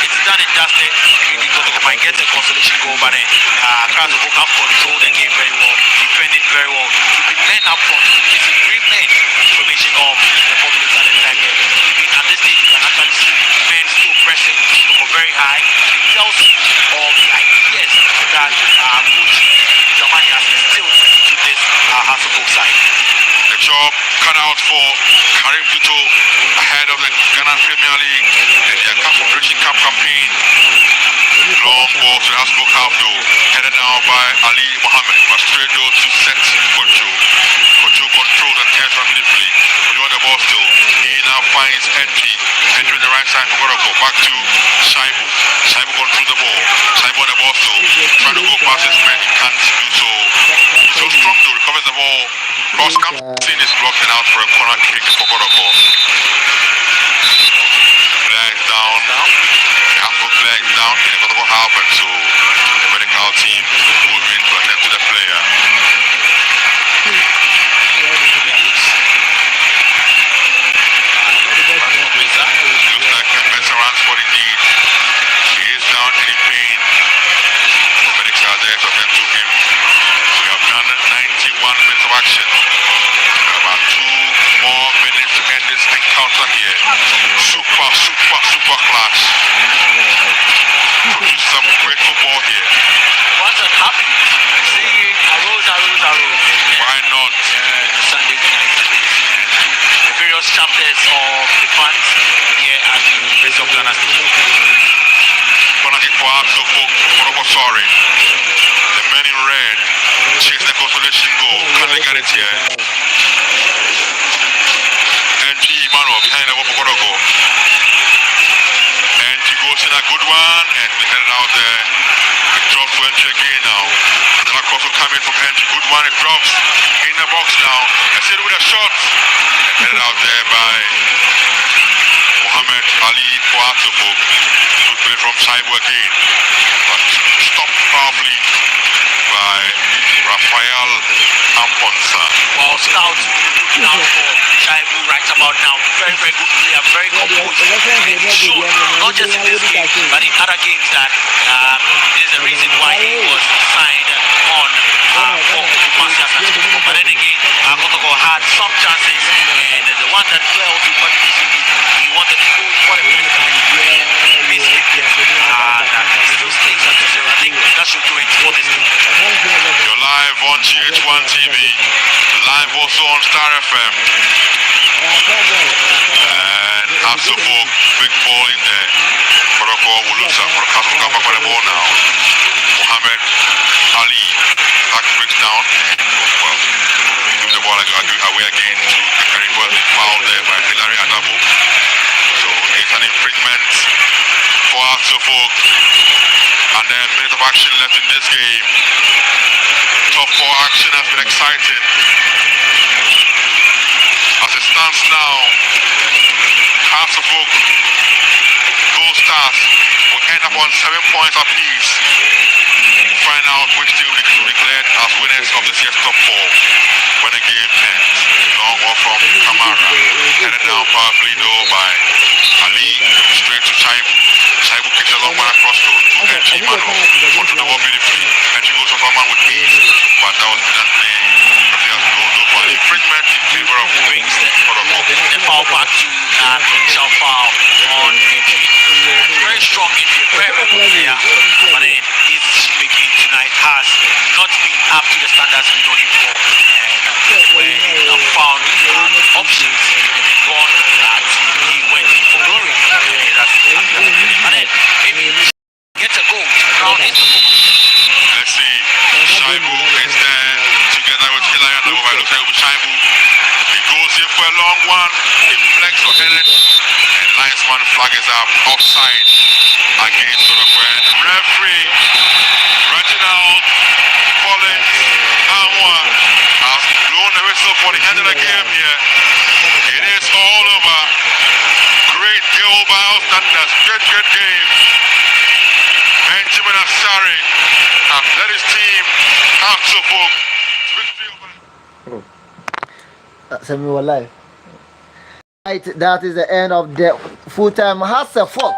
Speaker 1: it's done and dusted. Maybe Kotoko might get a consolation goal, but then Kotoko have controlled the game very well, defending very well, keeping men up front, using 3 men formation of the 4 minutes at the time. Even at this stage, you can actually see men still pressing very high. It tells you of the ideas that Coach Zamani has instilled into this Atsupo side.
Speaker 2: The job cut out for Karim Tito ahead of the Ghana Premier League and their cup of Federation Cup campaign. Long ball to Hasbrook half though. Headed down by Ali Mohammed. But straight though to set Kocho. Kocho controls and cares immediately. Kocho on the ball still. He now finds entry. Entry on the right side for Kotoko. Back to Shaibu. Shaibu controls the ball. Shaibu on the ball still. Trying to go past his man. He can't do so. So strong though. Recovers the ball. Cross comes in is blocked and out for a corner kick for Kotoko. Flags down. Half flags down in the Kotoko half, and so the medical team moved in to attend to the player. Looks like Mensah runs for the need. He is down and in pain. The medics are there to attend to him. We have done 91 minutes of action. About 2 more minutes to end this encounter here. Super class. Produce some great football here.
Speaker 1: Once I'm happy, singing arose.
Speaker 2: Why not?
Speaker 1: Sunday night. The various chapters of the fans here at the University of Ghana Station.
Speaker 2: Gonna kick for Arts of Kotoko, sorry. The men in red chase the consolation goal. Can they get it here? NG Emmanuel behind the ball for Kotoko. And he goes in a good one, and we headed out there. It drops to entry again now. Another cross will come in from entry. Good one, it drops in the box now. And still with a shot. And headed out there by Mohammed Ali for Atofo. Good play from Shaibu again. But stopped powerfully by Rafael Amponsa.
Speaker 1: Well, Scout looking out for Shaibu right about now. Very good player, very composed. And he showed, not just in this game, but in other games that this is the reason why he was signed on for Masters. But then again, Kotoko had some chances, and the one that fell to he wanted to go for the first time and missed it. And still stays at 0. I think that should do it for this team.
Speaker 2: You're live on GH1 TV, live also on Star FM. And Asofo, big ball in there. Kotoko will lose up for Castle come back for the ball now. Mohammed Ali, back breaks down. Well, give the ball away again to the Caribbean. Foul there by Hilary Adabo. So it's an infringement for Asofo. And then a minute of action left in this game. Top 4 action has been exciting. As it stands now, Hasselhoek Gold Stars will end up on 7 points apiece. Find out which team will be declared as winners of this year's top 4 when the game ends. Long ball from Kamara, headed down powerfully though by Ali, straight to Shaibu. Shaibu kicks a long one across road to NG Manuel. Control the ball beautifully. NG goes off a man with ease, but that was brilliantly. Infringement in favor of Wings.
Speaker 1: The foul back to shall foul on entry. Very strong entry, very good player. But then his making tonight has not been up to the standards we know him for. And when he found options and gone that he went in for glory. And then maybe get a goal around it.
Speaker 2: Let's see. Shaibu is there together with Hilary and over. Looks like with Shaibu. He goes in for a long one. He flex or headed. And linesman flag is up offside against Kotoko. Referee Reginald Collins Amwa has blown the whistle for the end of the game here. It is all over. Great goal by all standards. Good game. Benjamin Asari has led his team out to book.
Speaker 4: Send me one live. Right, that is the end of the full-time Hasselhoek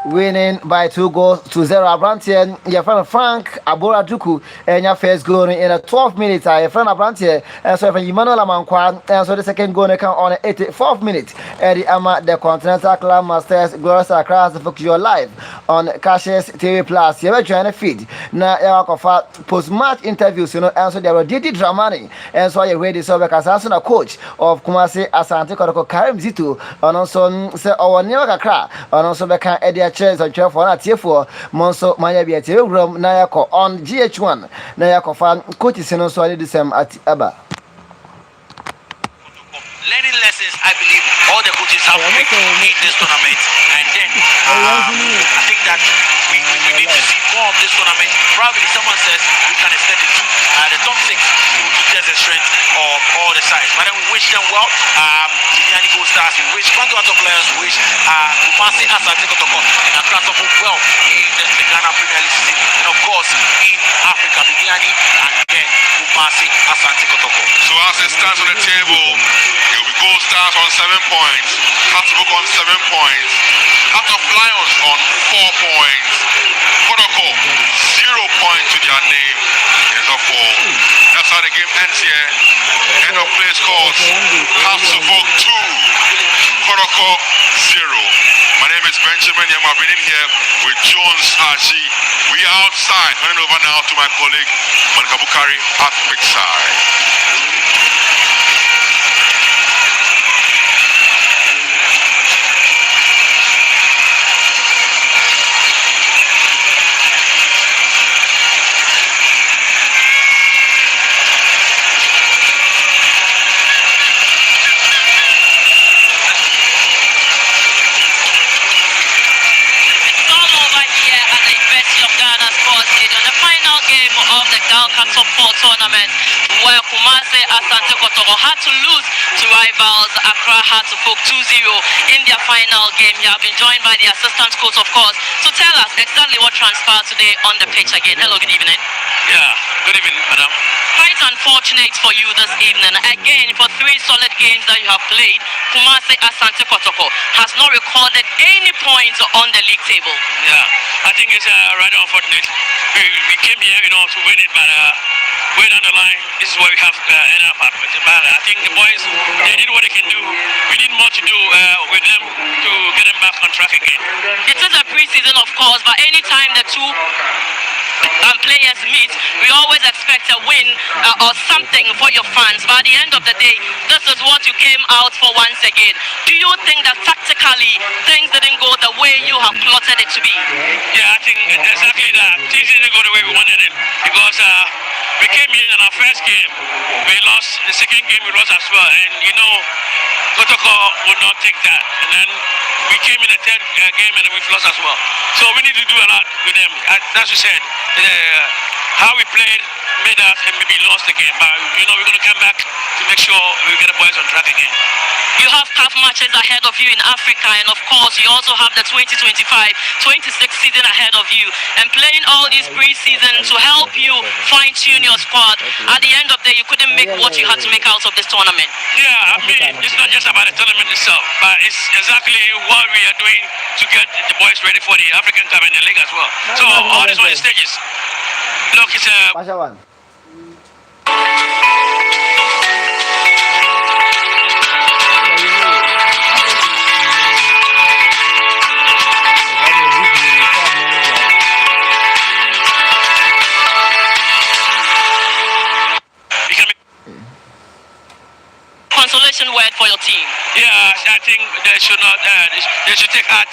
Speaker 4: winning by 2-0. Abrantier, your friend Frank Abora Duku, and your first goal in a 12 minutes. Your friend Abrantier, and so Emmanuel Amankwa, and so the second goal come on 84th minute. Eddie Ama, the Continental Club Masters, Glorious across the Fox, your live on Cassius TV Plus. You ever join a feed? Now, you have post-match interviews, you know, and so they were Didi Dramani, and so you're ready. So, because I'm a coach of Kumasi Asante Kotoko Karim Zitu, and also say, our New Kakra, and also become Eddie chairs or chair for that here for Monso Maya Biati room Nayako on GH1 Nayako fan coaches and also I did the same at Abba.
Speaker 1: Learning lessons, I believe all the coaches have to make in this tournament, and then I think that we need to see more of this tournament. Probably someone says we can extend it to the top 6 to test the strength of all the sides. But then we wish them well. Tidiane Gold Stars, we wish Kwanto players, we wish Kumasi Asante Kotoko and Accra to move well in the Ghana Premier League season, and of course in Africa, Tidiane and then Kumasi Asante Kotoko.
Speaker 2: So as it stands on the table, it will be Gold Stars on 7 points, Kotoko on 7 points, Heart of Lions on 4 points, Kotoko 0 points to their name. Is a fall. That's how the game ends here. End of play scores. Kotoko 2, Kotoko 0. My name is Benjamin Yama. I've been in here with Jones Haji. We are outside. Turning over now to my colleague Monica Bukari at Big
Speaker 8: Tournament where Kumasi Asante Kotoko had to lose to rivals Accra Hearts of Oak 2-0 in their final game. You have been joined by the assistant coach, of course, to tell us exactly what transpired today on the pitch again. Hello, good evening.
Speaker 1: Yeah, good evening, madam.
Speaker 8: Quite unfortunate for you this evening. Again, for 3 solid games that you have played, Kumasi Asante Kotoko has not recorded any points on the league table.
Speaker 1: Yeah, I think it's rather unfortunate. We came here, to win it, but way down the line, this is where we have ended up. But I think the boys, they did what they can do. We need more to do with them to get them back on track again.
Speaker 8: It is a preseason, of course, but anytime the two players meet, we always expect a win or something for your fans. But at the end of the day, this is what you came out for once again. Do you think that tactically things didn't go the way you have plotted it to be?
Speaker 1: Yeah, I think exactly that. Things didn't go the way we wanted it because we came in our first game, we lost. The second game we lost as well, and Kotoko would not take that. And then we came in the third game and we've lost as well. So we need to do a lot with them. As you said, how we played made us and maybe lost the game. But we're going to come back to make sure we get the boys on track again.
Speaker 8: You have tough matches ahead of you in Africa, and of course you also have the 2025-26 season ahead of you. And playing all these pre-season to help you fine-tune your squad. At the end of the day, you couldn't make what you had to make out of this tournament.
Speaker 1: Yeah, I mean, it's not just about the tournament itself, but it's exactly what we are doing to get the boys ready for the African Cup and the league as well. So all these one stages. Look, it's a...
Speaker 8: Consolation word for your team.
Speaker 1: Yeah, I think they should not. They should take heart,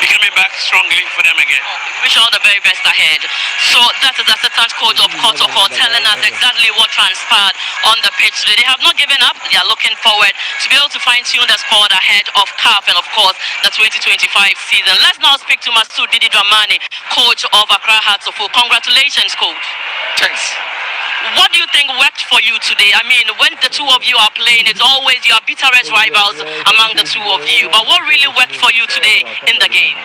Speaker 1: becoming back strongly for them again.
Speaker 8: Wish all the very best ahead. So that is assistant coach of Kotoko telling us exactly what transpired on the pitch today. They have not given up. They are looking forward to be able to fine-tune the squad ahead of CAF and of course the 2025 season. Let's now speak to Masoud Didi Dramani, coach of Accra Hearts of Oak. Congratulations, coach.
Speaker 6: Thanks.
Speaker 8: What do you think worked for you today? I mean, when the two of you are playing, it's always your bitterest rivals among the two of you. But what really worked for you today in the game?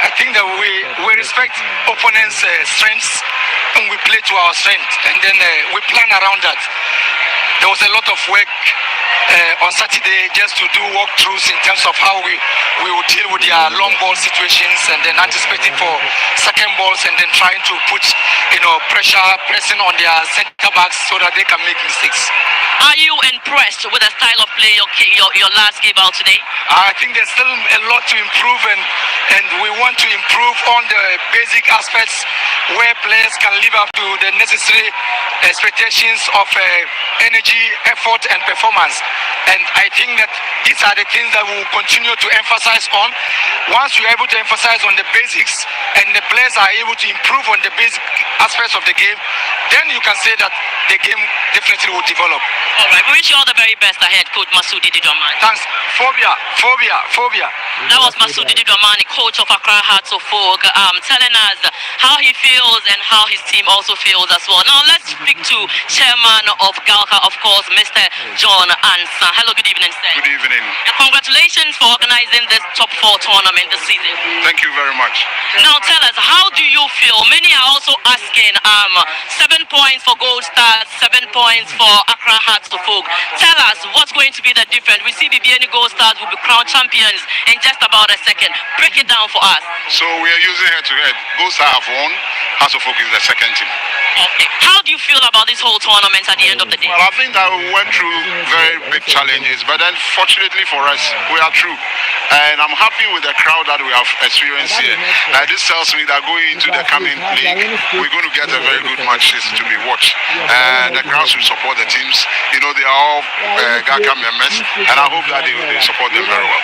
Speaker 6: I think that we respect opponents' strengths and we play to our strength, and then we plan around that. There was a lot of work on Saturday just to do walkthroughs in terms of how we will deal with their long ball situations, and then anticipating for second balls, and then trying to put pressing on their center backs so that they can make mistakes.
Speaker 8: Are you impressed with the style of play your last game out today?
Speaker 6: I think there's still a lot to improve, and we want to improve on the basic aspects where players can live up to the necessary expectations of energy, effort, and performance.
Speaker 5: And I think that these are the things that we will continue to emphasize on. Once we are able to emphasize on the basics and the players are able to improve on the basic aspects of the game, then you can say that the game definitely will develop.
Speaker 8: All right, we wish you all the very best ahead, Coach Masudi Dramani.
Speaker 5: Thanks. Phobia.
Speaker 8: That was Masudi Dramani, coach of Accra Hearts of Folk, telling us how he feels and how his team also feels as well. Now let's speak to Chairman of Galka, of course, Mr. John Ansa. Hello, good evening, sir.
Speaker 2: Good evening.
Speaker 8: And congratulations for organizing this top 4 tournament this season.
Speaker 2: Thank you very much.
Speaker 8: Now tell us, how do you feel? Many are also asking, 7 points for Gold Stars, 7 points for Accra Hearts of Folk. Tell us what's going to be the difference. We see the BNI Gold Stars will be crowned champions in just about a second. Break it down for us.
Speaker 2: So we are using head to head. Gold Star have won. House of Folk is the second team.
Speaker 8: Okay. How do you feel about this whole tournament at the end of the day?
Speaker 2: Well, I think that we went through very big challenges, but then fortunately for us, we are through. And I'm happy with the crowd that we have experienced here. This tells me that going into the coming league, we're going to get a very good matches to be watched. And the crowds will support the teams. You know, they are all GACA members, and I hope that they support them very well.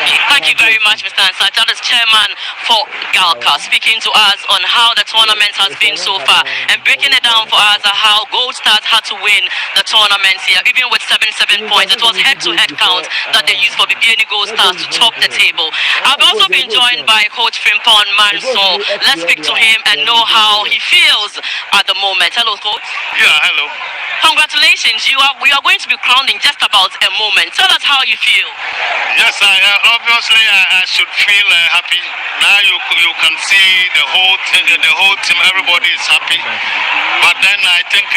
Speaker 8: Okay. Thank you very much, Mr. Ansah. That is chairman for Galka, speaking to us on how the tournament has been so far and breaking it down for us how Gold Stars had to win the tournament here, even with 7 points. It was head-to-head count that they used for the BNI Gold Stars to top the table. I've also been joined by Coach Frimpong Manso. Let's speak to him and know how he feels at the moment. Hello, Coach.
Speaker 2: Yeah, hello.
Speaker 8: Congratulations. We are going to be crowned in just about a moment. Tell us how you feel.
Speaker 2: Yes, obviously I should feel happy. Now you can see the whole team, everybody is happy. But then I think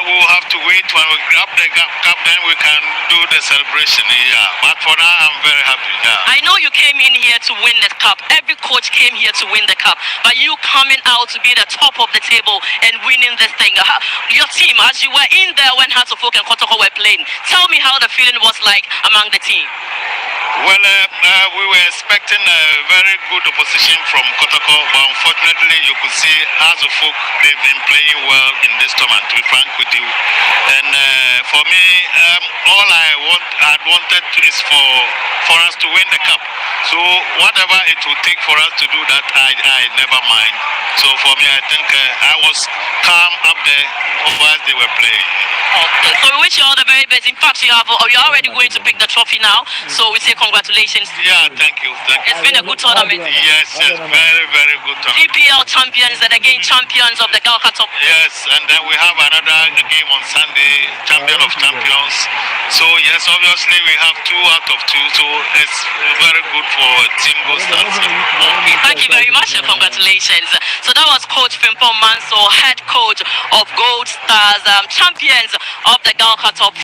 Speaker 2: we'll have to wait when we grab the cup, then we can do the celebration. Yeah, but for now I'm very happy. Yeah.
Speaker 8: I know you came in here to win the cup. Every coach came here to win the cup. But you coming out to be the top of the table and winning this thing. Your team, as you were in there when Hearts of Folk and Kotoko were playing, tell me how the feeling was like among the team.
Speaker 2: Well, we were expecting a very good opposition from Kotoko, but unfortunately you could see Hearts of Folk, they've been playing well in this tournament, to be frank with you. And for me, all I wanted is for us to win the cup. So whatever it would take for us to do that, I never mind. So for me, I think I was calm up there while they were playing.
Speaker 8: Okay, so we wish you all the very best. In fact, you're already going to pick the trophy now. So we say congratulations.
Speaker 2: Yeah, thank you.
Speaker 8: It's been a good tournament.
Speaker 2: Yes, very, very good tournament.
Speaker 8: GPL champions and again champions of the Galka Top.
Speaker 2: Yes, and then we have another game on Sunday, champion of champions. So yes, obviously we have 2 out of 2. So it's very good for Team Gold Stars.
Speaker 8: Okay, thank you very much and congratulations. So that was Coach Frimpong Manso, head coach of Gold Stars, champions of the Galka Top.